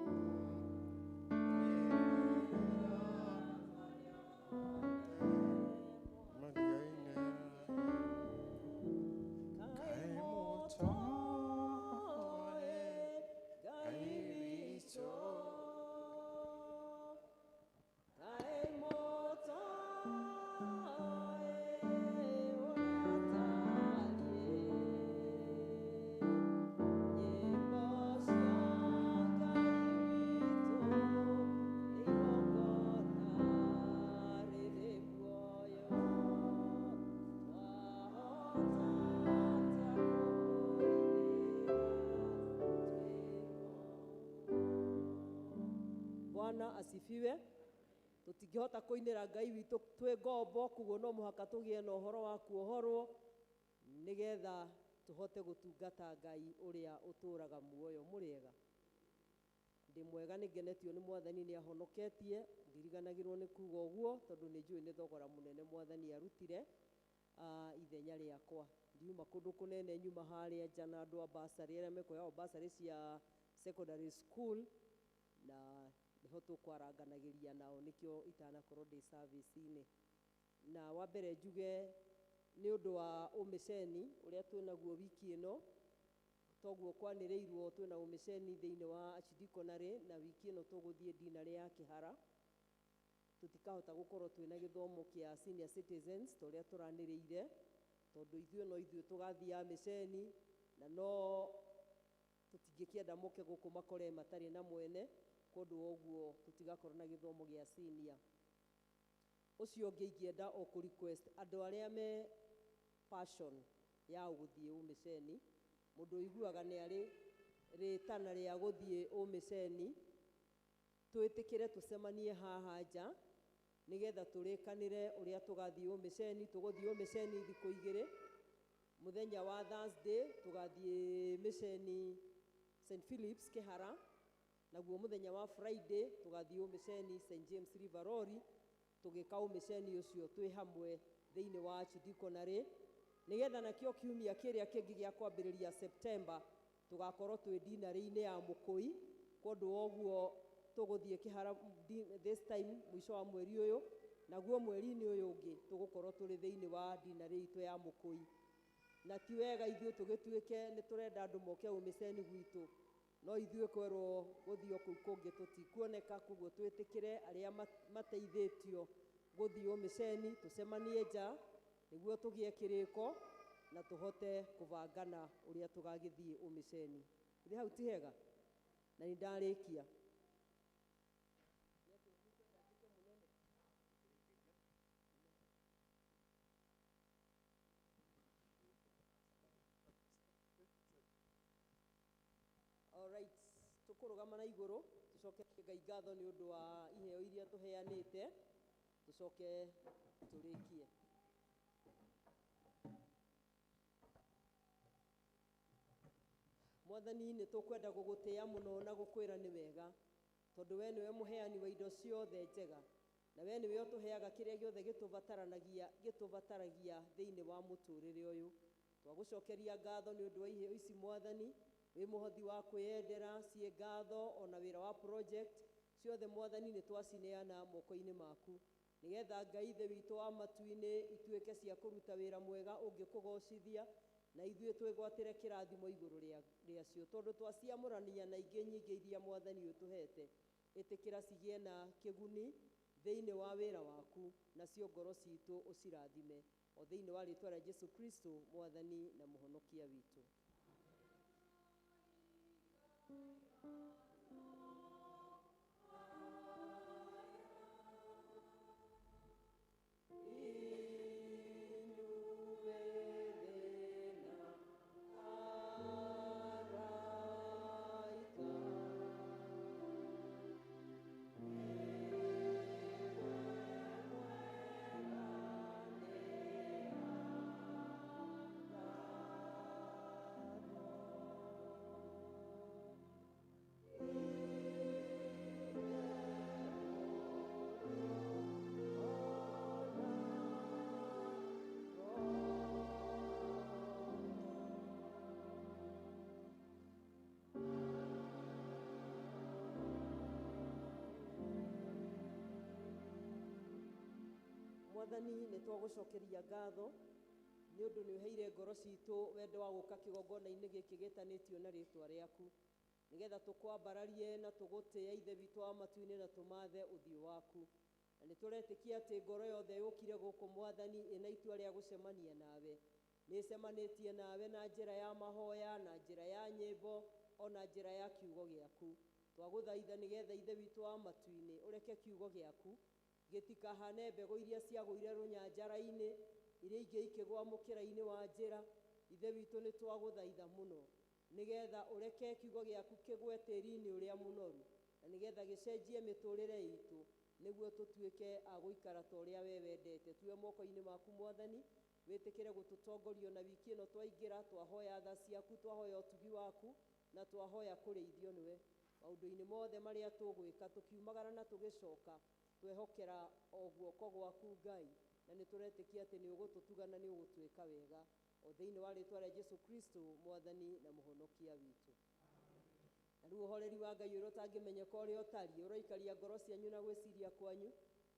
Bwana asifiwe. Tutingĩhota kũinĩra Ngai witũ twĩ ngombo, koguo no mũhaka tũgĩe na ũhoro wa kuohorwo nĩgetha tũhote gũtungata Ngai ũrĩa ũtũũraga muoyo. Mũrĩega? Ndĩ mwega, nĩngenetio nĩ mwathani nĩ ahonoketie, ndiriganagĩrwo nĩ kuga ũguo tondũ nĩ njũĩ nĩ thogora mũnene mwathani arutire ithenya rĩakwa. Ndiuma kũndũ kũnene, nyuma harĩa nja na andũ a basarĩ arĩa mekũheagwo basarĩ cia secondary school, na nĩho tũkwaranganagĩria nao, nĩkĩo itanakorwo ndĩ service-inĩ. Na wa mbere njuge nĩ ũndũ wa ũmĩceni ũrĩa twĩnaguo wiki ĩno, toguo kwanĩrĩirwo twĩna ũmĩceni thĩinĩ wa Archdiconary, na wiki ĩno tũgũthiĩ dinarĩ ya Kĩhara. Tũtikahota gũkorwo twĩna gĩthomo kĩa senior citizens ta ũrĩa tũranĩrĩire, tondũ ithuĩ no ithuĩ tũgathiĩ mĩceni, na no tũtingĩkĩenda moke gũkũ makore matarĩ na mwene, kũndũ ũguo tũtigakorwo na gĩthomo gĩa senior. Ũcio ũngĩ ingĩenda o kũ request andũ arĩa me passion ya gũthiĩ ũmĩceni, mũndũ ũiguaga nĩ arĩ rĩtana rĩa gũthiĩ ũmĩceni, twĩtĩkĩre tũcemanie haha nja nĩgetha tũrĩkanĩre ũrĩa tũgathiĩ ũmĩceni. Tũgũthiĩ ũmĩceni thikũ igĩrĩ. Mũthenya wa Thursday tũgathiĩ mĩceni St Philip's Kĩhara, naguo mũthenya wa Friday tũgathiĩ ũmĩceni St James River Rori, tũgĩka ũmĩceni ũcio twĩ hamwe thĩinĩ wa Archdiconary, nĩgetha nakĩo kiumia kĩrĩa kĩngĩ gĩa kwambĩrĩria September tũgakorwo twĩ dinarĩ-inĩ ya Mũkũi, kũndũ ũguo tũgũthiĩ Kĩhara this time mũico wa mweri ũyũ, naguo mweri-inĩ ũyũ ũngĩ tũgũkorwo tũrĩ thĩinĩ wa dinarĩ itũ ya Mũkũi. Na ti wega ithuĩ tũgĩtuĩke nĩ tũrenda andũ moke ũmĩceni gwitũ, no ithuĩ kwerwo gũthiĩ kũu kũngĩ tũtikuoneka, koguo twĩtĩkĩre arĩa mateithĩtio gũthiĩ ũmĩceni tũcemanie nja nĩguo tũgĩe kĩrĩko na tũhote kũbangana ũrĩa tũgagĩthiĩ ũmĩceni. Githĩ hau ti hega? Na nĩ ndarĩkia. All right. kũrũgama na igũrũ tũcoke Ngai ngatho nĩ ũndũ wa iheo iria tũheanĩte, tũcoke tũrĩkie. Mwathani nĩ tũkwenda gũgũtĩĩa mũno na gũkwĩra nĩ wega, tondũ we nĩwe mũheani wa indo ciothe njega, na we nĩwe ũtũheaga kĩrĩa gĩothe gĩtũbataragia thĩinĩ wa mũtũrĩre ũyũ. Twagũcokeria ngatho nĩ ũndũ wa iheo ici Mwathani, wĩ mũhothi wa kwĩyendera, ciĩ ngatho ona wĩra wa project ciothe Mwathani nĩ twacineana moko-inĩ maku, nĩgetha Ngai ithe witũ wa matu-inĩ ituĩke cia kũruta wĩra mwega ũngĩkũgocithia, na ithuĩ twĩgwatĩre kĩrathimo igũrũ rĩacio, tondũ twaciamũrania na ingĩ nyingĩ iria Mwathani ũtũhete. Ĩtĩkĩra cigĩe na kĩguni thĩinĩ wa wĩra waku, nacio ngoro citũ ũcirathime, o thĩinĩ wa rĩtwa rĩa Jesũ Kristo Mwathani na mũhonokia witũ. Mwathani nĩ twagũcokeria ngatho nĩ ũndũ nĩ ũheire ngoro citũ wendo wa gũka kĩgongona-inĩ gĩkĩ gĩtanĩtio na rĩtwa rĩaku, nĩgetha tũkwambararie na tũgũtĩe ithe witũ wa matu-inĩ na tũmathe ũthiũ waku. Na nĩ tũretĩkia atĩ ngoro yothe yũkire gũkũ Mwathani ĩna itua rĩa gũcemania nawe, nĩ ĩcemanĩtie nawe na njĩra ya mahoya, na njĩra ya nyĩmbo, ona njĩra ya kiugo gĩaku. Twagũthaitha nĩgetha ithe witũ wa matu-inĩ ũreke kiugo gĩaku gĩtikahane mbegũ iria ciagũire rũnyanjara-inĩ, iria ingĩ ikĩgwa mũkĩra-inĩ wa njĩra. Ithe witũ nĩ twagũthaitha mũno nĩgetha ũreke kiugo gĩaku kĩgwe tĩri-inĩ ũrĩa mũnoru, na nĩgetha gĩcenjie mĩtũrĩre itũ, nĩguo tũtuĩke a gũikara ta ũrĩa we wendete. Tuoe moko-inĩ maku Mwathani, wĩtĩkĩre gũtũtongoria na wiki ĩno twaingĩra, twahoya tha ciaku, twahoya ũtugi waku, na twahoya kũrĩithio nĩwe. Maũndũ-inĩ mothe marĩa tũgwĩka tũkiumagara na tũgĩcoka, twehokera o guoko gwaku Ngai, na nĩ tũretĩkia atĩ nĩ ũgũtũtuga na nĩ ũgũtwĩka wega, o thĩinĩ wa rĩtwa rĩa Jesũ Kristo Mwathani na mũhonokia witũ. Na rĩu ũhoreri wa Ngai ũrĩa ũtangĩmenyeka ũrĩa ũtariĩ ũroikaria ngoro cianyu na gwĩciria kwanyu,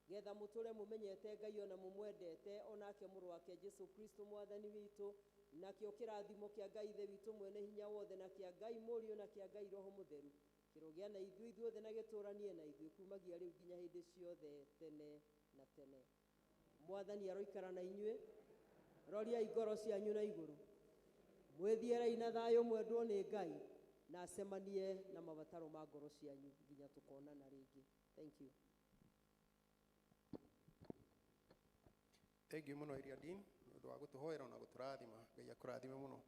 getha mũtũre mũmenyete Ngai ona mũmwendete, onake mũrũ wake Jesũ Kristo Mwathani witũ, nakĩo kĩrathimo kĩa Ngai ithe witũ mwene hinya wothe, na kĩa Ngai Mũriũ, na kĩa Ngai Roho Mũtheru kĩrogĩa na ithuĩ ithuothe na gĩtũranie na ithuĩ kumagia rĩu nginya hĩndĩ ciothe tene na tene. Mwathani aroikara na inyuĩ, roriai ngoro cianyu na igũrũ, mwĩthiĩrei na thayũ mwendwo nĩ Ngai, na acemanie na mabataro ma ngoro cianyu nginya tũkonana rĩngĩ. Thank you. Thengiũ mũno Iriadin nĩ ũndũ wa gũtũhoera na gũtũrathima. Ngai akũrathime mũno.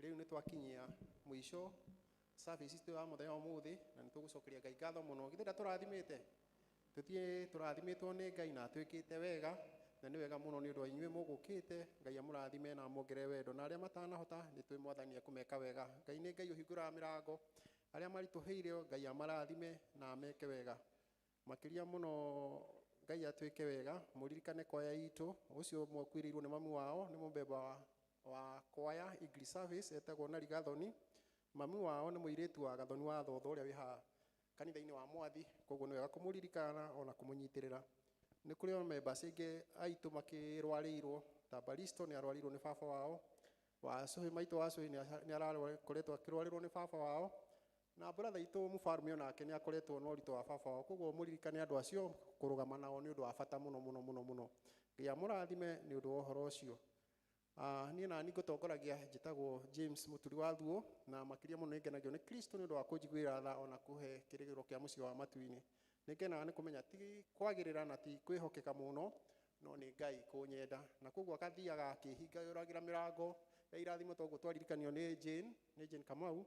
Rĩu nĩ twakinyia mũico service ici ya mũthenya wa ũmũthĩ, na nĩ tũgũcokeria Ngai ngatho mũno. Githĩ ndatũrathimĩte? Tũthiĩ tũrathimĩtwo nĩ Ngai na twĩkĩte wega, na nĩ wega mũno nĩ ũndũ wa inyuĩ mũgũkĩte. Ngai amũrathime na amwongerere wendo, na arĩa matanahota nĩ twĩ Mwathani ekũmeka wega. Ngai nĩ Ngai ũhingũraga mĩrango, arĩa maritũhĩire Ngai amarathime na ameke wega. Makĩria mũno Ngai atwĩke wega, mũririkane kwaya itũ, ũcio mwakuĩrĩirwo nĩ mami wao, nĩ mũmbemba wa kwaya English service etagwo Nari Gathoni. Mami wao nĩ mũirĩtu wa Gathoni wa Thotho ũrĩa wĩ haha kanitha-inĩ wa Mwathi, koguo nĩ wega kũmũririkana ona kũmũnyitĩrĩra. Nĩ kũrĩ o members aingĩ aitũ makĩrwarĩirwo, ta Baristo nĩ arwarĩirwo nĩ baba wao, Wacũhĩ maitũ Wacũhĩ nĩ arakoretwo akĩrwarĩrwo nĩ baba wao, na brother itũ Mũbarume onake nĩ akoretwo na ũritũ wa baba wao, koguo mũririkane andũ acio kũrũgama nao nĩ ũndũ wa bata mũno mũno mũno mũno. Ngai amũrathime nĩ ũndũ wa ũhoro ũcio. Niĩ nani ngũtongoragia njĩtagwo James Mũturi wa Thuo, na makĩria mũno nĩngenagio nĩ Kristo nĩ ũndũ wa kũnjiguĩra tha ona kũhe kĩrĩgĩrĩro kĩa mũciĩ wa matu-inĩ. Nĩngenaga nĩ kũmenya ti kwagĩrĩra na ti kwĩhokeka mũno, no nĩ Ngai kũnyenda, na koguo akathiaga akĩhingagĩragĩra mĩrango ya irathimo. Toguo twaririkanio nĩ Jane Kamau,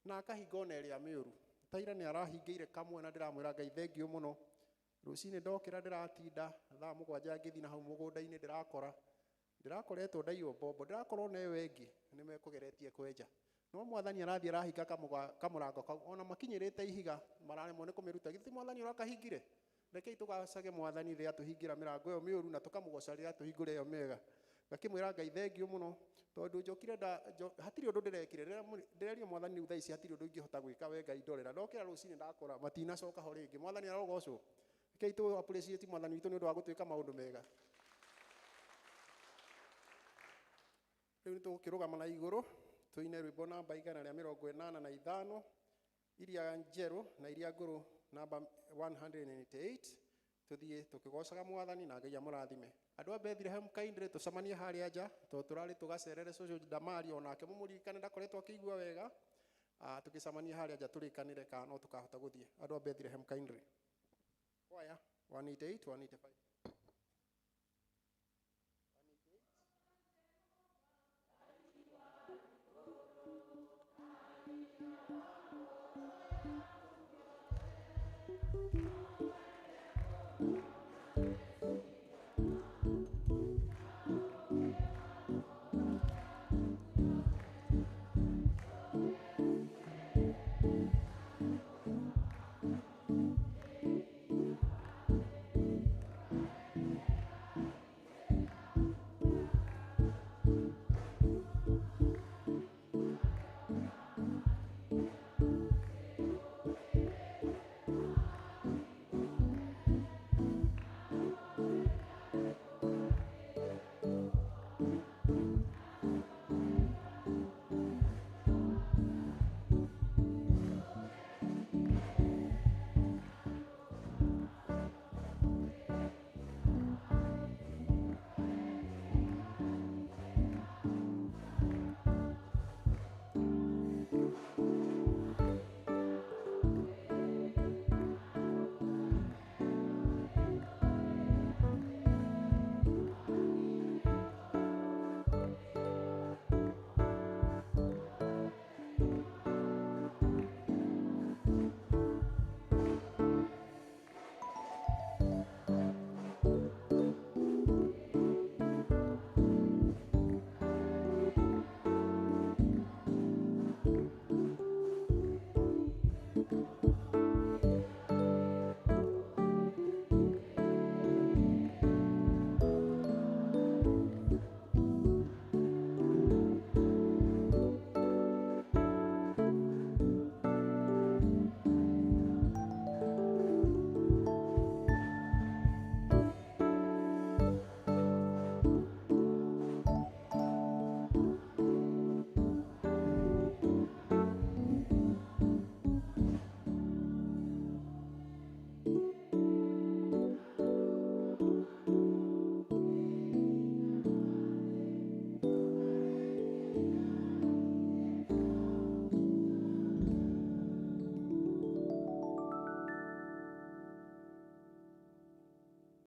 na akahinga ona ĩrĩa mĩũru. taira nĩ arahingĩire kamwe na ndĩramwĩra Ngai thengio mũno. Rũcinĩ ndokĩra ndĩratinda thaa mũgwanja ngĩthiĩ na hau mũgũnda-inĩ ndĩrakoretwo ndaiywo mbombo, ndĩrakorwo na ĩyo ĩngĩ nĩmekũgeretie kwenja, no Mwathani arathiĩ arahinga kamũrango kau, ona makinyĩrĩte ihiga mararemwo nĩ kũmĩruta. Githĩ Mwathani ũrakahingire? Rekei tũgacage Mwathani rĩrĩa atũhingĩra mĩrango ĩyo mĩũru na tũkamũgoca rĩrĩa atũhingũra ĩyo mĩega. Ngakĩmwĩra Ngai thengio mũno tondũ njokire hatirĩ ũndũ ndĩrekire, ndĩrerio Mwathani rĩu thaa ici hatirĩ ũndũ ingĩhota gwĩka, we Ngai ndorera. Ndokĩra rũcinĩ ndakora matinacoka ho rĩngĩ. Mwathani arogocwo. Rekei tũ appreciate Mwathani witũ nĩ ũndũ wa gũtwĩka maũndũ mega. Rĩu nĩ tũgũkĩrũgama na igũrũ tũine rwĩmbo namba 185 iria njerũ na iria ngũrũ namba 188, tuthiĩ tũkĩgocaga Mwathani na Ngai amũrathime. Andũ a Bethlehem kindly tũcemanie harĩa nja tondũ tũrarĩ tũgacerere Social Damari, onake mũmũririkane ndakoretwo akĩigua wega. Tũkĩcemanie harĩa nja tũrĩkanĩre kana no tũkahota gũthiĩ. Andũ a Bethlehem kindly. Choir 188 185.